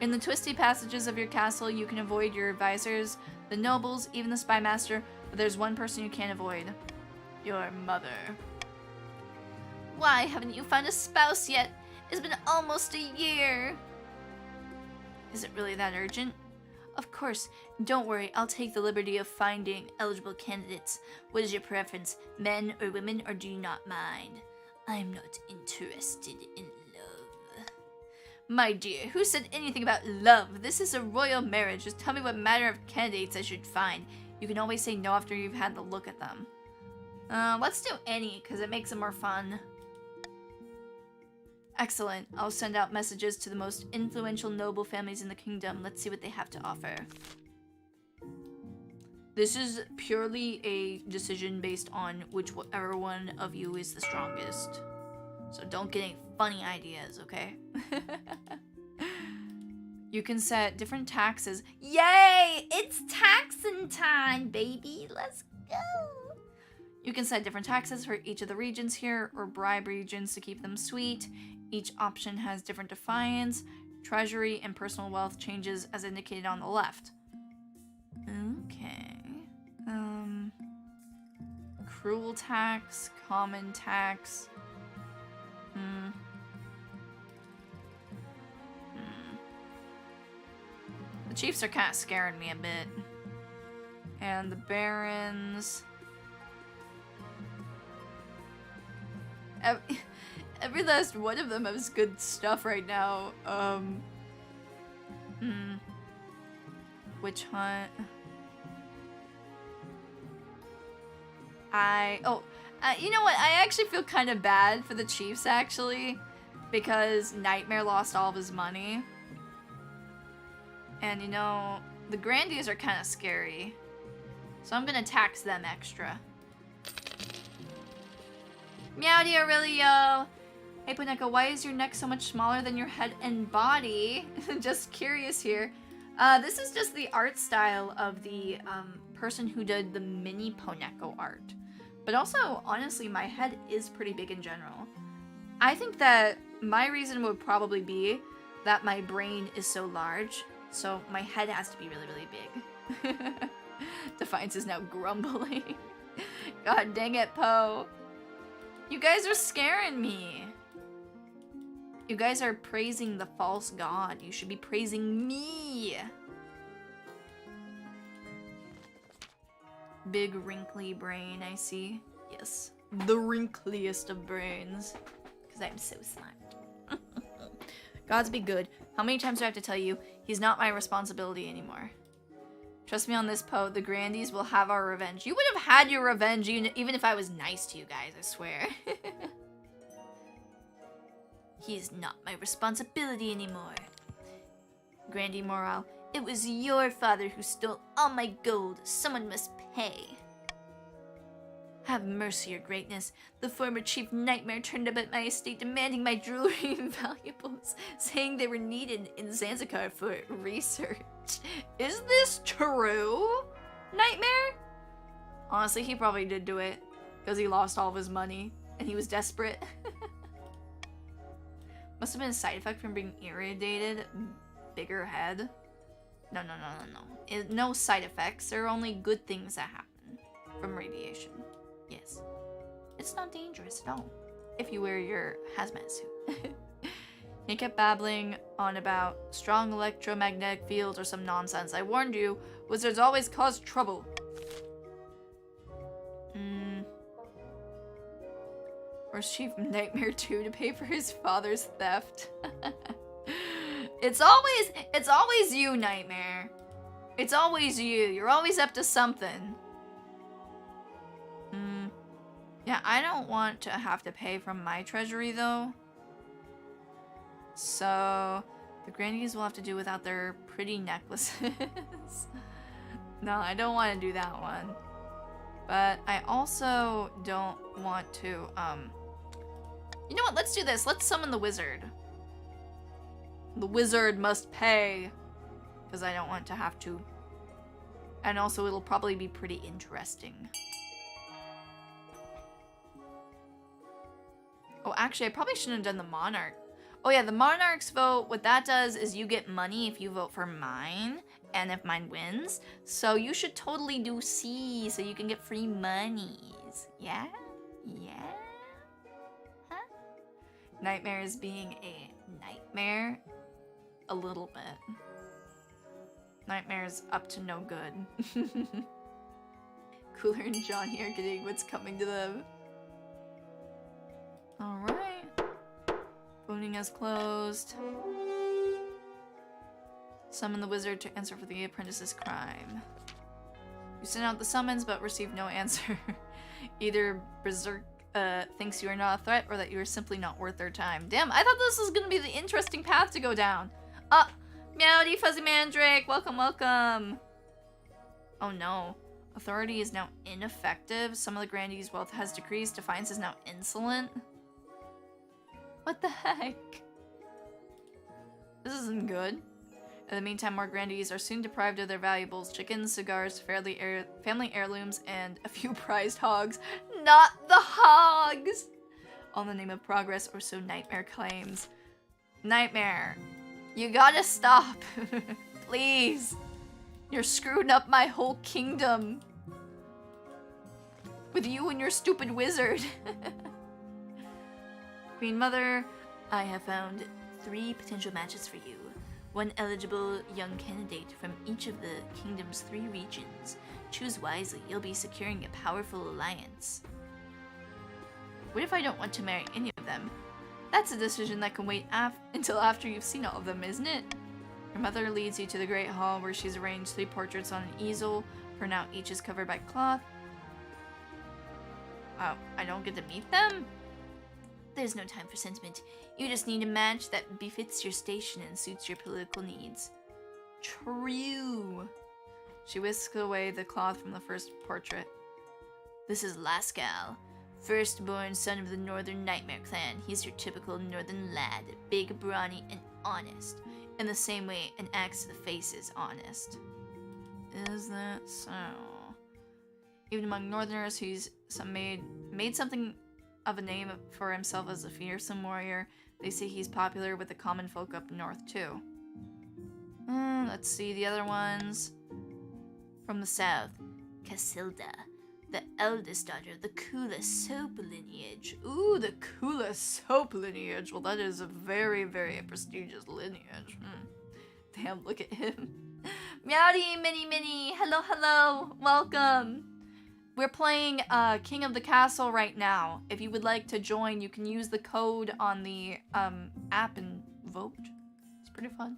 In the twisty passages of your castle, you can avoid your advisors, the nobles, even the spy master, but there's one person you can't avoid. Your mother. Why haven't you found a spouse yet? It's been almost a year. Is it really that urgent? Of course. Don't worry, I'll take the liberty of finding eligible candidates. What is your preference, men or women, or do you not mind? I'm not interested in love. My dear, who said anything about love? This is a royal marriage. Just tell me what manner of candidates I should find. You can always say no after you've had the look at them. Let's do any, because it makes it more fun. Excellent. I'll send out messages to the most influential noble families in the kingdom. Let's see what they have to offer. This is purely a decision based on whichever one of you is the strongest. So don't get any funny ideas, okay? You can set different taxes. Yay! It's taxing time, baby! Let's go! You can set different taxes for each of the regions here, or bribe regions to keep them sweet. Each option has different defiance, treasury, and personal wealth changes as indicated on the left. Okay. Cruel tax, common tax. The chiefs are kind of scaring me a bit. And the barons. Every last one of them has good stuff right now. Witch hunt. You know what? I actually feel kind of bad for the chiefs, actually. Because Nightmare lost all of his money. And, you know, the Grandies are kind of scary. So I'm gonna tax them extra. Meowdy Aurelio! Hey Poneko, why is your neck so much smaller than your head and body? Just curious here. This is just the art style of the person who did the mini Poneko art. But also, honestly, my head is pretty big in general. I think that my reason would probably be that my brain is so large, so my head has to be really, really big. Defiance is now grumbling. God dang it, Poe. You guys are scaring me. You guys are praising the false god. You should be praising me. Big wrinkly brain, I see. Yes, the wrinkliest of brains. Because I'm so smart. Gods be good. How many times do I have to tell you, he's not my responsibility anymore? Trust me on this, Poe. The Grandies will have our revenge. You would have had your revenge even if I was nice to you guys, I swear. He's not my responsibility anymore. Grandie Morale, it was your father who stole all my gold. Someone must pay. Have mercy, your greatness. The former chief nightmare turned up at my estate demanding my jewelry and valuables, saying they were needed in Zanzibar for research. Is this true, Nightmare? Honestly, he probably did do it, because he lost all of his money, and he was desperate. Must have been a side effect from being irradiated. Bigger head. No. No side effects. There are only good things that happen from radiation. Yes. It's not dangerous at all. If you wear your hazmat suit. He kept babbling on about strong electromagnetic fields or some nonsense. I warned you, wizards always cause trouble. Where's Chief Nightmare 2 to pay for his father's theft? It's always you, Nightmare. It's always you. You're always up to something. Yeah, I don't want to have to pay from my treasury, though. So, the Grandies will have to do without their pretty necklaces. No, I don't want to do that one. But I also don't want to, You know what? Let's do this. Let's summon the wizard. The wizard must pay. Because I don't want to have to. And also, it'll probably be pretty interesting. Oh, actually, I probably shouldn't have done the monarch. Oh yeah, the monarch's vote, what that does is you get money if you vote for mine, and if mine wins. So you should totally do C, so you can get free monies. Yeah? Yeah? Huh? Nightmare is being a nightmare? A little bit. Nightmare's up to no good. Cooler and Johnny are getting what's coming to them. Alright. Voting is closed. Summon the wizard to answer for the apprentice's crime. You sent out the summons but received no answer. Either Berserk thinks you are not a threat or that you are simply not worth their time. Damn, I thought this was gonna be the interesting path to go down. Meowdy Fuzzy Mandrake, welcome, welcome. Oh no. Authority is now ineffective. Some of the Grandee's wealth has decreased. Defiance is now insolent. What the heck? This isn't good. In the meantime, more Grandees are soon deprived of their valuables. Chickens, cigars, family heirlooms, and a few prized hogs. Not the hogs! All in the name of progress, or so Nightmare claims. Nightmare, you gotta stop. Please. You're screwing up my whole kingdom. With you and your stupid wizard. Queen Mother, I have found 3 potential matches for you. 1 eligible young candidate from each of the kingdom's 3 regions. Choose wisely, you'll be securing a powerful alliance. What if I don't want to marry any of them? That's a decision that can wait until after you've seen all of them, isn't it? Your mother leads you to the Great Hall where she's arranged 3 portraits on an easel. For now, each is covered by cloth. Oh, I don't get to meet them? There's no time for sentiment. You just need a match that befits your station and suits your political needs. True. She whisked away the cloth from the first portrait. This is Lascal, firstborn son of the Northern Nightmare clan. He's your typical northern lad, big, brawny, and honest. in the same way an axe to the face is honest. Is that so? Even among northerners, he's made something of a name for himself as a fearsome warrior. They say he's popular with the common folk up north too. Let's see the other ones. From the south, Casilda, the eldest daughter of the Kula soap lineage. Ooh, the Kula soap lineage. Well, that is a very, very prestigious lineage. Damn, look at him. Meowdy, Mini. Hello, hello. Welcome. We're playing King of the Castle right now. If you would like to join, you can use the code on the app and vote. It's pretty fun.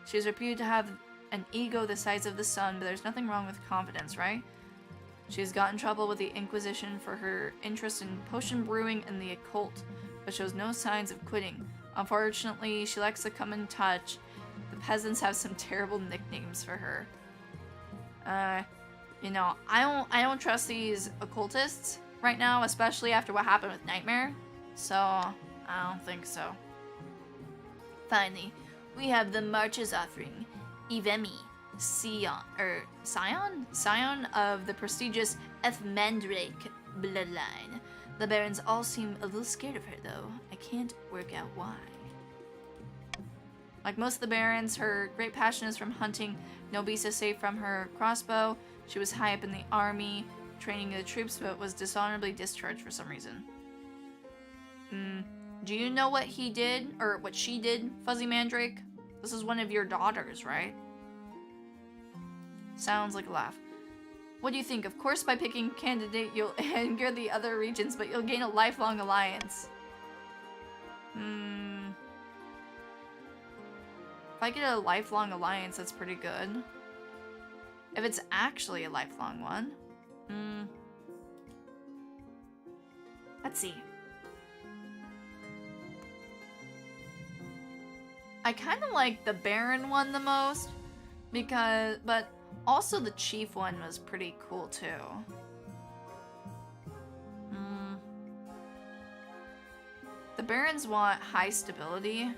She is reputed to have an ego the size of the sun, but there's nothing wrong with confidence, right? She has got in trouble with the Inquisition for her interest in potion brewing and the occult, but shows no signs of quitting. Unfortunately, she likes to come in touch. The peasants have some terrible nicknames for her. You know, I don't trust these occultists right now, especially after what happened with Nightmare. So, I don't think so. Finally, we have the Marches offering. Ivemi, Scion of the prestigious Ethmandrake bloodline. The barons all seem a little scared of her, though. I can't work out why. Like most of the barons, her great passion is from hunting. Nobisa saved from her crossbow. She was high up in the army, training the troops, but was dishonorably discharged for some reason. Do you know what he did, or what she did, Fuzzy Mandrake? This is one of your daughters, right? Sounds like a laugh. What do you think? Of course, by picking candidate, you'll anger the other regions, but you'll gain a lifelong alliance. If I get a lifelong alliance, that's pretty good. If it's actually a lifelong one. Let's see. I kind of like the Baron one the most, but also the Chief one was pretty cool too. The Barons want high stability,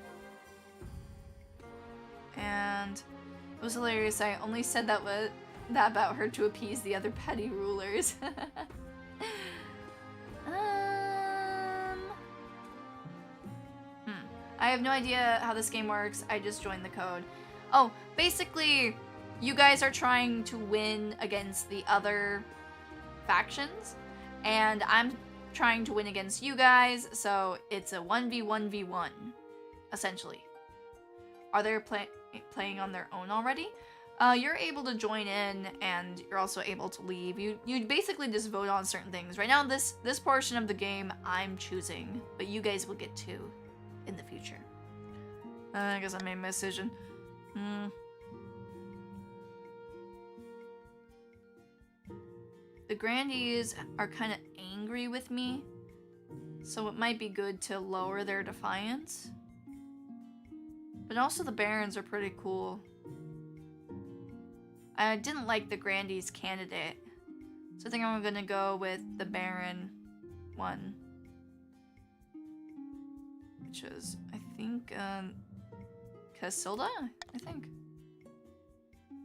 and it was hilarious. I only said that about her to appease the other petty rulers. I have no idea how this game works. I just joined the code. Oh, basically, you guys are trying to win against the other factions, and I'm trying to win against you guys, so it's a 1v1v1, essentially. Are they playing on their own already? You're able to join in, and you're also able to leave. You basically just vote on certain things. Right now, this portion of the game, I'm choosing, but you guys will get to in the future. I guess I made my decision. The Grandies are kind of angry with me, so it might be good to lower their defiance. But also the Barons are pretty cool. I didn't like the Grandies candidate, so I think I'm gonna go with the Baron one. Which is, I think, Casilda? I think.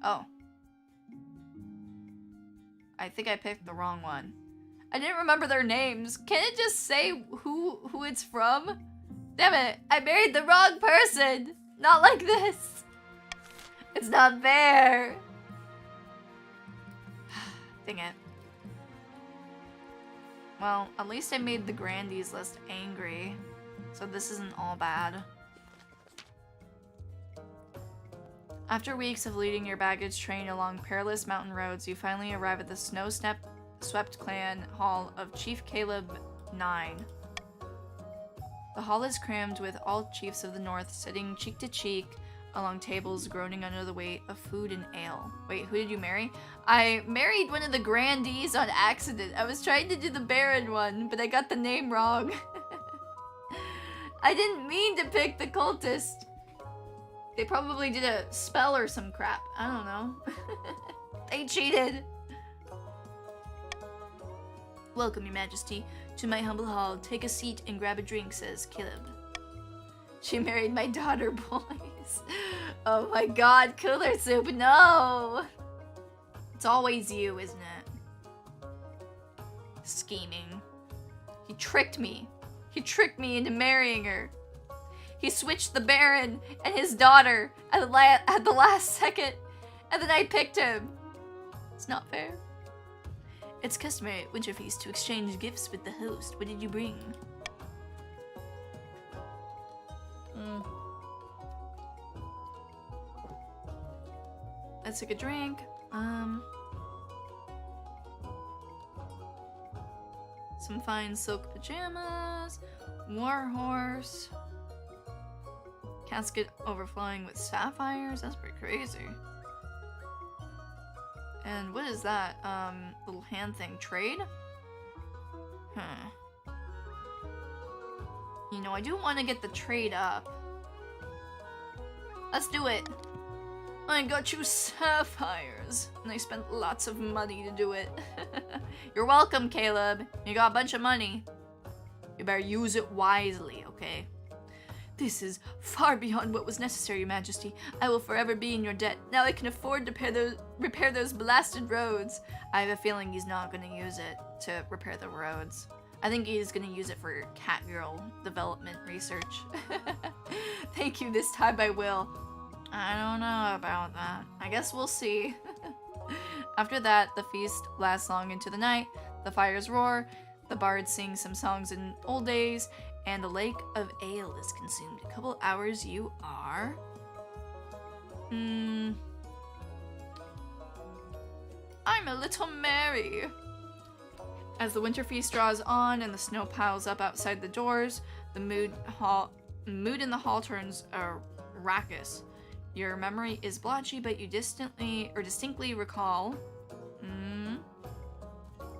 Oh. I think I picked the wrong one. I didn't remember their names. Can it just say who it's from? Damn it, I married the wrong person! Not like this! It's not fair! Dang it. Well, at least I made the Grandies list angry. So this isn't all bad. After weeks of leading your baggage train along perilous mountain roads, you finally arrive at the snow-swept clan hall of Chief Caleb 9. The hall is crammed with all chiefs of the north sitting cheek to cheek along tables, groaning under the weight of food and ale. Wait, who did you marry? I married one of the Grandies on accident. I was trying to do the Baron one, but I got the name wrong. I didn't mean to pick the cultist. They probably did a spell or some crap. I don't know. They cheated. Welcome, Your Majesty, to my humble hall. Take a seat and grab a drink, says Caleb. She married my daughter, boys. Oh my god, Cooler Soup, no! It's always you, isn't it? Scheming. He tricked me. He tricked me into marrying her. He switched the Baron and his daughter at the last second, and then I picked him. It's not fair. It's customary at Winter Feast to exchange gifts with the host. What did you bring? Let's take a drink. Some fine silk pajamas, warhorse, casket overflowing with sapphires. That's pretty crazy. And what is that? Little hand thing. Trade? Huh. You know, I do want to get the trade up. Let's do it. I got you sapphires, and I spent lots of money to do it. You're welcome, Caleb. You got a bunch of money. You better use it wisely, okay? This is far beyond what was necessary, Your Majesty. I will forever be in your debt. Now I can afford to repair those blasted roads. I have a feeling he's not going to use it to repair the roads. I think he's going to use it for Catgirl development research. Thank you, this time I will. I don't know about that. I guess we'll see. After that, the feast lasts long into the night. The fires roar, the bards sing some songs in old days, and the lake of ale is consumed. A couple hours you are... I'm a little merry. As the winter feast draws on and the snow piles up outside the doors, the mood in the hall turns raucous. Your memory is blotchy, but you distinctly recall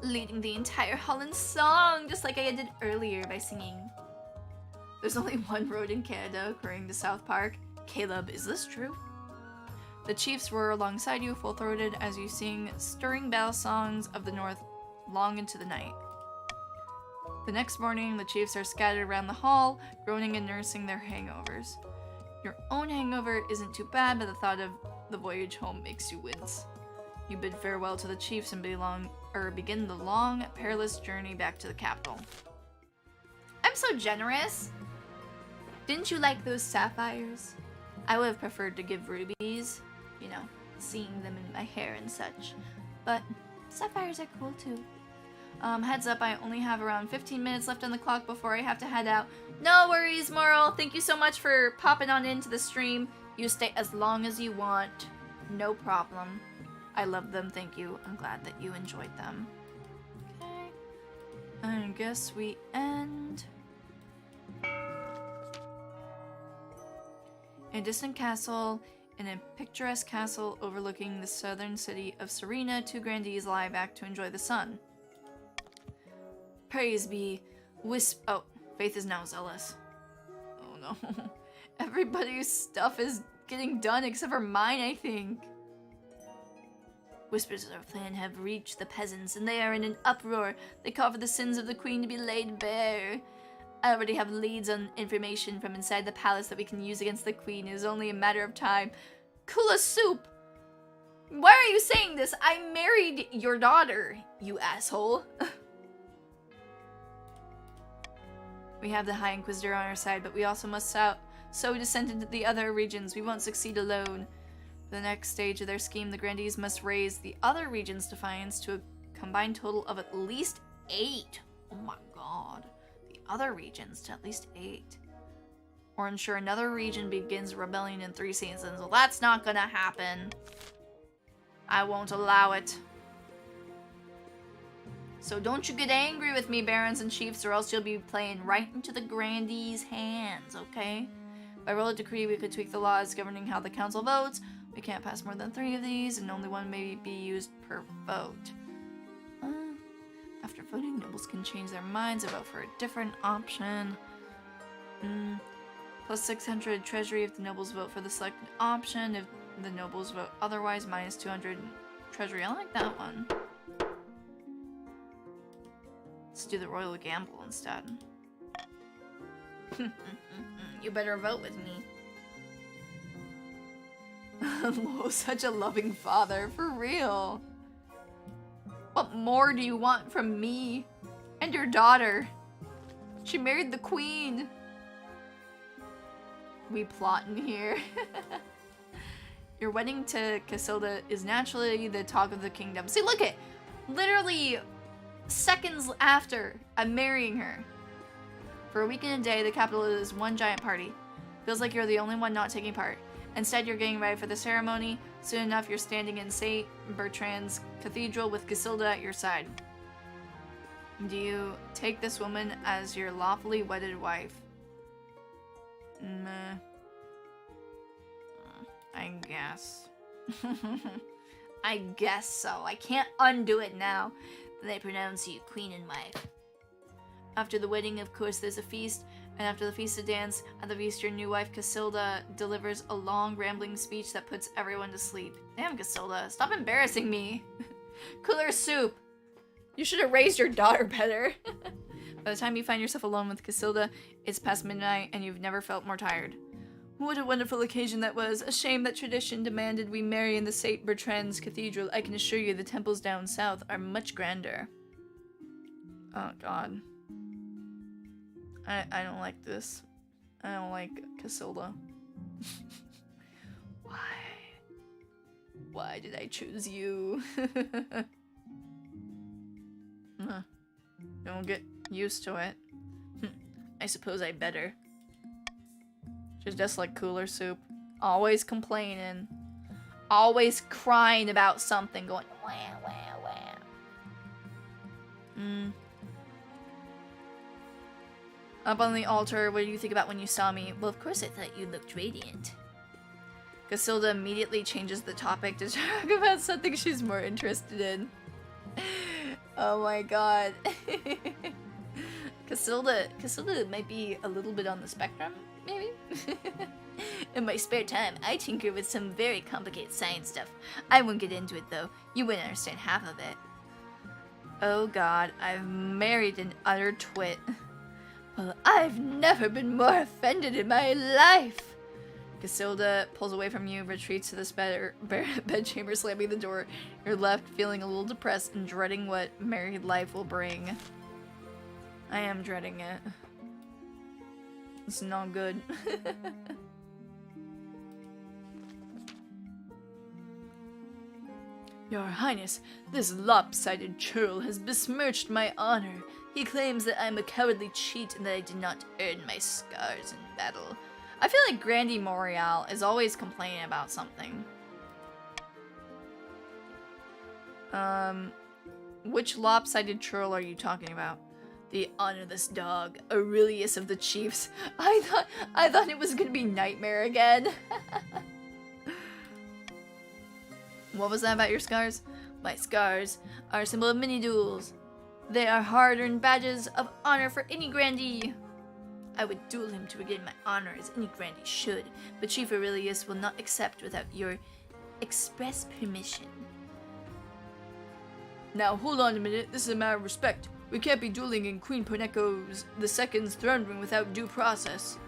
leading the entire hall in song, just like I did earlier by singing. There's only one road in Canada according to South Park. Caleb, is this true? The chiefs roar alongside you, full-throated, as you sing stirring battle songs of the north long into the night. The next morning, the chiefs are scattered around the hall, groaning and nursing their hangovers. Your own hangover isn't too bad, but the thought of the voyage home makes you wince. You bid farewell to the chiefs and begin the long, perilous journey back to the capital. I'm so generous! Didn't you like those sapphires? I would have preferred to give rubies, you know, seeing them in my hair and such. But sapphires are cool too. Heads up, I only have around 15 minutes left on the clock before I have to head out. No worries, Moral. Thank you so much for popping on into the stream. You stay as long as you want. No problem. I love them, thank you. I'm glad that you enjoyed them. Okay. I guess we end... In a distant castle, in a picturesque castle overlooking the southern city of Serena, two grandees lie back to enjoy the sun. Praise be, oh, Faith is now zealous. Oh no. Everybody's stuff is getting done except for mine, I think. Whispers of our plan have reached the peasants, and they are in an uproar. They call for the sins of the queen to be laid bare. I already have leads on information from inside the palace that we can use against the queen. It is only a matter of time. Kula Soup! Why are you saying this? I married your daughter, you asshole. We have the High Inquisitor on our side, but we also must sow dissent into the other regions. We won't succeed alone. For the next stage of their scheme, the grandees must raise the other regions' defiance to a combined total of at least 8. Oh my god. The other regions to at least 8. Or ensure another region begins rebellion in 3 seasons. Well, that's not gonna happen. I won't allow it. So don't you get angry with me, barons and chiefs, or else you'll be playing right into the grandees' hands, okay? By royal decree, we could tweak the laws governing how the council votes. We can't pass more than 3 of these, and only 1 may be used per vote. After voting, nobles can change their minds and vote for a different option. Plus 600 treasury if the nobles vote for the selected option. If the nobles vote otherwise, minus 200 treasury. I like that one. Let's do the royal gamble instead. You better vote with me. Oh, such a loving father, for real. What more do you want from me and your daughter? She married the queen. We plotting here. Your wedding to Casilda is naturally the talk of the kingdom. See, look at, literally seconds after I'm marrying her. For a week and a day, the capital is one giant party. Feels like you're the only one not taking part. Instead, you're getting ready for the ceremony. Soon enough, you're standing in St. Bertrand's Cathedral with Casilda at your side. Do you take this woman as your lawfully wedded wife? Meh. I guess. I guess so. I can't undo it now. They pronounce you queen and wife. After the wedding, of course, there's a feast. And after the feast, a dance. At the feast, your new wife, Casilda, delivers a long, rambling speech that puts everyone to sleep. Damn, Casilda, stop embarrassing me. Cooler soup. You should have raised your daughter better. By the time you find yourself alone with Casilda, it's past midnight and you've never felt more tired. What a wonderful occasion that was. A shame that tradition demanded we marry in the St. Bertrand's Cathedral. I can assure you the temples down south are much grander. Oh, God. I don't like this. I don't like Casilda. Why? Why did I choose you? Don't get used to it. I suppose I better. She's just like cooler soup. Always complaining. Always crying about something. Going wah wah wah. Up on the altar, what do you think about when you saw me? Well, of course I thought you looked radiant. Casilda immediately changes the topic to talk about something she's more interested in. Oh my god. Casilda might be a little bit on the spectrum, maybe? In my spare time, I tinker with some very complicated science stuff. I won't get into it though. You wouldn't understand half of it. Oh god, I've married an utter twit. Well, I've never been more offended in my life. Casilda pulls away from you, retreats to this bedchamber, slamming the door. You're left feeling a little depressed and dreading what married life will bring. I am dreading it. It's not good. Your Highness, this lopsided churl has besmirched my honor. He claims that I'm a cowardly cheat and that I did not earn my scars in battle. I feel like Grandy Morial is always complaining about something. Which lopsided churl are you talking about? The honorless dog, Aurelius of the Chiefs. I thought it was gonna be Nightmare again. What was that about your scars? My scars are a symbol of many duels. They are hard-earned badges of honor for any grandee. I would duel him to regain my honor as any grandee should, but Chief Aurelius will not accept without your express permission. Now hold on a minute, this is a matter of respect. We can't be dueling in Queen Poneko's II's throne room without due process.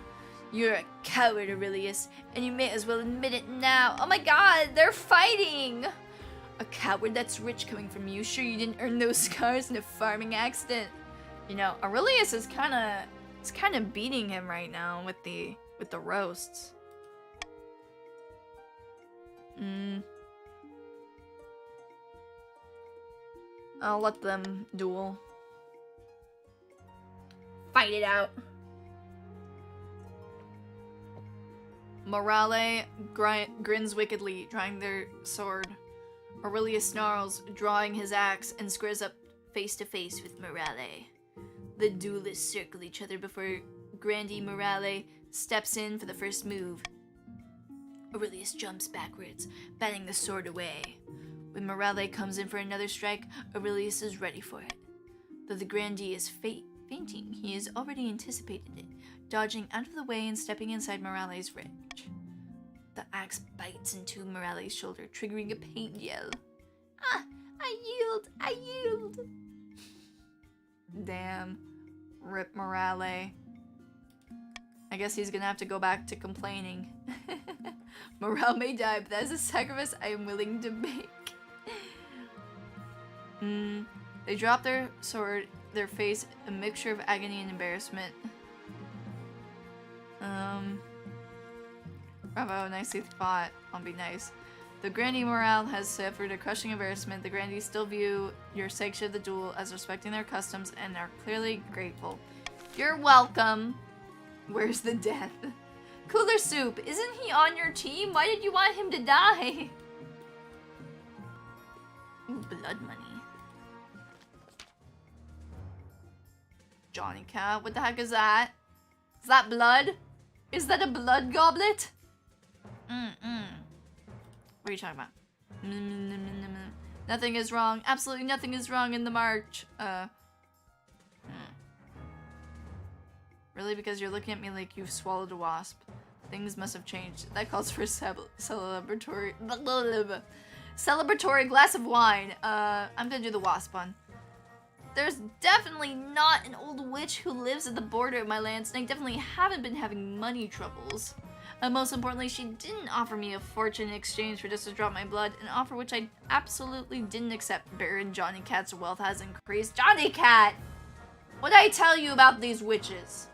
You're a coward, Aurelius, and you may as well admit it now. Oh my god, they're fighting! A coward that's rich coming from you. Sure you didn't earn those scars in a farming accident. You know, Aurelius is kinda beating him right now with the roasts. I'll let them duel. Fight it out. Morale grins wickedly, drawing their sword. Aurelius snarls, drawing his axe, and squares up face to face with Morale. The duelists circle each other before Grandee Morale steps in for the first move. Aurelius jumps backwards, batting the sword away. When Morale comes in for another strike, Aurelius is ready for it. Though the Grandee is fainting, he has already anticipated it, dodging out of the way and stepping inside Morale's reach. The axe bites into Morale's shoulder, triggering a pained yell. Ah! I yield! Damn. Rip Morale. guess he's gonna have to go back to complaining. Morale may die, but that is a sacrifice I am willing to make. They drop their sword, their face a mixture of agony and embarrassment. Bravo, nicely thought. I'll be nice. The Grandee morale has suffered a crushing embarrassment. The Grandees still view your sanction of the duel as respecting their customs and are clearly grateful. You're welcome. Where's the death? Cooler Soup, isn't he on your team? Why did you want him to die? Ooh, blood money. Johnny Cat, what the heck is that? Is that blood? Is that a blood goblet? What are you talking about? Nothing is wrong. Absolutely nothing is wrong in the march. Really? Because you're looking at me like you've swallowed a wasp. Things must have changed. That calls for a celebratory glass of wine. I'm gonna do the wasp one. There's definitely not an old witch who lives at the border of my lands, and I definitely haven't been having money troubles. And most importantly, she didn't offer me a fortune in exchange for just to drop my blood, an offer which I absolutely didn't accept. Baron Johnny Cat's wealth has increased. Johnny Cat! What did I tell you about these witches?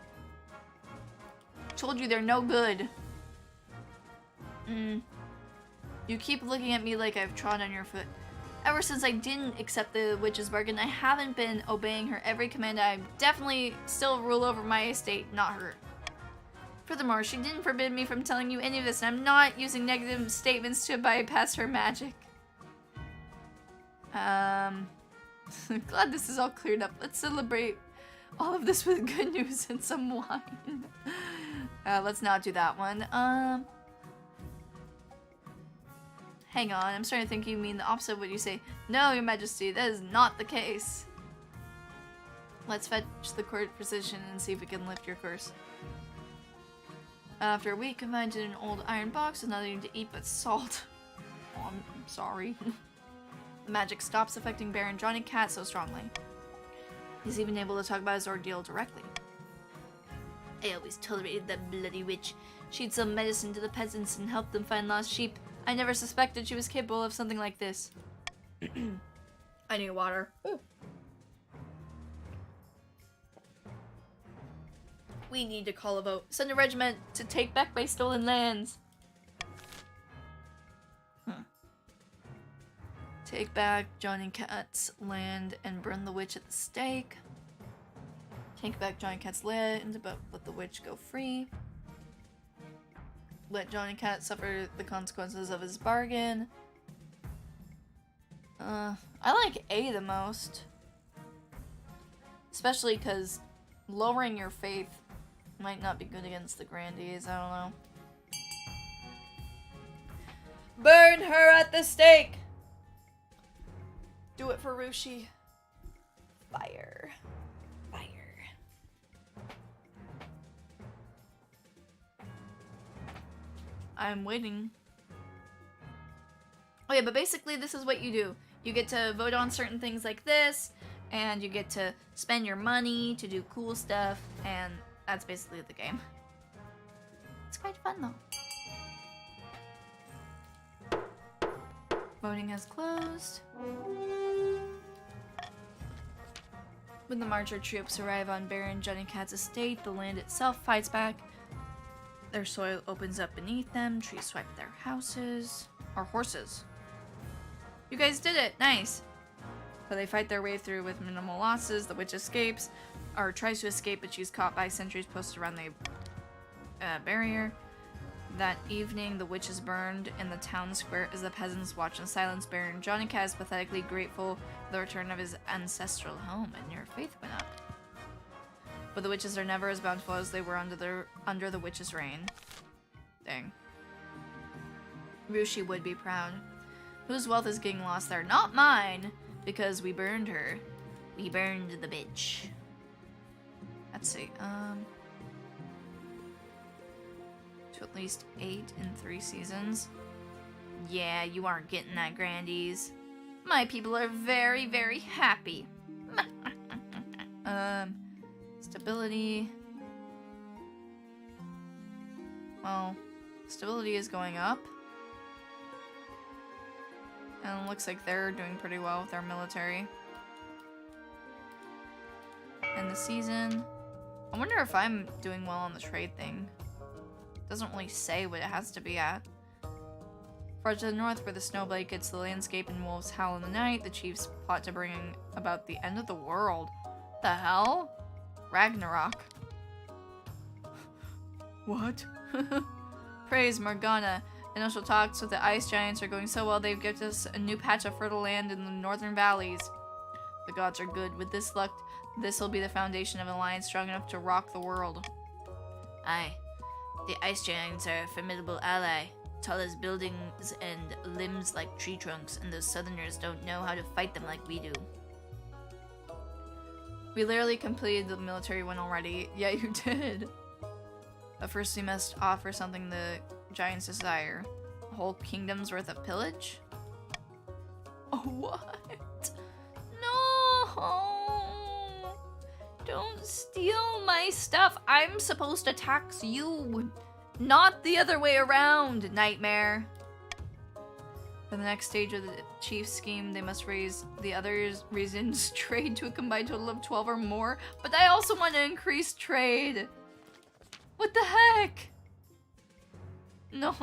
Told you they're no good. You keep looking at me like I've trod on your foot. Ever since I didn't accept the witch's bargain, I haven't been obeying her every command. I definitely still rule over my estate, not her. Furthermore, she didn't forbid me from telling you any of this, and I'm not using negative statements to bypass her magic. Glad this is all cleared up. Let's celebrate all of this with good news and some wine. Let's not do that one. Hang on, I'm starting to think you mean the opposite of what you say. No, Your Majesty, that is not the case. Let's fetch the court physician and see if we can lift your curse. After a week confined in an old iron box with nothing to eat but salt. Oh, I'm sorry. The magic stops affecting Baron Johnny Cat so strongly. He's even able to talk about his ordeal directly. I always tolerated that bloody witch. She'd sell medicine to the peasants and help them find lost sheep. I never suspected she was capable of something like this. I need water. Ooh. We need to call a vote. Send a regiment to take back my stolen lands. Take back Johnny Cat's land and burn the witch at the stake. Take back Johnny Cat's land, but let the witch go free. Let Johnny Cat suffer the consequences of his bargain. I like A the most. Especially because lowering your faith might not be good against the Grandees, I don't know. Burn her at the stake! Do it for Rushi. Fire. Fire. I'm waiting. Oh yeah, but basically this is what you do. You get to vote on certain things like this, and you get to spend your money to do cool stuff, and that's basically the game. It's quite fun though. Voting has closed. When the marcher troops arrive on Baron Johnny Cat's estate, the land itself fights back. Their soil opens up beneath them, trees swipe their houses. Or horses. You guys did it! Nice! But they fight their way through with minimal losses. The witch escapes, or tries to escape, but she's caught by sentries posted around the barrier. That evening, the witch is burned in the town square as the peasants watch in silence. Baron Johnny Cat is pathetically grateful for the return of his ancestral home, and your faith went up. But the witches are never as bountiful as they were under the witch's reign. Dang. Rushi would be proud. Whose wealth is getting lost there? Not mine! Because we burned her. We burned the bitch. Let's see, to at least 8 in 3 seasons. Yeah, you aren't getting that, Grandees. My people are very, very happy. Stability. Well, stability is going up. And it looks like they're doing pretty well with their military. And the season. I wonder if I'm doing well on the trade thing. It doesn't really say what it has to be at. Far to the north, where the snow blankets the landscape and wolves howl in the night, the chiefs plot to bring about the end of the world. The hell? Ragnarok. What? Praise Morgana. Initial talks with the ice giants are going so well they've given us a new patch of fertile land in the northern valleys. The gods are good. With this luck, this will be the foundation of an alliance strong enough to rock the world. Aye. The ice giants are a formidable ally. Tall as buildings and limbs like tree trunks, and those southerners don't know how to fight them like we do. We literally completed the military one already. Yeah, you did. But first we must offer something the giants desire. A whole kingdom's worth of pillage? Oh, what? No! Don't steal my stuff. I'm supposed to tax you, not the other way around, Nightmare. For the next stage of the chief's scheme, they must raise the others' reasons trade to a combined total of 12 or more. But I also want to increase trade. What the heck? No.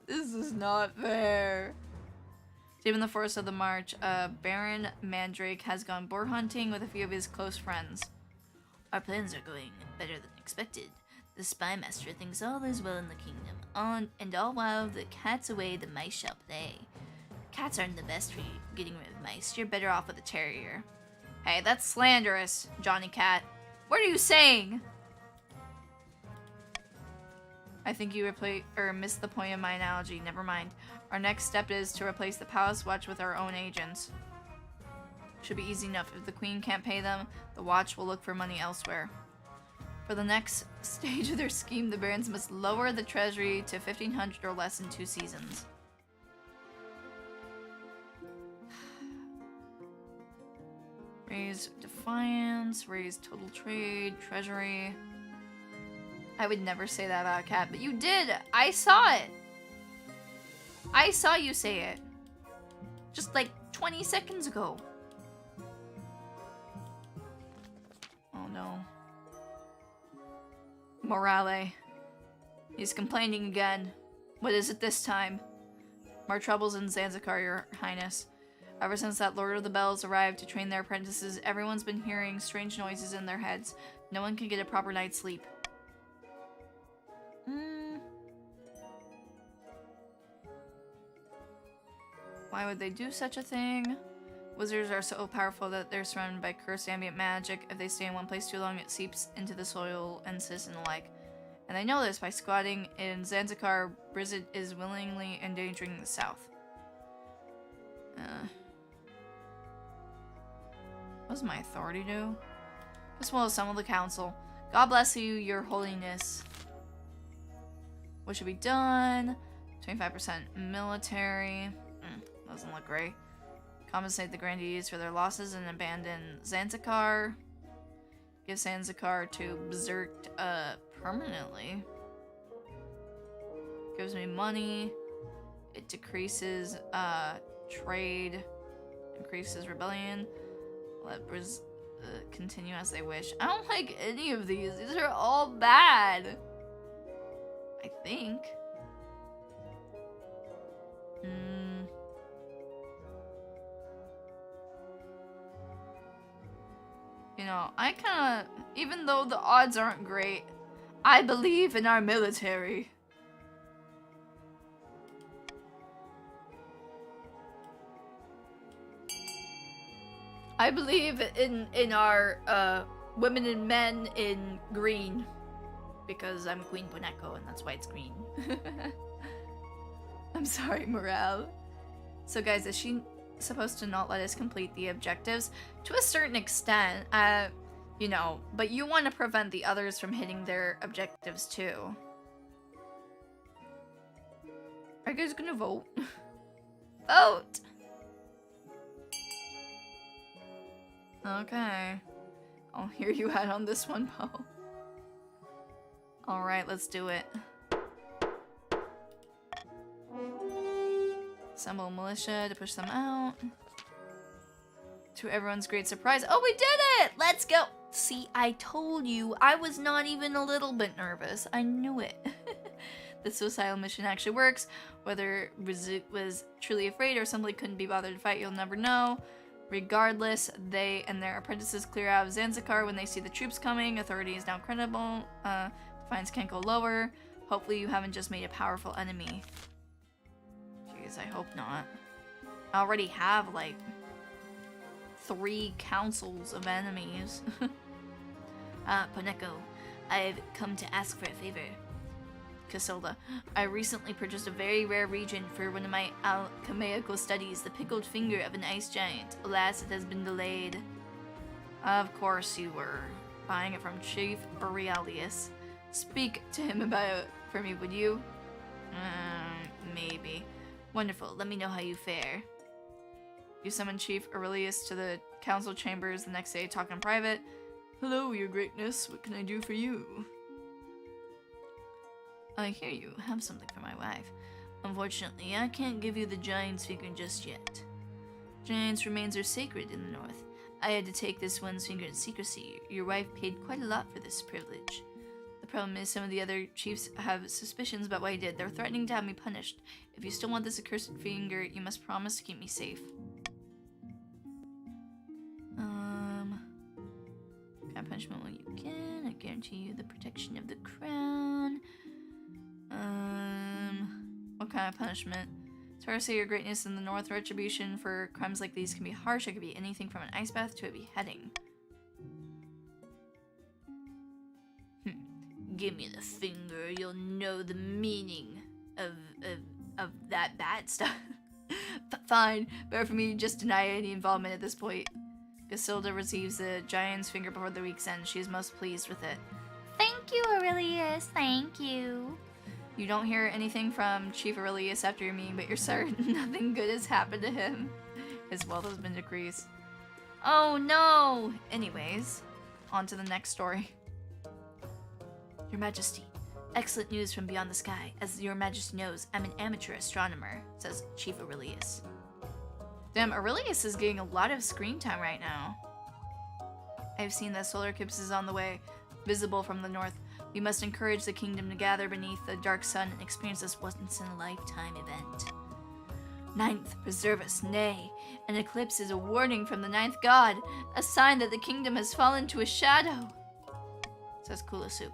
This is not fair. Deep in the forest of the march, Baron Mandrake has gone boar hunting with a few of his close friends. Our plans are going better than expected. The spy master thinks all is well in the kingdom, and all while the cat's away, the mice shall play. Cats aren't the best for getting rid of mice. You're better off with a terrier. Hey, that's slanderous, Johnny Cat. What are you saying? I think you missed the point of my analogy. Never mind. Our next step is to replace the Palace Watch with our own agents. Should be easy enough. If the Queen can't pay them, the Watch will look for money elsewhere. For the next stage of their scheme, the barons must lower the treasury to 1,500 or less in 2 seasons. Raise defiance, raise total trade, treasury. I would never say that about a cat, but you did! I saw it! I saw you say it. Just like 20 seconds ago. Oh no. Morale. He's complaining again. What is it this time? More troubles in Zanzibar, Your Highness. Ever since that Lord of the Bells arrived to train their apprentices, everyone's been hearing strange noises in their heads. No one can get a proper night's sleep. Why would they do such a thing? Wizards are so powerful that they're surrounded by cursed ambient magic. If they stay in one place too long, it seeps into the soil and citizen alike. And they know this by squatting in Zanzibar. Blizzard is willingly endangering the south. What does my authority do? This will assemble the council. God bless you, Your Holiness. What should be done? 25% military. Doesn't look great. Compensate the grandees for their losses and abandon Zanzibar. Give Zanzibar to Berserk permanently. Gives me money. It decreases trade. Increases rebellion. Let continue as they wish. I don't like any of these. These are all bad. I think. You know, I kinda, even though the odds aren't great, I believe in our military. I believe in our women and men in green. Because I'm Queen Poneko and that's why it's green. I'm sorry, Morale. So guys, is she supposed to not let us complete the objectives? To a certain extent, you know, but you want to prevent the others from hitting their objectives too. Are you guys gonna vote? Vote! Okay. I'll hear you out on this one, Poe. Alright, let's do it. Assemble militia to push them out. To everyone's great surprise. Oh, we did it! Let's go! See, I told you. I was not even a little bit nervous. I knew it. The suicidal mission actually works. Whether Rizuk was truly afraid or simply couldn't be bothered to fight, you'll never know. Regardless, they and their apprentices clear out of Zanzibar when they see the troops coming. Authority is now credible. Defiance can't go lower. Hopefully you haven't just made a powerful enemy. Jeez, I hope not. I already have, like, 3 councils of enemies. Poneko, I've come to ask for a favor. Casilda, I recently purchased a very rare region for one of my alchemical studies, the pickled finger of an ice giant. Alas, it has been delayed. Of course you were. Buying it from Chief Aurelius. Speak to him about it for me, would you? Maybe. Wonderful, let me know how you fare. You summon Chief Aurelius to the council chambers the next day, talk in private. Hello, your greatness, what can I do for you? I hear you have something for my wife. Unfortunately, I can't give you the giant's finger just yet. Giant's remains are sacred in the north. I had to take this one's finger in secrecy. Your wife paid quite a lot for this privilege. The problem is some of the other chiefs have suspicions about what I did. They're threatening to have me punished. If you still want this accursed finger, you must promise to keep me safe. Kind of punishment when you can. I guarantee you the protection of the crown. What kind of punishment? It's hard to say your greatness in the north. Retribution for crimes like these can be harsh. It could be anything from an ice bath to a beheading. Give me the finger, you'll know the meaning of that bad stuff. Fine, better for me to just deny any involvement at this point. Casilda receives the giant's finger before the week's end. She is most pleased with it. Thank you, Aurelius. Thank you. You don't hear anything from Chief Aurelius after your meeting, but you're certain nothing good has happened to him. His wealth has been decreased. Oh no! Anyways, on to the next story. Your Majesty, excellent news from beyond the sky. As your Majesty knows, I'm an amateur astronomer, says Chief Aurelius. Damn, Aurelius is getting a lot of screen time right now. I've seen that solar eclipse is on the way, visible from the north. We must encourage the kingdom to gather beneath the dark sun and experience this once-in-a-lifetime event. Ninth, preserve us, nay. An eclipse is a warning from the ninth god, a sign that the kingdom has fallen to a shadow, says Kula Soup.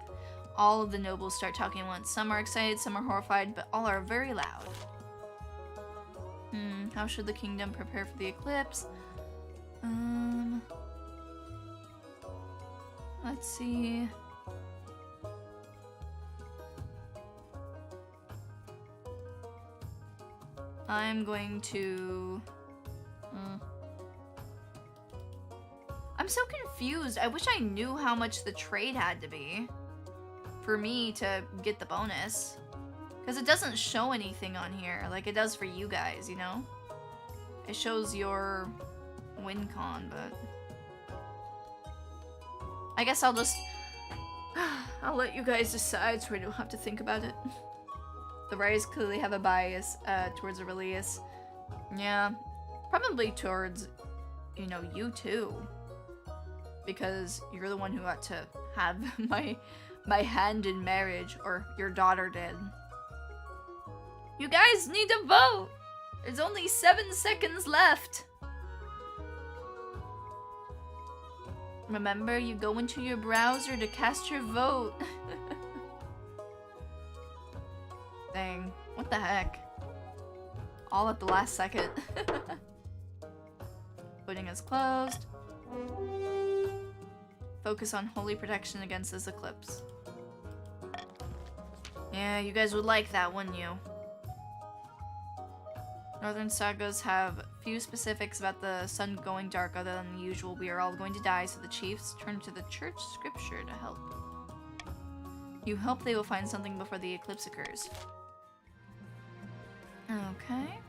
All of the nobles start talking at once. Some are excited, some are horrified, but all are very loud. How should the kingdom prepare for the eclipse? Let's see. I'm going to... I'm so confused. I wish I knew how much the trade had to be for me to get the bonus. Because it doesn't show anything on here like it does for you guys, you know? It shows your win con, but... I guess I'll just... I'll let you guys decide so I don't have to think about it. The writers clearly have a bias towards Aurelius. Yeah, probably towards, you know, you too. Because you're the one who got to have my hand in marriage, or your daughter did. You guys need to vote! There's only 7 seconds left! Remember, you go into your browser to cast your vote. Dang, what the heck? All at the last second. Voting is closed. Focus on holy protection against this eclipse. Yeah, you guys would like that, wouldn't you? Northern sagas have few specifics about the sun going dark other than the usual we are all going to die, so the chiefs turn to the church scripture to help. You hope they will find something before the eclipse occurs. Okay.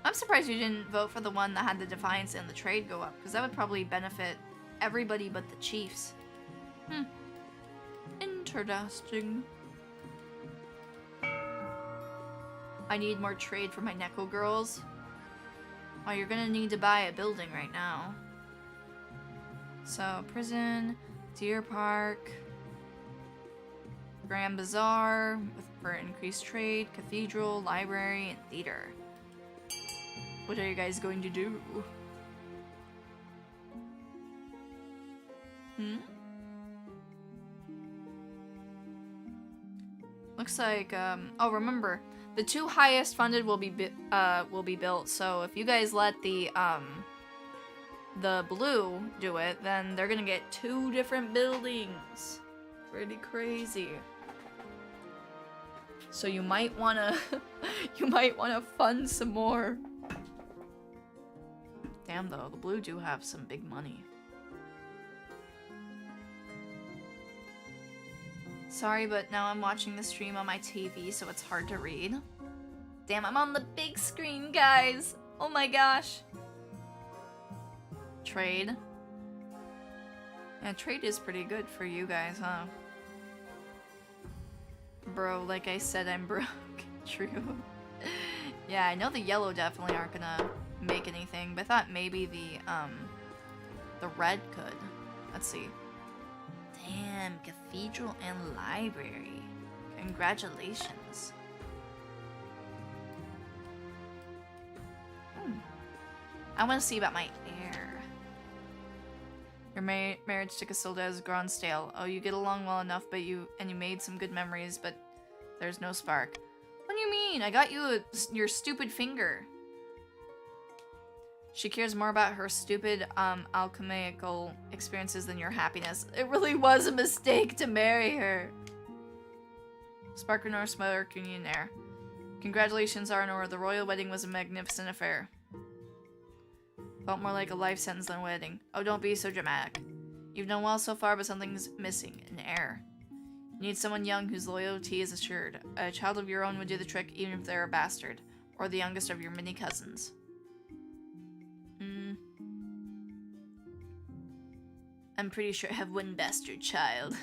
I'm surprised you didn't vote for the one that had the defiance and the trade go up, because that would probably benefit everybody but the chiefs. Interesting. I need more trade for my Neko girls. Oh, you're gonna need to buy a building right now. So, prison, deer park, Grand Bazaar for increased trade, cathedral, library, and theater. What are you guys going to do? Looks like, oh, remember, the 2 highest funded will be built, so if you guys let the blue do it, then they're gonna get 2 different buildings. Pretty crazy. So you might wanna, fund some more. Damn though, the blue do have some big money. Sorry, but now I'm watching the stream on my TV, so it's hard to read. Damn, I'm on the big screen, guys! Oh my gosh. Trade. Yeah, trade is pretty good for you guys, huh? Bro, like I said, I'm broke. True. Yeah, I know the yellow definitely aren't gonna make anything, but I thought maybe the red could. Let's see. Damn, cathedral and library. Congratulations. I want to see about my heir. Your marriage to Casilda has grown stale. Oh, you get along well enough, but you made some good memories, but there's no spark. What do you mean? I got you your stupid finger. She cares more about her stupid, alchemical experiences than your happiness. It really was a mistake to marry her. Spark nor spark union heir. Congratulations, Arnor. The royal wedding was a magnificent affair. Felt more like a life sentence than a wedding. Oh, don't be so dramatic. You've done well so far, but something's missing. An heir. You need someone young whose loyalty is assured. A child of your own would do the trick, even if they're a bastard. Or the youngest of your many cousins. I'm pretty sure I have one bastard child.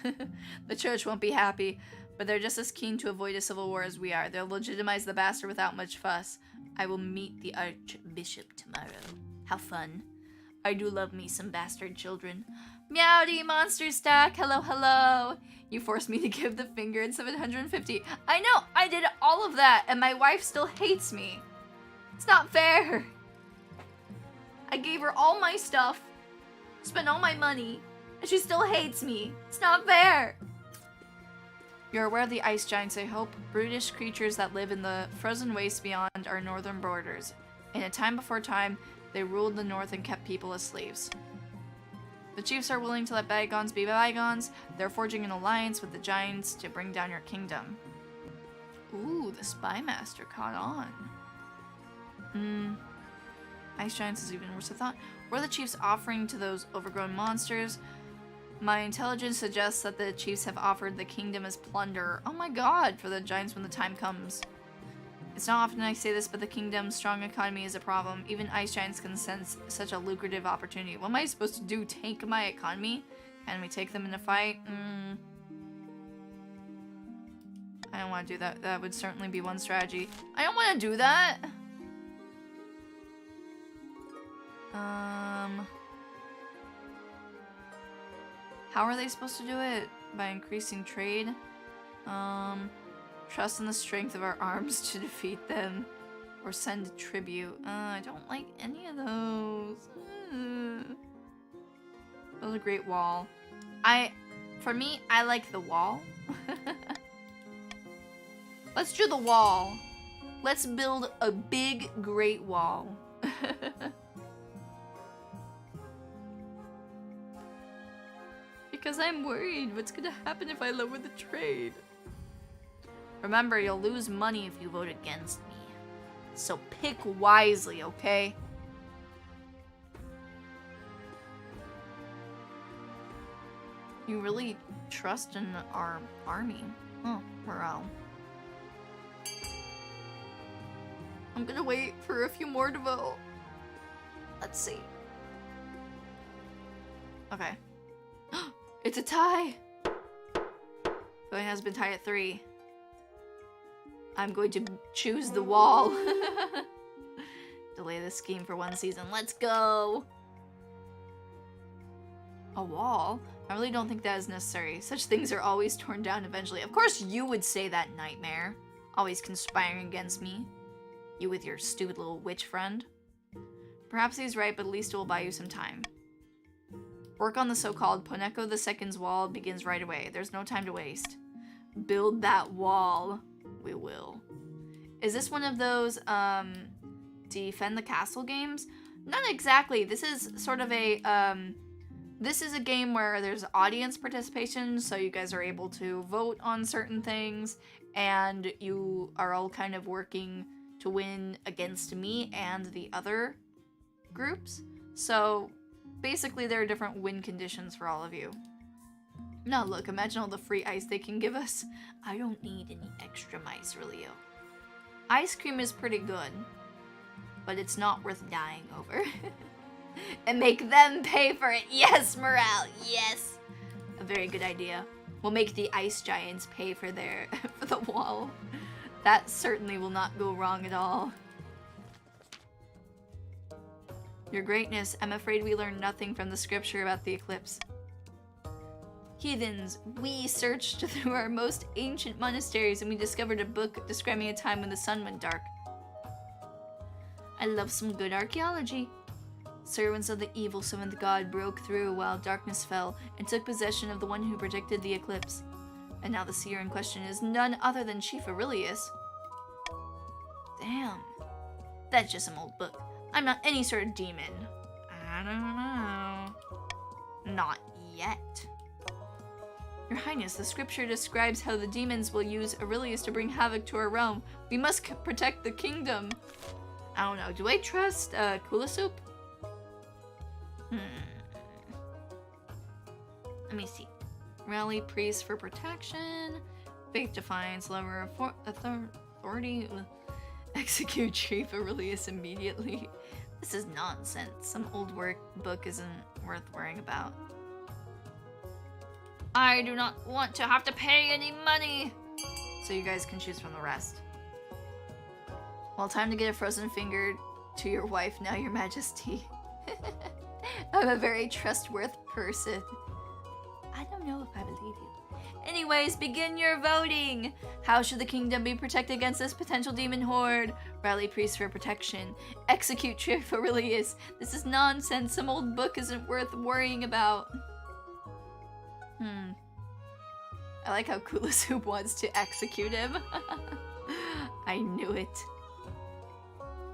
The church won't be happy, but they're just as keen to avoid a civil war as we are. They'll legitimize the bastard without much fuss. I will meet the archbishop tomorrow. How fun. I do love me some bastard children. Meowdy, monster stack. Hello, hello. You forced me to give the finger in 750. I know, I did all of that, and my wife still hates me. It's not fair. I gave her all my stuff, spent all my money, and she still hates me. It's not fair. You're aware of the ice giants, I hope. Brutish creatures that live in the frozen wastes beyond our northern borders. In a time before time, they ruled the north and kept people as slaves. The chiefs are willing to let bygones be bygones. They're forging an alliance with the giants to bring down your kingdom. Ooh, the spy master caught on. Ice giants is even worse than I thought. What are the chiefs offering to those overgrown monsters? My intelligence suggests that the chiefs have offered the kingdom as plunder. Oh my god, for the giants when the time comes. It's not often I say this, but the kingdom's strong economy is a problem. Even ice giants can sense such a lucrative opportunity. What am I supposed to do? Tank my economy? Can we take them in a fight? I don't want to do that. That would certainly be one strategy. I don't want to do that! How are they supposed to do it? By increasing trade? Trust in the strength of our arms to defeat them. Or send a tribute. I don't like any of those. Build a great wall. For me, I like the wall. Let's do the wall. Let's build a big, great wall. Because I'm worried what's gonna happen if I lower the trade. Remember, you'll lose money if you vote against me. So pick wisely, okay? You really trust in our army. Oh, morale. I'm gonna wait for a few more to vote. Let's see. Okay. It's a tie! Going has been tied at 3. I'm going to choose the wall. Delay the scheme for 1 season. Let's go! A wall? I really don't think that is necessary. Such things are always torn down eventually. Of course you would say that, Nightmare. Always conspiring against me. You with your stupid little witch friend. Perhaps he's right, but at least it will buy you some time. Work on the so-called Poneko II's wall begins right away. There's no time to waste. Build that wall. We will. Is this one of those, defend the castle games? Not exactly. This is sort of a, this is a game where there's audience participation, so you guys are able to vote on certain things, and you are all kind of working to win against me and the other groups. So basically there are different win conditions for all of you. Now look, imagine all the free ice they can give us. I don't need any extra mice, really. Ice cream is pretty good, but it's not worth dying over. And make them pay for it. Yes, morale. Yes. A very good idea. We'll make the ice giants pay for their for the wall. That certainly will not go wrong at all. Your greatness, I'm afraid we learned nothing from the scripture about the eclipse. Heathens, we searched through our most ancient monasteries and we discovered a book describing a time when the sun went dark. I love some good archaeology. Servants of the evil seventh god broke through while darkness fell and took possession of the one who predicted the eclipse. And now the seer in question is none other than Chief Aurelius. Damn. That's just some old book. I'm not any sort of demon. I don't know. Not yet. Your Highness, the scripture describes how the demons will use Aurelius to bring havoc to our realm. We must protect the kingdom. I don't know. Do I trust Kula Soup? Let me see. Rally priest for protection. Faith defiance. Lover of authority. Execute Chief Aurelius immediately. This is nonsense. Some old book isn't worth worrying about. I do not want to have to pay any money. So you guys can choose from the rest. Well, time to get a frozen finger to your wife now, Your Majesty. I'm a very trustworthy person. I don't know if I believe you. Anyways, begin your voting! How should the kingdom be protected against this potential demon horde? Rally priests for protection. Execute Chief Aurelius. This is nonsense. Some old book isn't worth worrying about. I like how Kula Soup wants to execute him. I knew it.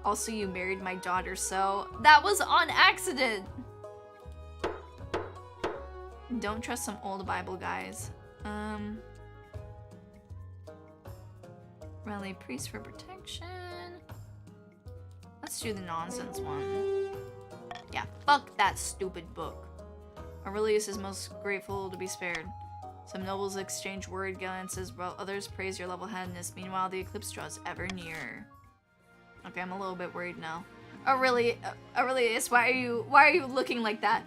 Also, you married my daughter, so that was on accident. Don't trust some old Bible guys. Rally priest for protection. Let's do the nonsense one. Yeah, fuck that stupid book. Aurelius is most grateful to be spared. Some nobles exchange worried glances while others praise your level-headedness. Meanwhile, the eclipse draws ever nearer. Okay, I'm a little bit worried now. Aurelius, why are you looking like that?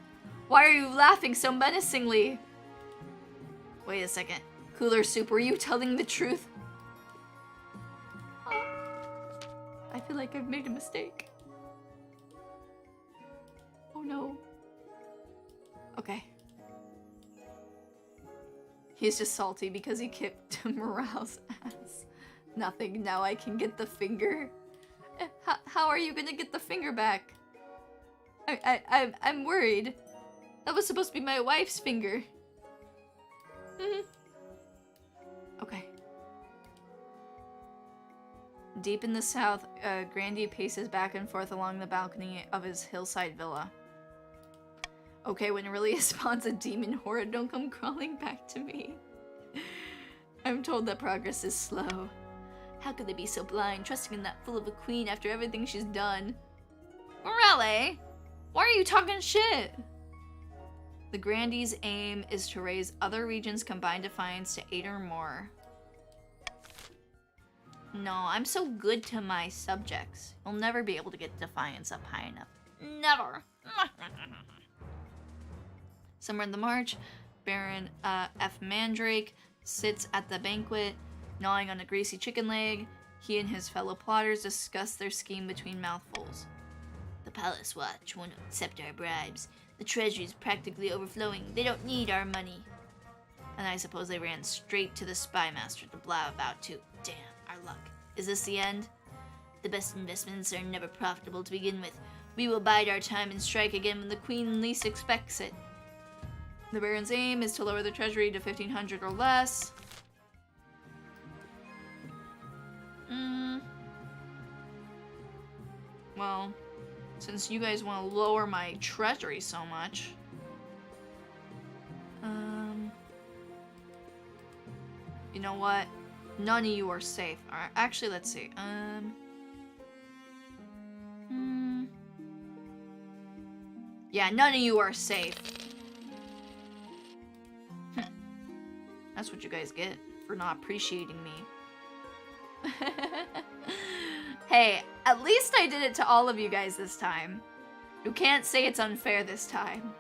Why are you laughing so menacingly? Wait a second. Cooler Soup, were you telling the truth? I feel like I've made a mistake. Oh no. Okay. He's just salty because he kicked Morale's ass. Nothing, now I can get the finger. How are you gonna get the finger back? I'm worried. That was supposed to be my wife's finger. Okay. Deep in the south, Grandy paces back and forth along the balcony of his hillside villa. Okay, when Aurelius spawns a demon horde, don't come crawling back to me. I'm told that progress is slow. How could they be so blind, trusting in that fool of a queen after everything she's done? Morale, why are you talking shit? The Grandy's aim is to raise other regions' combined defiance to 8 or more. No, I'm so good to my subjects. You'll never be able to get defiance up high enough. Never. Somewhere in the march, Baron F. Mandrake sits at the banquet, gnawing on a greasy chicken leg. He and his fellow plotters discuss their scheme between mouthfuls. The Palace Watch won't accept our bribes. The treasury's practically overflowing. They don't need our money. And I suppose they ran straight to the spy master to blab about too. Damn, our luck. Is this the end? The best investments are never profitable to begin with. We will bide our time and strike again when the queen least expects it. The Baron's aim is to lower the treasury to 1,500 or less. Well, since you guys want to lower my treasury so much, you know what? None of you are safe. Alright, actually, let's see. Yeah, none of you are safe. That's what you guys get for not appreciating me. Hey, at least I did it to all of you guys this time. You can't say it's unfair this time.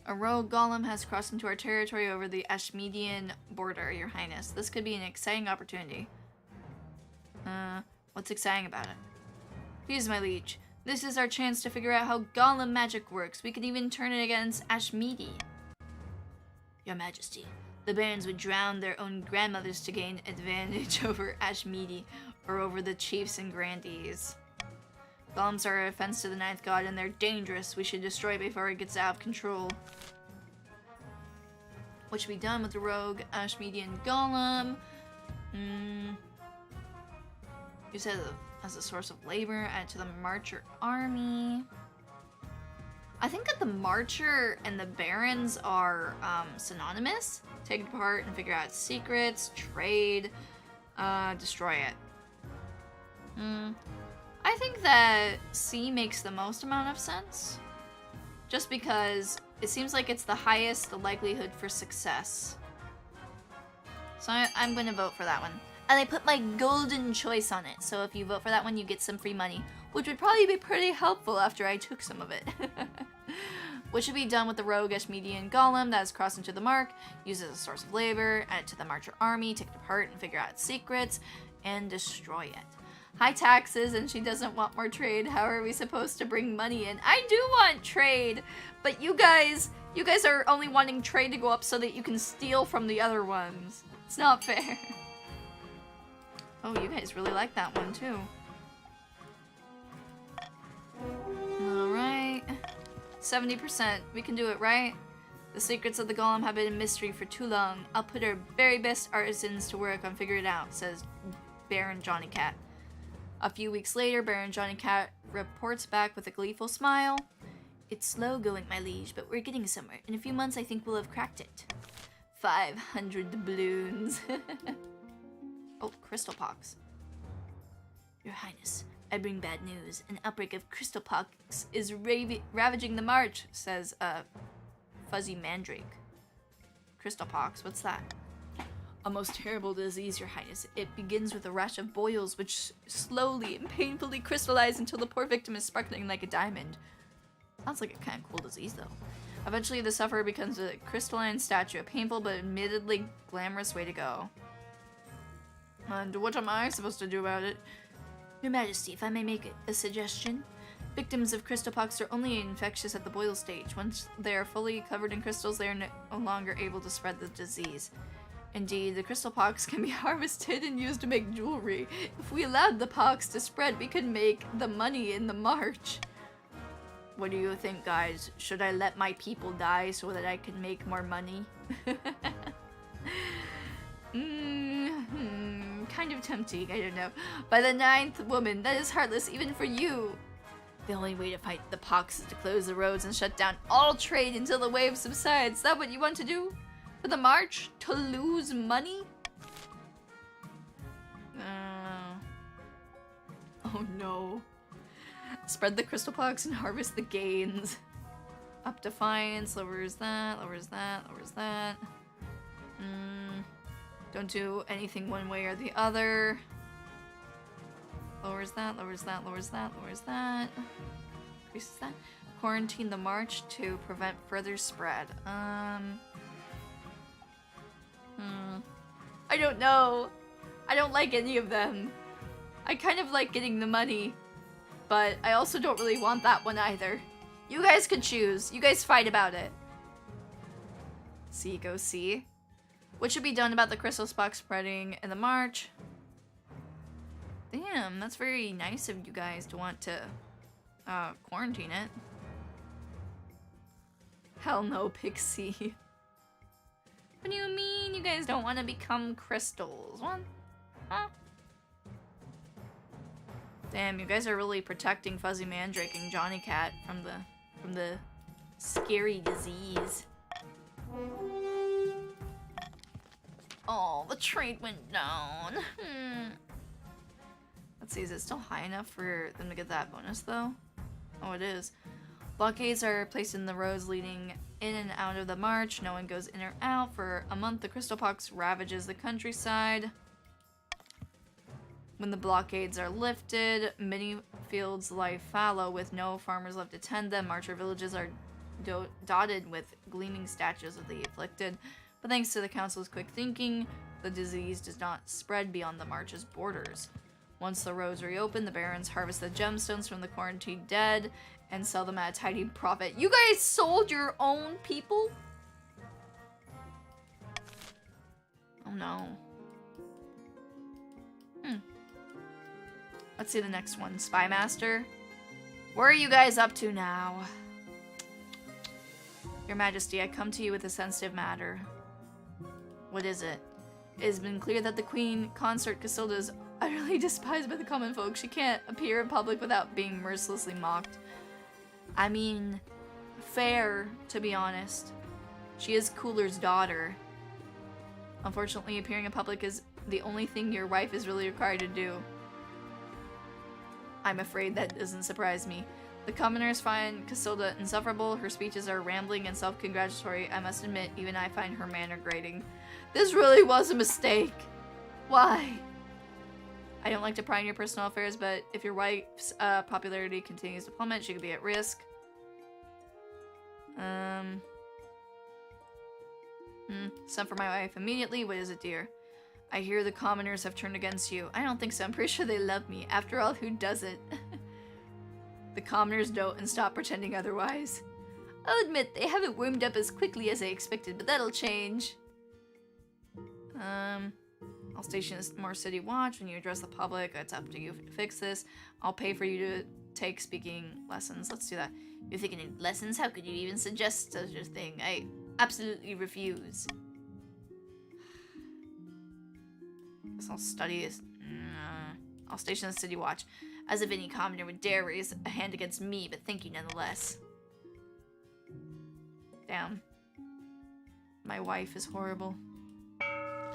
A rogue golem has crossed into our territory over the Ashmedian border, Your Highness. This could be an exciting opportunity. What's exciting about it? Please, my liege. This is our chance to figure out how golem magic works. We could even turn it against Ashmedi. Your Majesty, the barons would drown their own grandmothers to gain advantage over Ashmedi or over the chiefs and grandees. Golems are an offense to the ninth god and they're dangerous. We should destroy it before it gets out of control. What should be done with the rogue Ashmedian golem? Use it as a source of labor, add it to the Marcher army. I think that the Marcher and the Barons are synonymous. Take it apart and figure out secrets, trade, destroy it. I think that C makes the most amount of sense. Just because it seems like it's the highest likelihood for success. So I'm gonna vote for that one. And I put my golden choice on it, so if you vote for that one, you get some free money, which would probably be pretty helpful after I took some of it. What should be done with the rogue Ashmedian golem that has crossed into the mark? Use it as a source of labor, add it to the Marcher army, take it apart and figure out its secrets, and destroy it. High taxes, and she doesn't want more trade. How are we supposed to bring money in? I do want trade, but you guys are only wanting trade to go up so that you can steal from the other ones. It's not fair. Oh, you guys really like that one too. Alright. 70%. We can do it, right? The secrets of the golem have been a mystery for too long. I'll put our very best artisans to work on figuring it out, says Baron Johnny Cat. A few weeks later, Baron Johnny Cat reports back with a gleeful smile. It's slow going, my liege, but we're getting somewhere. In a few months, I think we'll have cracked it. 500 doubloons. Oh, crystal pox. Your Highness, I bring bad news. An outbreak of crystal pox is ravaging the march, says Fuzzy Mandrake. Crystal pox, what's that? A most terrible disease, Your Highness. It begins with a rash of boils which slowly and painfully crystallize until the poor victim is sparkling like a diamond. Sounds like a kind of cool disease, though. Eventually, the sufferer becomes a crystalline statue, a painful but admittedly glamorous way to go. And what am I supposed to do about it? Your Majesty, if I may make a suggestion. Victims of crystal pox are only infectious at the boil stage. Once they are fully covered in crystals, they are no longer able to spread the disease. Indeed, the crystal pox can be harvested and used to make jewelry. If we allowed the pox to spread, we could make the money in the march. What do you think, guys? Should I let my people die so that I can make more money? Kind of tempting, I don't know. By the ninth woman, that is heartless even for you. The only way to fight the pox is to close the roads and shut down all trade until the wave subsides. Is that what you want to do? For the march? To lose money? Oh no. Spread the crystal pox and harvest the gains. Up defiance, lowers that, lowers that, lowers that. Don't do anything one way or the other. Lowers that, lowers that, lowers that, lowers that. increases that. Quarantine the march to prevent further spread. I don't know. I don't like any of them. I kind of like getting the money, but I also don't really want that one either. You guys could choose. You guys fight about it. See, go see. What should be done about the crystal box spreading in the march? Damn, that's very nice of you guys to want to quarantine it. Hell no, Pixie. What do you mean you guys don't want to become crystals? What? Huh? Damn, you guys are really protecting Fuzzy Mandrake and Johnny Cat from the scary disease. Oh, the trade went down. Let's see, is it still high enough for them to get that bonus though? Oh, it is. Blockades are placed in the roads leading in and out of the march. No one goes in or out. For a month, the crystal pox ravages the countryside. When the blockades are lifted, many fields lie fallow with no farmers left to tend them. Marcher villages are dotted with gleaming statues of the afflicted. But thanks to the council's quick thinking, the disease does not spread beyond the march's borders. Once the roads reopen, the barons harvest the gemstones from the quarantined dead and sell them at a tidy profit. You guys sold your own people? Oh no. Let's see the next one. Spy Master. Where are you guys up to now? Your Majesty, I come to you with a sensitive matter. What is it? It has been clear that the Queen Consort Casilda is utterly despised by the common folk. She can't appear in public without being mercilessly mocked. I mean, fair, to be honest. She is Cooler's daughter. Unfortunately, appearing in public is the only thing your wife is really required to do. I'm afraid that doesn't surprise me. The commoners find Casilda insufferable. Her speeches are rambling and self-congratulatory. I must admit, even I find her manner grating. This really was a mistake. Why? I don't like to pry in your personal affairs, but if your wife's popularity continues to plummet, she could be at risk. Send for my wife immediately. What is it, dear? I hear the commoners have turned against you. I don't think so. I'm pretty sure they love me. After all, who doesn't? The commoners don't and stop pretending otherwise. I'll admit they haven't warmed up as quickly as I expected, but that'll change. I'll station more city watch when you address the public. It's up to you to fix this. I'll pay for you to take speaking lessons. Let's do that. You're thinking of lessons? How could you even suggest such a thing? I absolutely refuse. Guess I'll study this. I'll station the city watch. As if any commoner would dare raise a hand against me, but thank you nonetheless. Damn. My wife is horrible.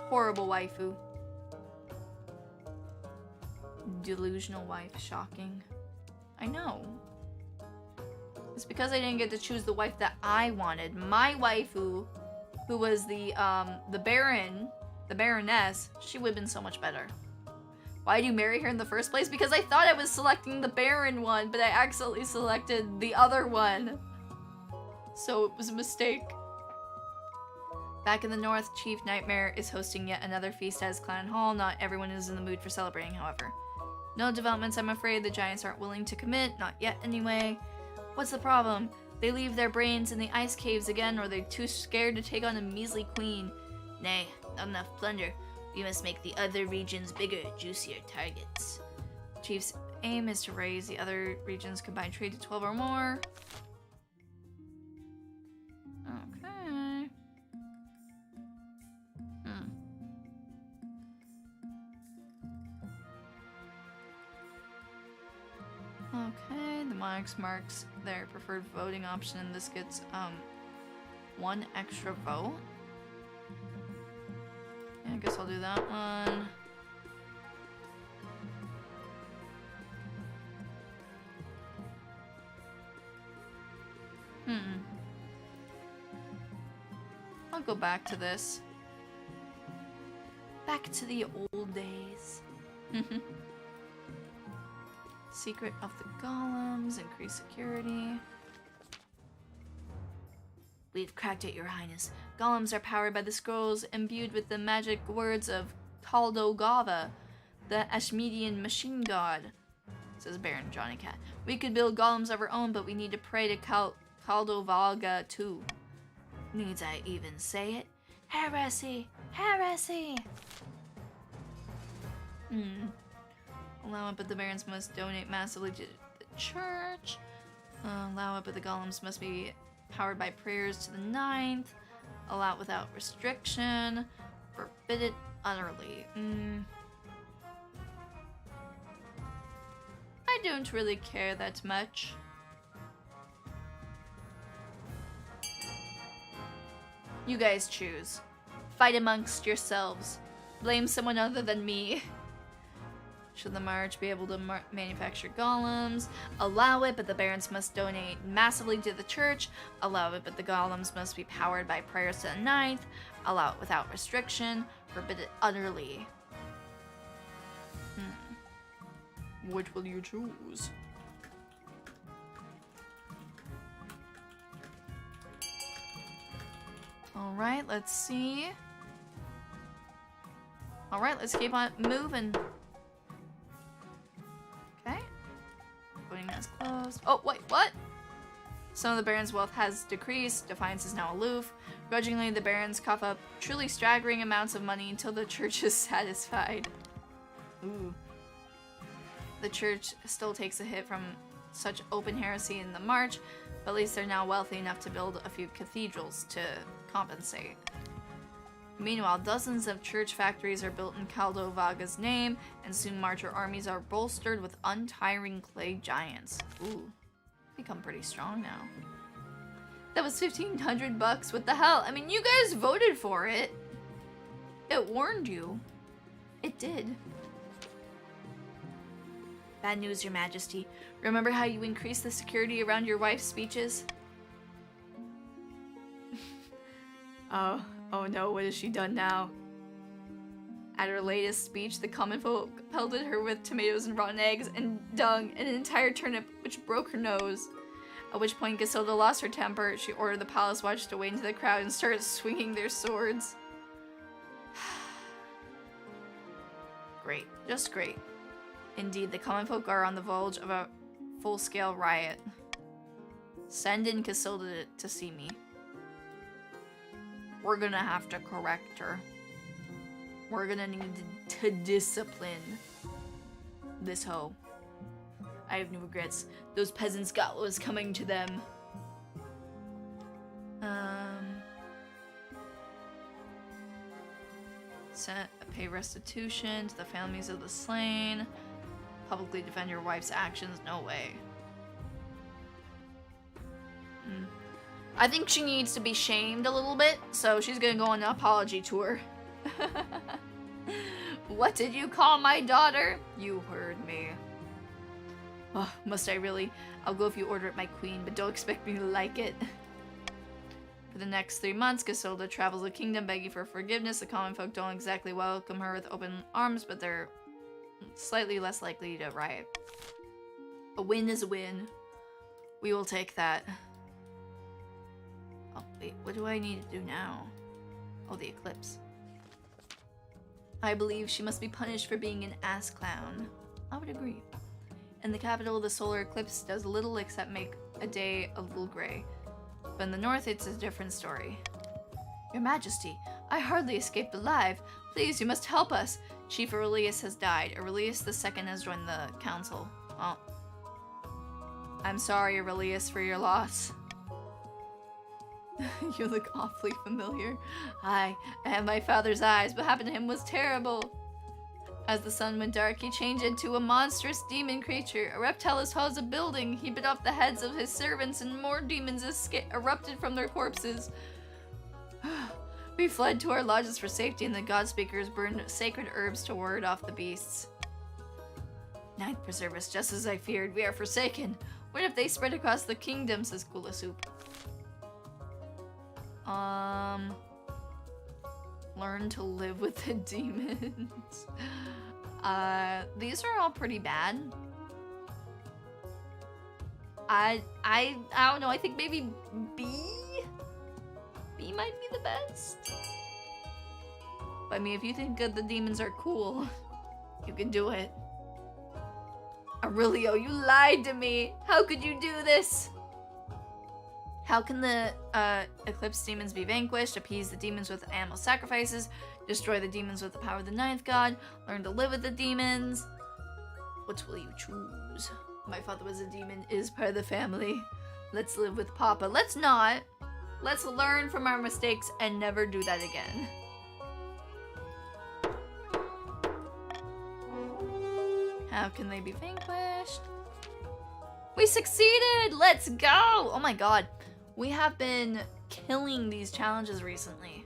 Horrible waifu. Delusional wife. Shocking. I know. It's because I didn't get to choose the wife that I wanted. My waifu, who was the Baroness, she would have been so much better. Why did you marry her in the first place? Because I thought I was selecting the Baron one, but I accidentally selected the other one. So it was a mistake. Back in the north, Chief Nightmare is hosting yet another feast at his clan hall. Not everyone is in the mood for celebrating, however. No developments, I'm afraid. The giants aren't willing to commit. Not yet, anyway. What's the problem? They leave their brains in the ice caves again, or they're too scared to take on a measly queen. Nay, not enough plunder. We must make the other regions bigger, juicier targets. Chief's aim is to raise the other regions' combined trade to 12 or more. Okay. Okay, the monarchs marks their preferred voting option, and this gets one extra vote. Yeah, I guess I'll do that one. I'll go back to this. Back to the old days. Secret of the golems, increase security. We've cracked it, Your Highness. Golems are powered by the scrolls imbued with the magic words of Kaldogava, the Ashmedian machine god, says Baron Johnny Cat. We could build golems of our own, but we need to pray to Kaldovaga too. Needs I even say it? Heresy! Heresy! Allow it, but the barons must donate massively to the church. Allow it, but the golems must be powered by prayers to the 9th. Allow it without restriction. Forbid it utterly. I don't really care that much. You guys choose. Fight amongst yourselves. Blame someone other than me. Should the march be able to manufacture golems? Allow it, but the barons must donate massively to the church. Allow it, but the golems must be powered by prayers to the 9th. Allow it without restriction. Forbid it utterly. Which will you choose? Alright, let's see. Alright, let's keep on moving. Okay. Voting is closed. Oh, wait, what? Some of the barons' wealth has decreased. Defiance is now aloof. Grudgingly, the barons cough up truly staggering amounts of money until the church is satisfied. Ooh. The church still takes a hit from such open heresy in the march, but at least they're now wealthy enough to build a few cathedrals to compensate. Meanwhile, dozens of church factories are built in Kaldovaga's name, and soon marcher armies are bolstered with untiring clay giants. Ooh, become pretty strong now. That was $1,500 , what the hell? I mean, you guys voted for it. It warned you. It did. Bad news, Your Majesty. Remember how you increased the security around your wife's speeches? Oh no, what has she done now? At her latest speech, the common folk pelted her with tomatoes and rotten eggs and dung and an entire turnip, which broke her nose. At which point Giselda lost her temper. She ordered the palace watch to wade into the crowd and started swinging their swords. Great, just great. Indeed, the common folk are on the verge of a full-scale riot. Send in Casilda to see me. We're gonna have to correct her. We're gonna need to discipline this hoe. I have no regrets. Those peasants got what was coming to them. Pay restitution to the families of the slain. Publicly defend your wife's actions. No way. I think she needs to be shamed a little bit, so she's gonna go on an apology tour. What did you call my daughter? You heard me. Oh, must I really? I'll go if you order it, my queen, but don't expect me to like it. For the next 3 months, Casilda travels the kingdom begging for forgiveness. The common folk don't exactly welcome her with open arms, but they're slightly less likely to riot. A win is a win. We will take that. Oh, wait, what do I need to do now? Oh, the eclipse. I believe she must be punished for being an ass clown. I would agree. In the capital, the solar eclipse does little except make a day a little gray. But in the north, it's a different story. Your Majesty, I hardly escaped alive. Please, you must help us. Chief Aurelius has died. Aurelius II has joined the council. Oh. I'm sorry, Aurelius, for your loss. You look awfully familiar. I have my father's eyes. What happened to him was terrible. As the sun went dark, he changed into a monstrous demon creature. A reptile as tall as a building. He bit off the heads of his servants, and more demons erupted from their corpses. We fled to our lodges for safety, and the god speakers burned sacred herbs to ward off the beasts. Ninth, preserve us, just as I feared. We are forsaken. What if they spread across the kingdom, says Kula Soup. Learn to live with the demons. These are all pretty bad. I don't know. I think maybe B. B might be the best. But I mean, if you think that the demons are cool, you can do it. Aurelio, you lied to me. How could you do this? How can the Eclipse demons be vanquished? Appease the demons with animal sacrifices. Destroy the demons with the power of the ninth god. Learn to live with the demons. Which will you choose? My father was a demon, is part of the family. Let's live with Papa. Let's not. Let's learn from our mistakes and never do that again. How can they be vanquished? We succeeded! Let's go! Oh my god. We have been killing these challenges recently.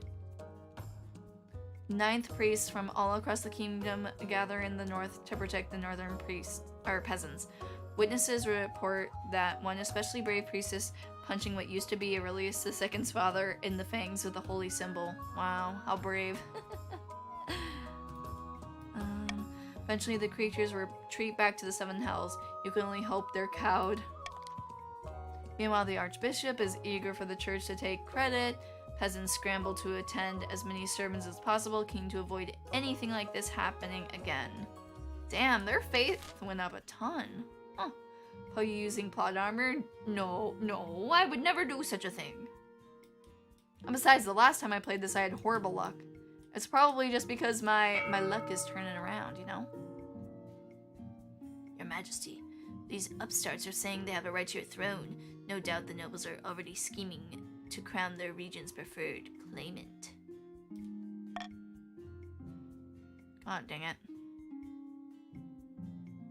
Ninth priests from all across the kingdom gather in the north to protect the northern priests, or peasants. Witnesses report that one especially brave priestess punching what used to be Aurelius II's father in the fangs with the holy symbol. Wow, how brave. Eventually the creatures retreat back to the seven hells. You can only hope they're cowed. Meanwhile, the archbishop is eager for the church to take credit. Peasants scramble to attend as many sermons as possible, keen to avoid anything like this happening again. Damn, their faith went up a ton. Huh. Are you using plot armor? No, I would never do such a thing. And besides, the last time I played this, I had horrible luck. It's probably just because my luck is turning around, you know? Your Majesty, these upstarts are saying they have a right to your throne. No doubt the nobles are already scheming to crown their region's preferred claimant. God dang it.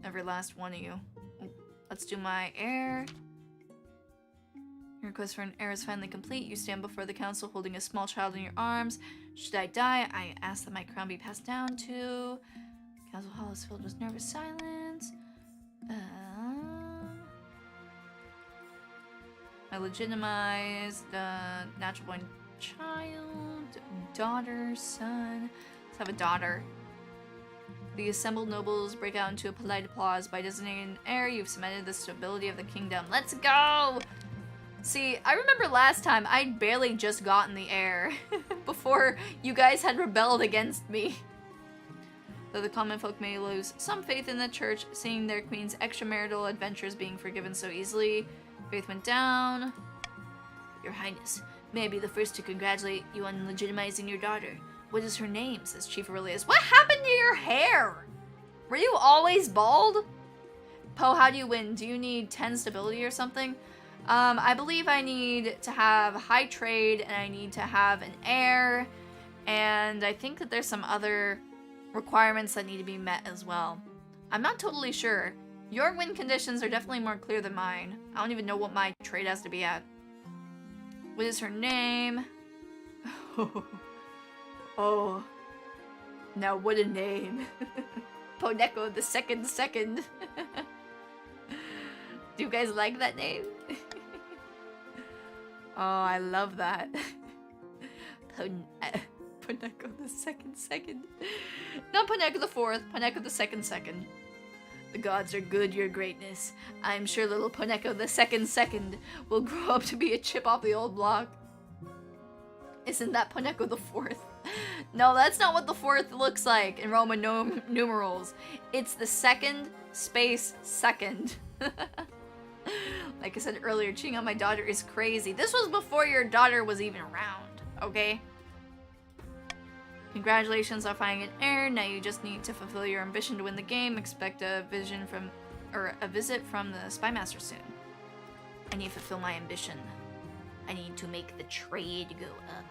Every last one of you. Let's do my heir. Your request for an heir is finally complete. You stand before the council holding a small child in your arms. Should I die, I ask that my crown be passed down to... Council hall is filled with nervous silence. I legitimize the natural born child, daughter, son. Let's have a daughter. The assembled nobles break out into a polite applause. By designating an heir, you've cemented the stability of the kingdom. Let's go! See, I remember last time I'd barely just gotten the heir before you guys had rebelled against me. Though the common folk may lose some faith in the church, seeing their queen's extramarital adventures being forgiven so easily, faith went down. Your Highness, may I be the first to congratulate you on legitimizing your daughter. What is her name? Says Chief Aurelius. What happened to your hair? Were you always bald? Poe, how do you win? Do you need 10 stability or something? I believe I need to have high trade and I need to have an heir. And I think that there's some other requirements that need to be met as well. I'm not totally sure. Your win conditions are definitely more clear than mine. I don't even know what my trade has to be at. What is her name? Oh. Now what a name. Poneko the second. Do you guys like that name? Oh, I love that. Poneko the second. Not Poneko the fourth, Poneko the second. The gods are good, your greatness. I'm sure little Poneko the second will grow up to be a chip off the old block. Isn't that Poneko the fourth? No, that's not what the fourth looks like in Roman numerals. It's the second space second. Like I said earlier, cheating on my daughter is crazy. This was before your daughter was even around, okay? Congratulations on finding an heir. Now you just need to fulfill your ambition to win the game. Expect a visit from the Spy Master soon. I need to fulfill my ambition. I need to make the trade go up.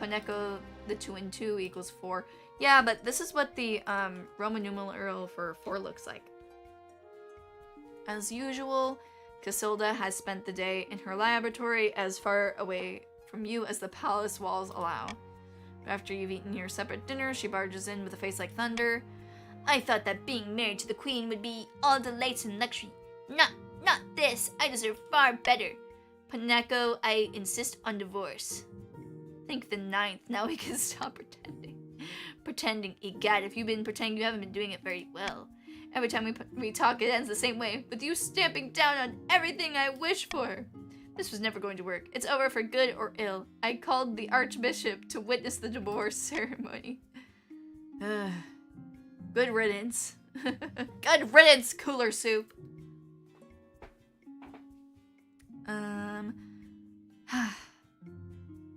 Poneko, the 2 and 2 equals 4. Yeah, but this is what the Roman numeral for 4 looks like. As usual, Casilda has spent the day in her laboratory as far away from you as the palace walls allow. After you've eaten your separate dinner, she barges in with a face like thunder. I thought that being married to the queen would be all delights and luxury. Not this. I deserve far better. Poneko, I insist on divorce. Think the 9th. Now we can stop pretending. Egad, if you've been pretending, you haven't been doing it very well. Every time we talk, it ends the same way, with you stamping down on everything I wish for. This was never going to work. It's over for good or ill. I called the Archbishop to witness the divorce ceremony. Good riddance. Good riddance, cooler soup.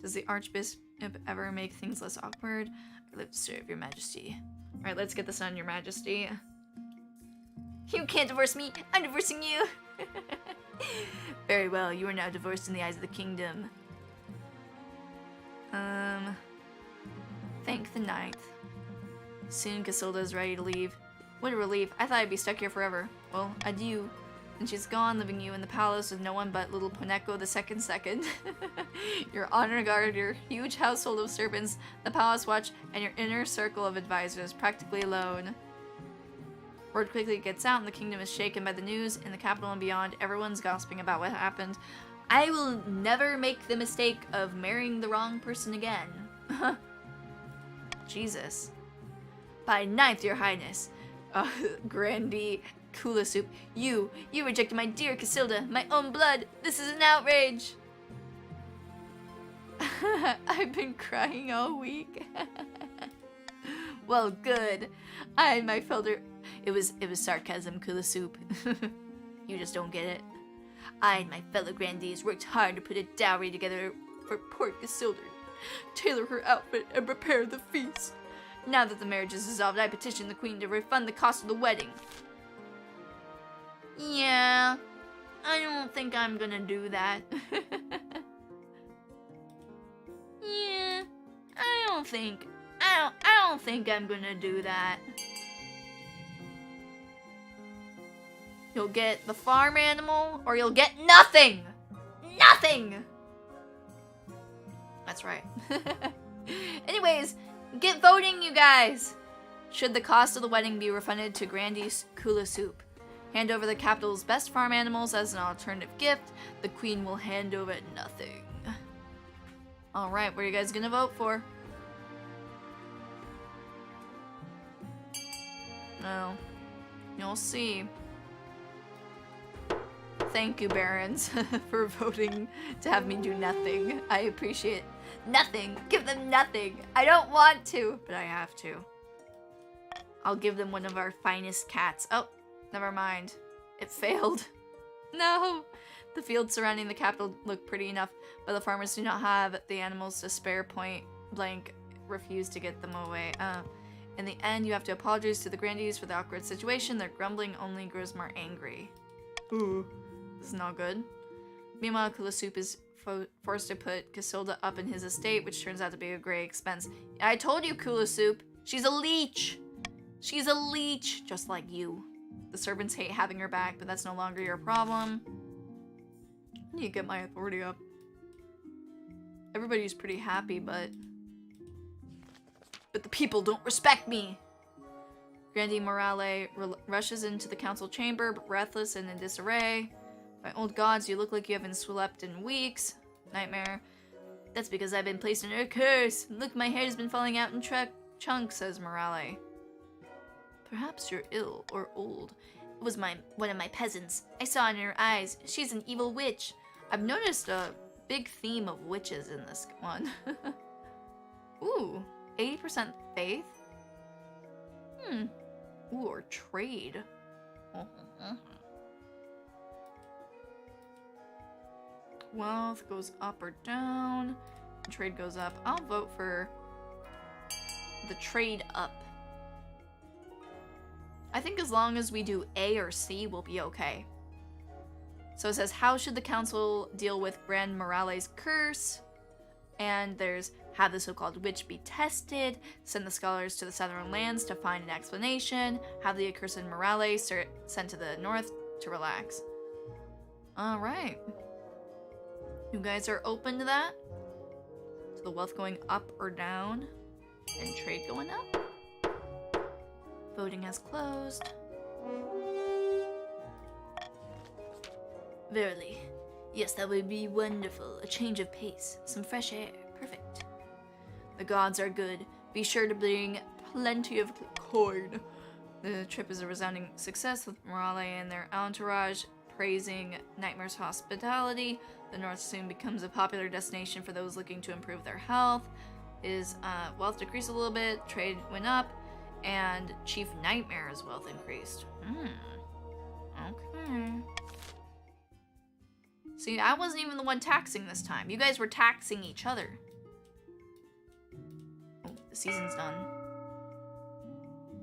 Does the Archbishop ever make things less awkward? I live to serve your majesty. Alright, let's get this on, your majesty. You can't divorce me. I'm divorcing you. Very well, you are now divorced in the eyes of the kingdom. Thank the ninth. Soon Casilda is ready to leave. What a relief. I thought I'd be stuck here forever. Well, adieu. And she's gone, leaving you in the palace with no one but little Poneko the second. Your honor guard, your huge household of servants, the palace watch, and your inner circle of advisors, practically alone. Word quickly gets out and the kingdom is shaken by the news. In the capital and beyond, everyone's gossiping about what happened. I will never make the mistake of marrying the wrong person again. Jesus. By ninth, your highness. Grandee, Kula Soup, you rejected my dear Casilda, my own blood. This is an outrage. I've been crying all week. Well, good. I and my felder... It was sarcasm, Kula Soup. You just don't get it. I and my fellow grandees worked hard to put a dowry together for poor Casilda, tailor her outfit, and prepare the feast. Now that the marriage is dissolved, I petition the queen to refund the cost of the wedding. Yeah, I don't think I'm gonna do that. Yeah, I don't think I'm gonna do that. You'll get the farm animal, or you'll get nothing! Nothing! That's right. Anyways, get voting, you guys! Should the cost of the wedding be refunded to Grandee Kula Soup? Hand over the capital's best farm animals as an alternative gift. The queen will hand over nothing. Alright, what are you guys gonna vote for? Well, you'll see. Thank you, barons, for voting to have me do nothing. I appreciate nothing. Give them nothing. I don't want to, but I have to. I'll give them one of our finest cats. Oh, never mind. It failed. No. The fields surrounding the capital look pretty enough, but the farmers do not have the animals to spare. Point blank refuse to get them away. In the end, you have to apologize to the grandees for the awkward situation. Their grumbling only grows more angry. Ooh. This is not good. Meanwhile, Kula Soup is forced to put Casilda up in his estate, which turns out to be a great expense. I told you, Kula Soup. She's a leech. She's a leech, just like you. The servants hate having her back, but that's no longer your problem. I need to get my authority up. Everybody's pretty happy, but the people don't respect me. Grandee Morale rushes into the council chamber, breathless and in disarray. My old gods, you look like you haven't slept in weeks. Nightmare. That's because I've been placed under a curse. Look, my hair has been falling out in chunks, says Morale. Perhaps you're ill or old. It was one of my peasants. I saw in her eyes. She's an evil witch. I've noticed a big theme of witches in this one. Ooh, 80% faith? Ooh, or trade. Wealth goes up or down. Trade goes up. I'll vote for the trade up. I think as long as we do A or C, we'll be okay. So it says, how should the council deal with Grand Morale's curse? And there's, have the so-called witch be tested, send the scholars to the southern lands to find an explanation, have the accursed Morale sent to the north to relax. Alright. You guys are open to that? So the wealth going up or down, and trade going up? Voting has closed. Verily. Yes, that would be wonderful. A change of pace. Some fresh air. Perfect. The gods are good. Be sure to bring plenty of coin. The trip is a resounding success, with Morale and their entourage praising Nightmare's hospitality. The North soon becomes a popular destination for those looking to improve their health. His wealth decreased a little bit, trade went up, and Chief Nightmare's wealth increased. Okay. See, I wasn't even the one taxing this time. You guys were taxing each other. Oh, the season's done.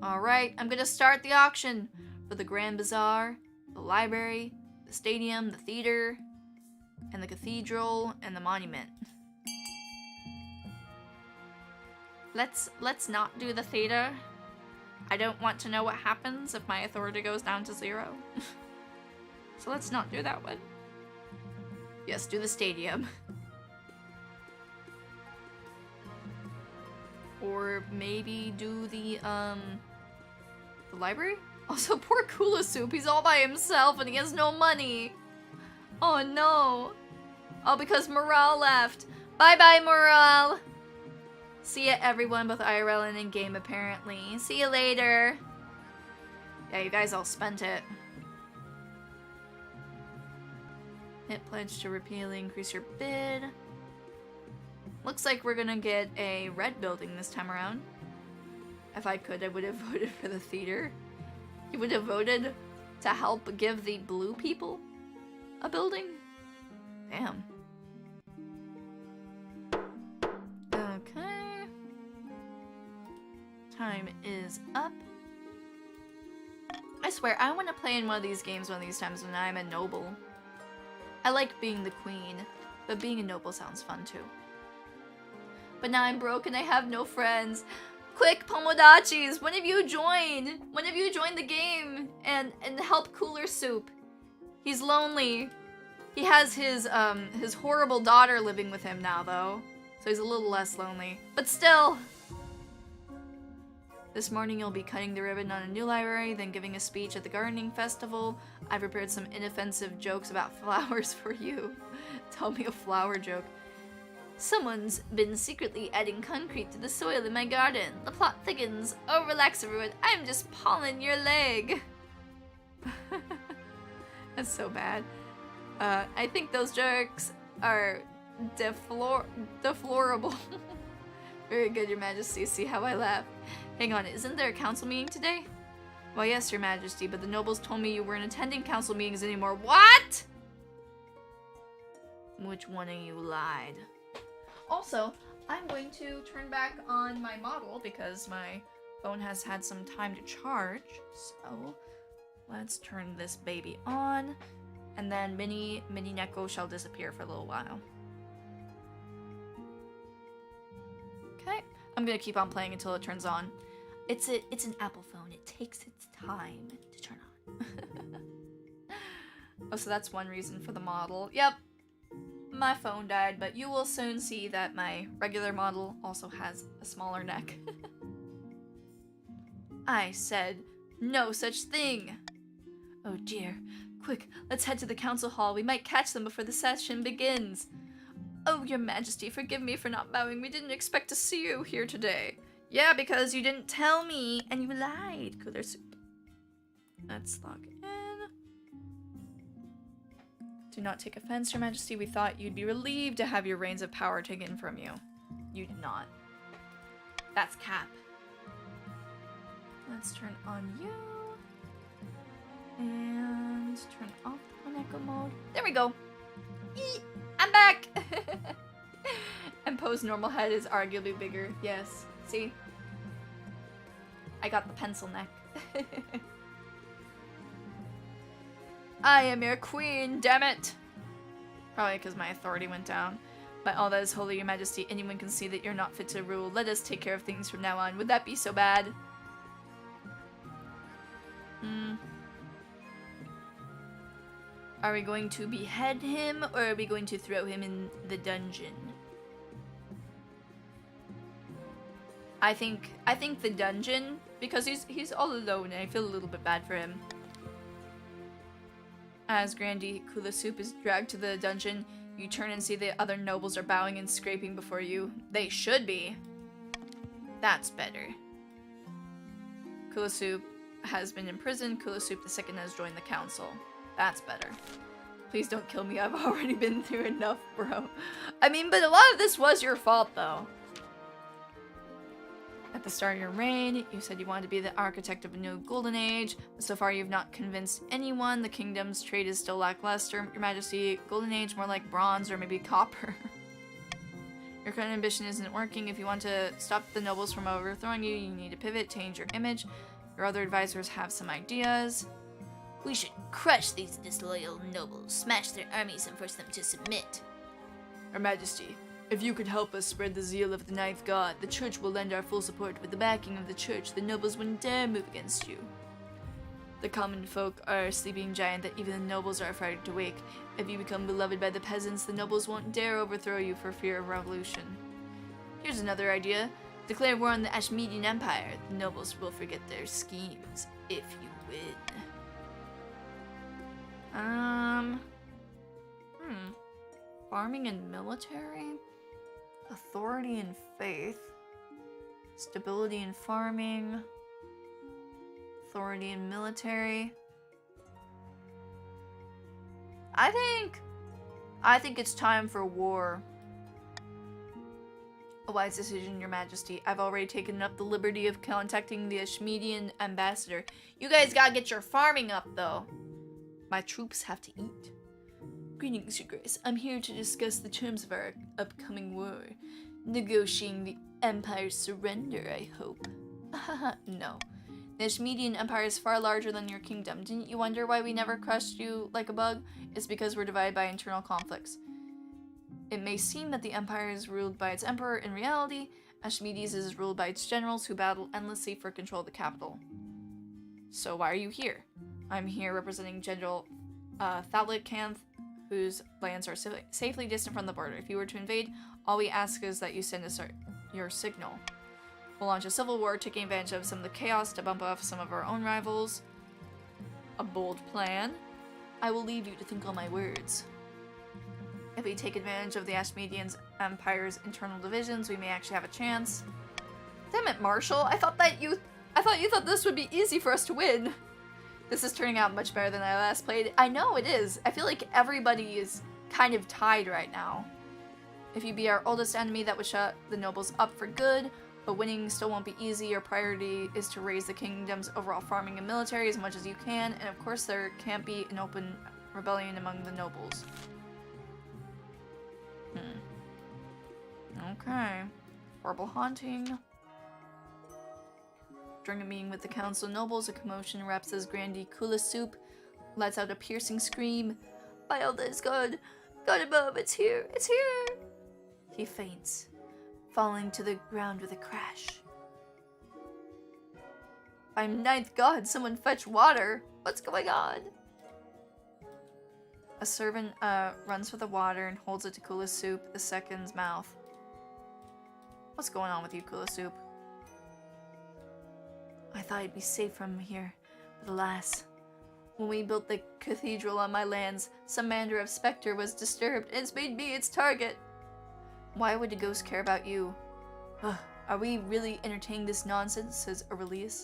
Alright, I'm gonna start the auction for the Grand Bazaar, the library, the stadium, the theater, and the cathedral, and the monument. Let's not do the theater. I don't want to know what happens if my authority goes down to 0. So let's not do that one. Yes, do the stadium. Or maybe do the library? Also, poor Kula Soup, he's all by himself and he has no money. Oh no. Oh, because Morale left. Bye-bye, Morale. See ya, everyone, both IRL and in-game, apparently. See you later. Yeah, you guys all spent it. Hit pledge to repeatedly increase your bid. Looks like we're gonna get a red building this time around. If I could, I would have voted for the theater. You would have voted to help give the blue people a building? Damn. Okay. Time is up. I swear, I want to play in one of these games one of these times when I'm a noble. I like being the queen, but being a noble sounds fun too. But now I'm broke and I have no friends. Quick, Pomodachis, when have you joined? When have you joined the game and help Cooler Soup? He's lonely. He has his horrible daughter living with him now though, so he's a little less lonely. But still. This morning you'll be cutting the ribbon on a new library, then giving a speech at the gardening festival. I prepared some inoffensive jokes about flowers for you. Tell me a flower joke. Someone's been secretly adding concrete to the soil in my garden. The plot thickens. Oh, relax everyone. I'm just pawing your leg. That's so bad. I think those jokes are deplorable. Very good, Your Majesty. See how I laugh. Hang on, isn't there a council meeting today? Well, yes, Your Majesty, but the nobles told me you weren't attending council meetings anymore. What? Which one of you lied? Also, I'm going to turn back on my model because my phone has had some time to charge. So, let's turn this baby on, and then Mini Neko shall disappear for a little while. Okay, I'm gonna keep on playing until it turns on. It's an Apple phone. It takes its time to turn on. Oh, so that's one reason for the model. Yep. My phone died, but you will soon see that my regular model also has a smaller neck. I said no such thing. Oh dear. Quick, let's head to the council hall. We might catch them before the session begins. Oh, Your Majesty, forgive me for not bowing. We didn't expect to see you here today. Yeah, because you didn't tell me, and you lied. Cooler Soup. Let's log in. Do not take offense, Your Majesty. We thought you'd be relieved to have your reins of power taken from you. You did not. That's cap. Let's turn on you. And turn off the Poneko mode. There we go. Eee, I'm back! And Poe's normal head is arguably bigger. Yes. See? I got the pencil neck. I am your queen, damn it! Probably because my authority went down. By all that is holy, Your Majesty, anyone can see that you're not fit to rule. Let us take care of things from now on. Would that be so bad? Are we going to behead him, or are we going to throw him in the dungeon? I think the dungeon, because he's all alone and I feel a little bit bad for him. As Grandy Kula Soup is dragged to the dungeon, you turn and see the other nobles are bowing and scraping before you. They should be. That's better. Kula Soup has been imprisoned. Kulasup II has joined the council. That's better. Please don't kill me. I've already been through enough, bro. I mean, but a lot of this was your fault, though. At the start of your reign, you said you wanted to be the architect of a new golden age, but so far you've not convinced anyone. The kingdom's trade is still lackluster. Your Majesty, golden age more like bronze or maybe copper. Your current ambition isn't working. If you want to stop the nobles from overthrowing you, you need to pivot, change your image. Your other advisors have some ideas. We should crush these disloyal nobles, smash their armies, and force them to submit. Your Majesty, if you could help us spread the zeal of the ninth god, the church will lend our full support. With the backing of the church, the nobles wouldn't dare move against you. The common folk are a sleeping giant that even the nobles are afraid to wake. If you become beloved by the peasants, the nobles won't dare overthrow you for fear of revolution. Here's another idea. Declare war on the Ashmedian Empire. The nobles will forget their schemes if you win. Farming and military? Authority and faith. Stability and farming. Authority and military. I think it's time for war. A wise decision, Your Majesty. I've already taken up the liberty of contacting the Ashmedian ambassador. You guys gotta get your farming up, though. My troops have to eat. Greetings, Your Grace. I'm here to discuss the terms of our upcoming war. Negotiating the Empire's surrender, I hope. No. The Ashmedian Empire is far larger than your kingdom. Didn't you wonder why we never crushed you like a bug? It's because we're divided by internal conflicts. It may seem that the Empire is ruled by its emperor. In reality, Ashmedes is ruled by its generals who battle endlessly for control of the capital. So why are you here? I'm here representing General Thalakanth, whose lands are safely distant from the border. If you were to invade, all we ask is that you send us your signal. We'll launch a civil war, taking advantage of some of the chaos to bump off some of our own rivals. A bold plan. I will leave you to think on my words. If we take advantage of the Ashmedian Empire's internal divisions, we may actually have a chance. Damn it, Marshall! I thought you thought this would be easy for us to win. This is turning out much better than I last played. I know it is. I feel like everybody is kind of tied right now. If you be our oldest enemy, that would shut the nobles up for good, but winning still won't be easy. Your priority is to raise the kingdom's overall farming and military as much as you can, and of course there can't be an open rebellion among the nobles. Okay. Horrible haunting. During a meeting with the council nobles, a commotion erupts as Grandy Kulasup lets out a piercing scream. My eldest god, God above, it's here, it's here! He faints, falling to the ground with a crash. By ninth god, someone fetch water! What's going on? A servant runs for the water and holds it to Kulasup II's mouth. What's going on with you, Kulasup? I thought I'd be safe from here, but alas. When we built the cathedral on my lands, some manner of specter was disturbed, and it's made me its target. Why would a ghost care about you? Ugh, are we really entertaining this nonsense, says Aurelius.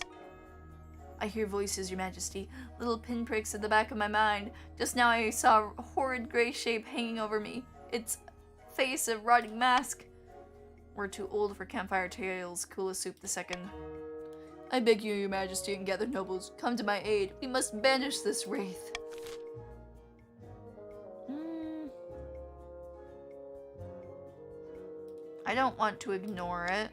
I hear voices, Your Majesty, little pinpricks at the back of my mind. Just now I saw a horrid gray shape hanging over me. Its face a rotting mask. We're too old for campfire tales, Kulasup II. I beg you, Your Majesty, and gathered nobles, come to my aid. We must banish this wraith. I don't want to ignore it.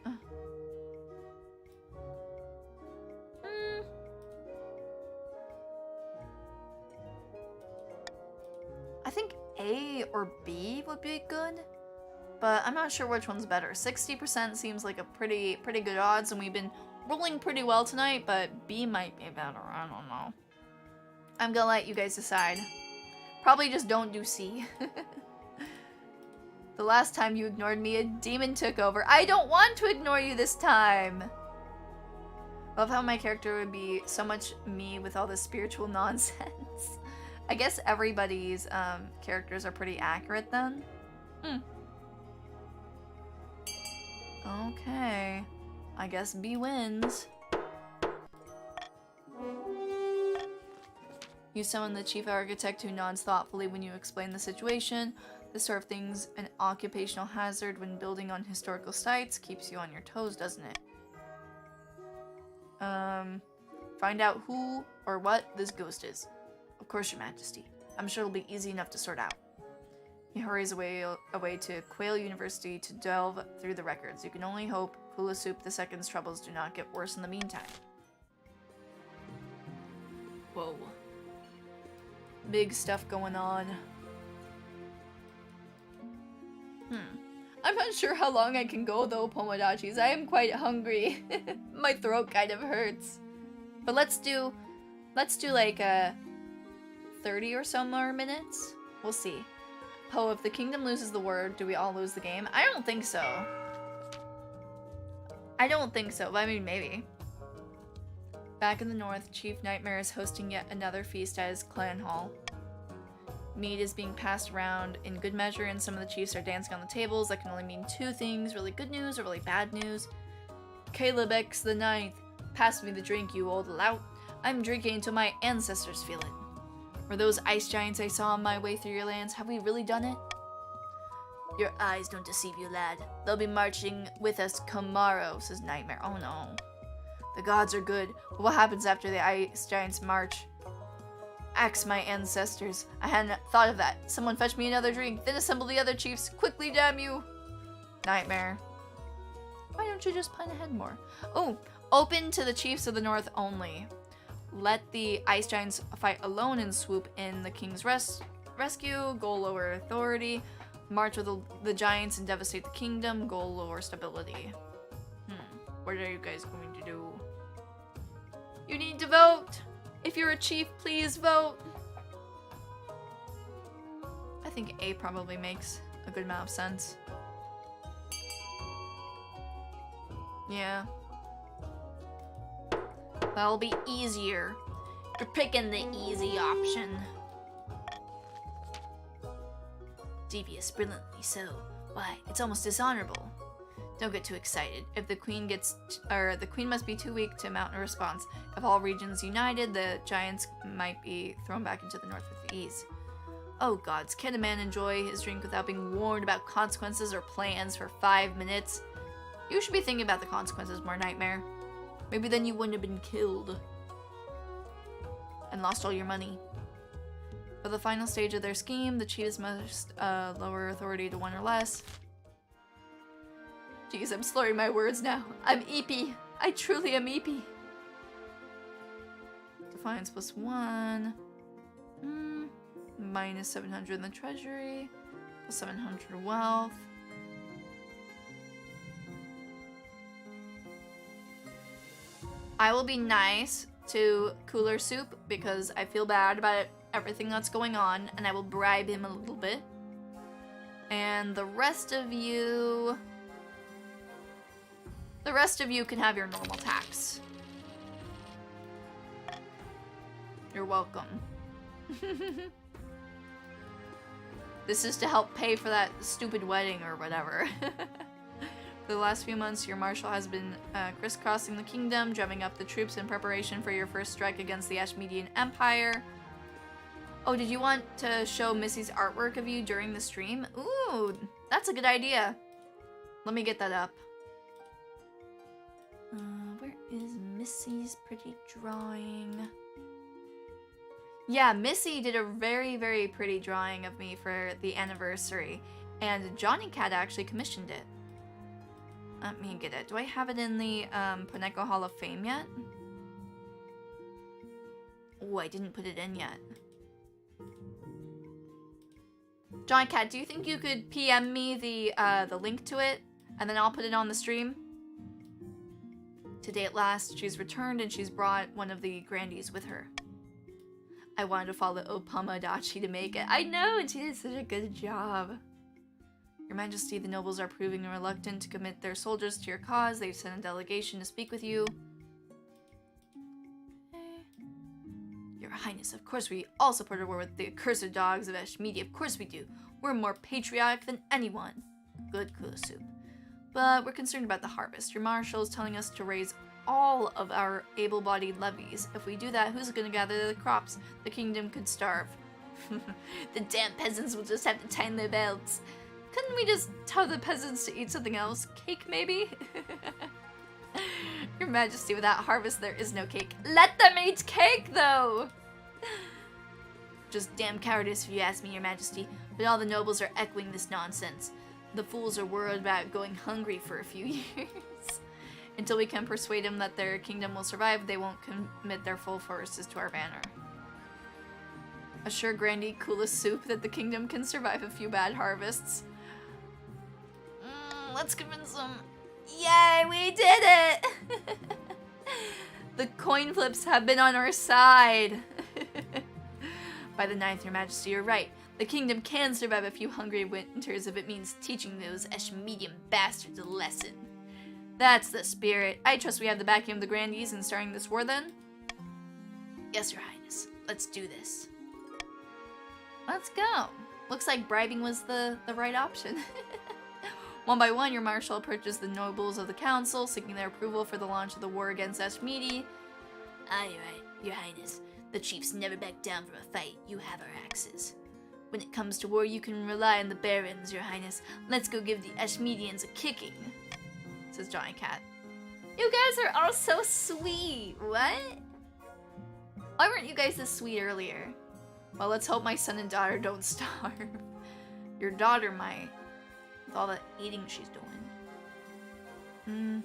I think A or B would be good, but I'm not sure which one's better. 60% seems like a pretty good odds, and we've been rolling pretty well tonight, but B might be better. I don't know. I'm gonna let you guys decide. Probably just don't do C. The last time you ignored me, a demon took over. I don't want to ignore you this time! Love how my character would be so much me with all this spiritual nonsense. I guess everybody's characters are pretty accurate then. Okay. I guess B wins. You summon the chief architect who nods thoughtfully when you explain the situation. This sort of thing's an occupational hazard when building on historical sites. Keeps you on your toes, doesn't it? Find out who or what this ghost is. Of course, Your Majesty. I'm sure it'll be easy enough to sort out. He hurries away to Quail University to delve through the records. You can only hope Kula Soup II's troubles do not get worse in the meantime. Whoa. Big stuff going on. I'm not sure how long I can go though, Pomodachis. I am quite hungry. My throat kind of hurts. But let's do like 30 or so more minutes. We'll see. Po, if the kingdom loses the war, do we all lose the game? I don't think so. I don't think so, but I mean maybe. Back in the north, Chief Nightmare is hosting yet another feast at his clan hall. Meat is being passed around in good measure, and some of the chiefs are dancing on the tables. That can only mean two things, really good news or really bad news. Caleb X the Ninth, pass me the drink, you old lout. I'm drinking until my ancestors feel it. Were those ice giants I saw on my way through your lands? Have we really done it? Your eyes don't deceive you, lad. They'll be marching with us tomorrow, says Nightmare. Oh no. The gods are good, but what happens after the ice giants march? Axe my ancestors. I hadn't thought of that. Someone fetch me another drink, then assemble the other chiefs. Quickly, damn you! Nightmare. Why don't you just plan ahead more? Oh, open to the chiefs of the north only. Let the ice giants fight alone and swoop in the king's rescue. Goal lower authority. March with the giants and devastate the kingdom. Goal lower stability. What are you guys going to do? You need to vote! If you're a chief, please vote! I think A probably makes a good amount of sense. Yeah. That'll be easier. You're picking the easy option. Devious, brilliantly so. Why, it's almost dishonorable. Don't get too excited. If the queen the queen must be too weak to mount a response. If all regions united, the giants might be thrown back into the north with ease. Oh gods, can a man enjoy his drink without being warned about consequences or plans for 5 minutes? You should be thinking about the consequences more, Nightmare. Maybe then you wouldn't have been killed. And lost all your money. For the final stage of their scheme, the chiefs must lower authority to 1 or less. Jeez, I'm slurring my words now. I'm eepy. I truly am eepy. Defiance +1. Minus 700 in the treasury. Plus 700 wealth. I will be nice to Cooler Soup because I feel bad about everything that's going on, and I will bribe him a little bit. And the rest of you can have your normal tax. You're welcome. This is to help pay for that stupid wedding or whatever. For the last few months, your marshal has been crisscrossing the kingdom, drumming up the troops in preparation for your first strike against the Ashmedian Empire. Oh, did you want to show Missy's artwork of you during the stream? Ooh, that's a good idea. Let me get that up. Where is Missy's pretty drawing? Yeah, Missy did a very, very pretty drawing of me for the anniversary, and Johnny Cat actually commissioned it. Let me get it. Do I have it in the Poneko Hall of Fame yet? Oh, I didn't put it in yet. Johnny Cat, do you think you could PM me the link to it, and then I'll put it on the stream? Today at last, she's returned and she's brought one of the grandees with her. I wanted to follow Opamadachi to make it. I know, and she did such a good job. Your Majesty, the nobles are proving reluctant to commit their soldiers to your cause. They've sent a delegation to speak with you. Your Highness, of course we all support a war with the accursed dogs of Ashmedia. Of course we do. We're more patriotic than anyone. Good Kula Soup. But we're concerned about the harvest. Your marshal is telling us to raise all of our able-bodied levies. If we do that, who's gonna gather the crops? The kingdom could starve. The damn peasants will just have to tighten their belts. Couldn't we just tell the peasants to eat something else? Cake, maybe? Your Majesty, without harvest, there is no cake. Let them eat cake, though! Just damn cowardice, if you ask me, Your Majesty. But all the nobles are echoing this nonsense. The fools are worried about going hungry for a few years. Until we can persuade them that their kingdom will survive, they won't commit their full forces to our banner. Assure Grandy coolest soup that the kingdom can survive a few bad harvests. Let's convince them. Yay, we did it! The coin flips have been on our side. By the 9th, Your Majesty, you're right. The kingdom can survive a few hungry winters if it means teaching those Eshmedian bastards a lesson. That's the spirit. I trust we have the backing of the Grandees in starting this war then? Yes, Your Highness. Let's do this. Let's go. Looks like bribing was the right option. One by one, your marshal approaches the nobles of the council, seeking their approval for the launch of the war against Eshmedi. Aye, right, Your Highness. The chiefs never back down from a fight. You have our axes. When it comes to war, you can rely on the barons, Your Highness. Let's go give the Eshmedians a kicking, says Johnny Cat. You guys are all so sweet. What? Why weren't you guys this sweet earlier? Well, let's hope my son and daughter don't starve. Your daughter might, with all that eating she's doing.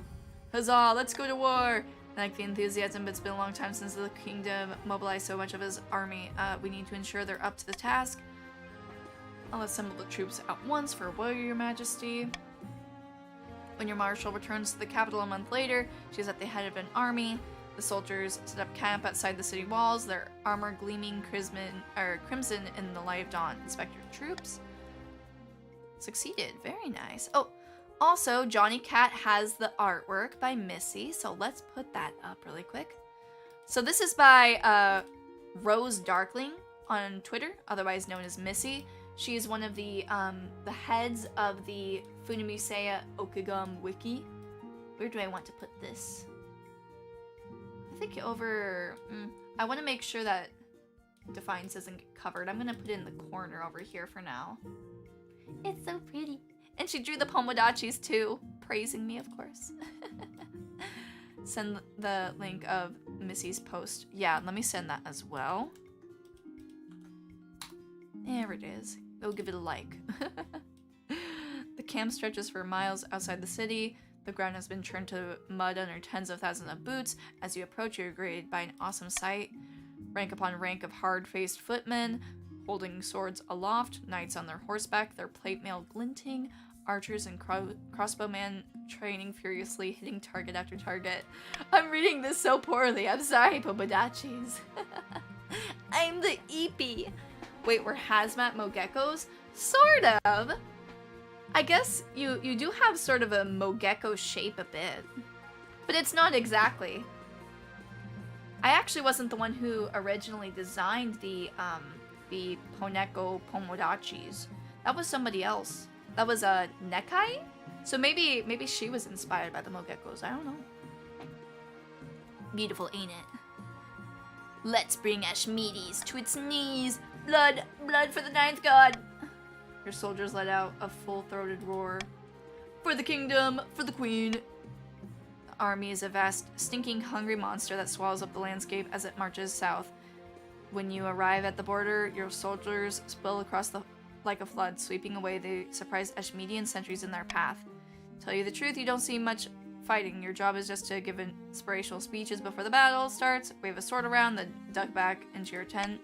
Huzzah, let's go to war! I like the enthusiasm, but it's been a long time since the kingdom mobilized so much of his army. We need to ensure they're up to the task. I'll assemble the troops at once for war, Your Majesty. When your marshal returns to the capital a month later, she's at the head of an army. The soldiers set up camp outside the city walls, their armor gleaming crimson in the light of dawn. Inspect your troops. Succeeded. Very nice. Oh, also, Johnny Cat has the artwork by Missy, so let's put that up really quick. So this is by Rose Darkling on Twitter, otherwise known as Missy. She is one of the heads of the Funamusea Okigam wiki. Where do I want to put this? I think over... I want to make sure that Defiance doesn't get covered. I'm going to put it in the corner over here for now. It's so pretty. And she drew the Pomodachis too. Praising me, of course. Send the link of Missy's post. Yeah, let me send that as well. There it is. Go give it a like. The camp stretches for miles outside the city. The ground has been turned to mud under tens of thousands of boots. As you approach, you're greeted by an awesome sight. Rank upon rank of hard-faced footmen, holding swords aloft, knights on their horseback, their plate mail glinting, archers and crossbowmen training furiously, hitting target after target. I'm reading this so poorly. I'm sorry, Pomodachis. I'm the Eepee. Wait, we're hazmat Mogekos? Sort of. I guess you do have sort of a Mogeko shape a bit. But it's not exactly. I actually wasn't the one who originally designed the Poneko Pomodachis. That was somebody else. That was a Nekai? So maybe she was inspired by the Mogekos. I don't know. Beautiful, ain't it? Let's bring Ashmedes to its knees. Blood, blood for the 9th god. Your soldiers let out a full-throated roar. For the kingdom, for the queen. The army is a vast, stinking, hungry monster that swallows up the landscape as it marches south. When you arrive at the border, your soldiers spill across like a flood, sweeping away the surprised Eshmedian sentries in their path. Tell you the truth, you don't see much fighting. Your job is just to give inspirational speeches before the battle starts, wave a sword around, then duck back into your tent.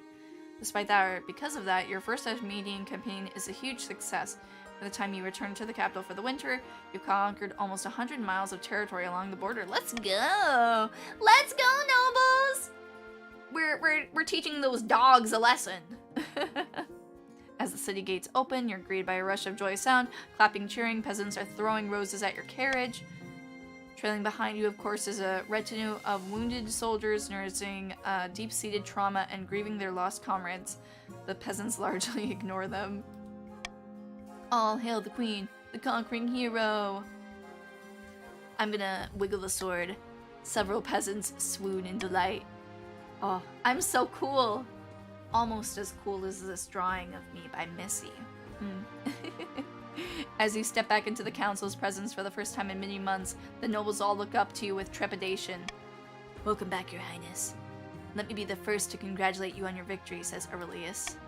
Despite that, or because of that, your first Eshmedian campaign is a huge success. By the time you return to the capital for the winter, you've conquered almost 100 miles of territory along the border. Let's go! Let's go, nobles! We're teaching those dogs a lesson. As the city gates open, you're greeted by a rush of joyous sound. Clapping, cheering, peasants are throwing roses at your carriage. Trailing behind you, of course, is a retinue of wounded soldiers nursing deep-seated trauma and grieving their lost comrades. The peasants largely ignore them. All hail the queen, the conquering hero. I'm gonna wiggle the sword. Several peasants swoon in delight. Oh, I'm so cool. Almost as cool as this drawing of me by Missy. As you step back into the council's presence for the first time in many months, the nobles all look up to you with trepidation. Welcome back, Your Highness. Let me be the first to congratulate you on your victory, says Aurelius.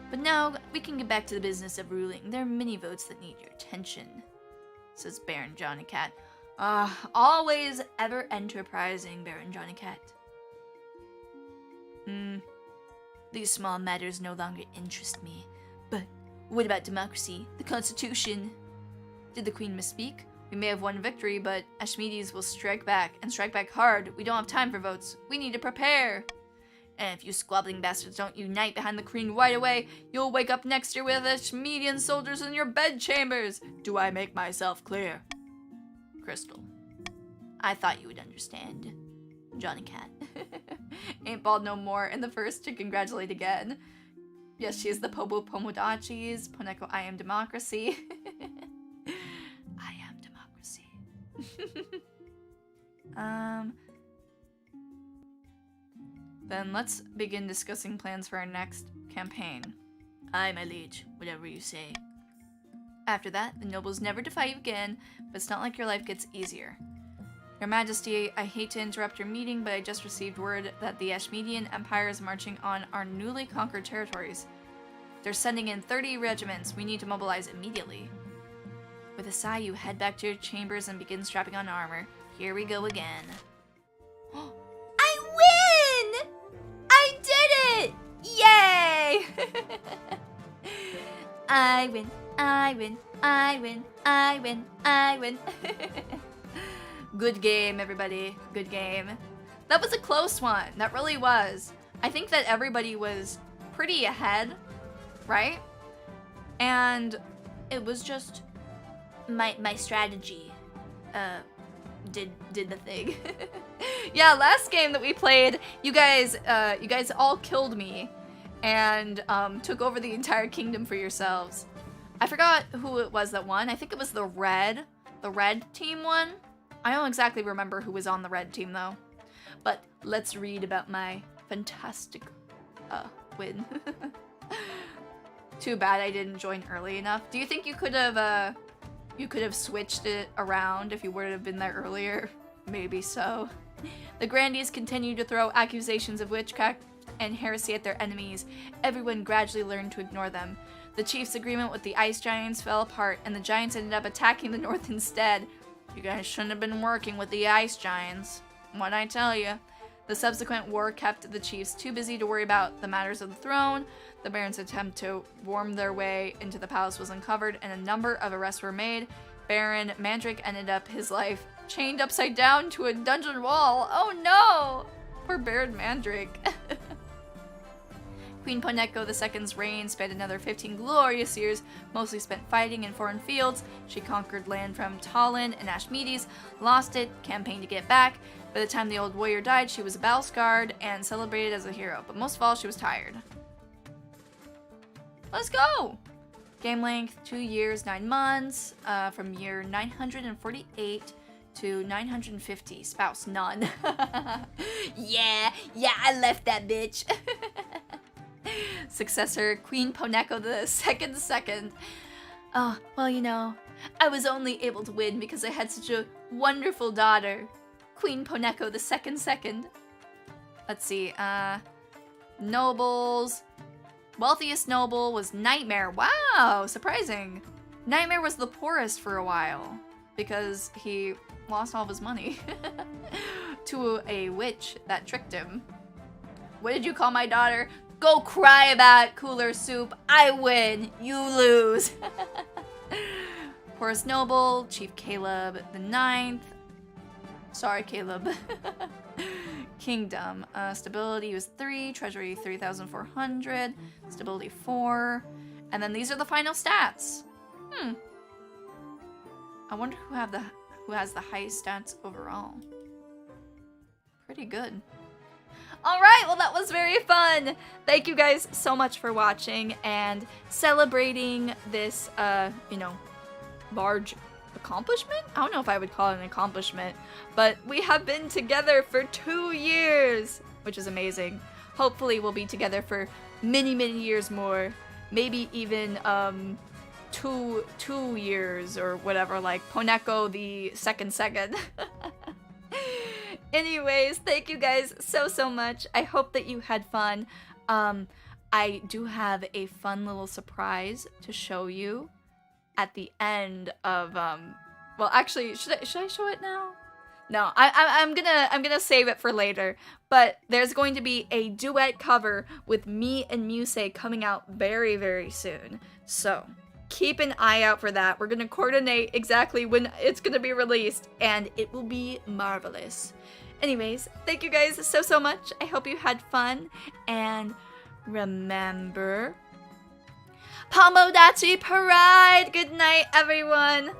But now, we can get back to the business of ruling. There are many votes that need your attention, says Baron Johnny Cat. Always ever enterprising, Baron Johnny Cat. These small matters no longer interest me. But what about democracy? The Constitution? Did the Queen misspeak? We may have won victory, but Ashmedes will strike back, and strike back hard. We don't have time for votes. We need to prepare. And if you squabbling bastards don't unite behind the Queen right away, you'll wake up next year with Ashmedian soldiers in your bedchambers. Do I make myself clear? Crystal. I thought you would understand. Johnny Cat. Ain't bald no more, and the first to congratulate again. Yes, she is the Pobo Pomodachis. Poneko, I am democracy. I am democracy. Then let's begin discussing plans for our next campaign. Aye, my liege, whatever you say. After that, the nobles never defy you again, but it's not like your life gets easier. Your Majesty, I hate to interrupt your meeting, but I just received word that the Ashmedian Empire is marching on our newly conquered territories. They're sending in 30 regiments. We need to mobilize immediately. With a sigh, you head back to your chambers and begin strapping on armor. Here we go again. I win! I did it! Yay! I win, I win, I win, I win, I win. Good game, everybody. Good game. That was a close one. That really was. I think that everybody was pretty ahead, right? And it was just my strategy did the thing. Yeah, last game that we played, you guys all killed me and took over the entire kingdom for yourselves. I forgot who it was that won. I think it was the red team won. I don't exactly remember who was on the red team though. But let's read about my fantastic win. Too bad I didn't join early enough. Do you think you could have switched it around if you would have been there earlier? Maybe so. The Grandees continue to throw accusations of witchcraft and heresy at their enemies. Everyone gradually learned to ignore them. The chief's agreement with the ice giants fell apart, and the giants ended up attacking the north instead. You guys shouldn't have been working with the ice giants. What'd I tell you? The subsequent war kept the chiefs too busy to worry about the matters of the throne. The barons' attempt to worm their way into the palace was uncovered, and a number of arrests were made. Baron Mandrake ended up his life chained upside down to a dungeon wall. Oh no! Poor Baron Mandrake. Queen Poneko II's reign spanned another 15 glorious years, mostly spent fighting in foreign fields. She conquered land from Tallinn and Ashmedes, lost it, campaigned to get back. By the time the old warrior died, she was battle-scarred and celebrated as a hero, but most of all, she was tired. Let's go! Game length, 2 years, 9 months, from year 948 to 950. Spouse, none. Yeah, I left that bitch. Successor, Queen Poneko II. Oh, well, you know, I was only able to win because I had such a wonderful daughter. Queen Poneko II. Let's see, nobles. Wealthiest noble was Nightmare. Wow, surprising. Nightmare was the poorest for a while because he lost all of his money to a witch that tricked him. What did you call my daughter? Go cry about cooler soup. I win, you lose. Poorest noble, Chief Caleb the 9th. Sorry, Caleb. Kingdom. Stability was 3, treasury 3,400, stability 4, and then these are the final stats. I wonder who has the highest stats overall. Pretty good. Alright, well that was very fun! Thank you guys so much for watching and celebrating this, you know, large accomplishment? I don't know if I would call it an accomplishment, but we have been together for 2 years, which is amazing. Hopefully we'll be together for many, many years more. Maybe even two years or whatever, like Poneko the second. Anyways, thank you guys so much. I hope that you had fun. I do have a fun little surprise to show you at the end of well, actually, should I show it now? No, I'm gonna save it for later. But there's going to be a duet cover with me and Mujou coming out very, very soon. So keep an eye out for that. We're gonna coordinate exactly when it's gonna be released, and it will be marvelous. Anyways, thank you guys so much. I hope you had fun, and remember, Pomodachi Pride! Good night, everyone!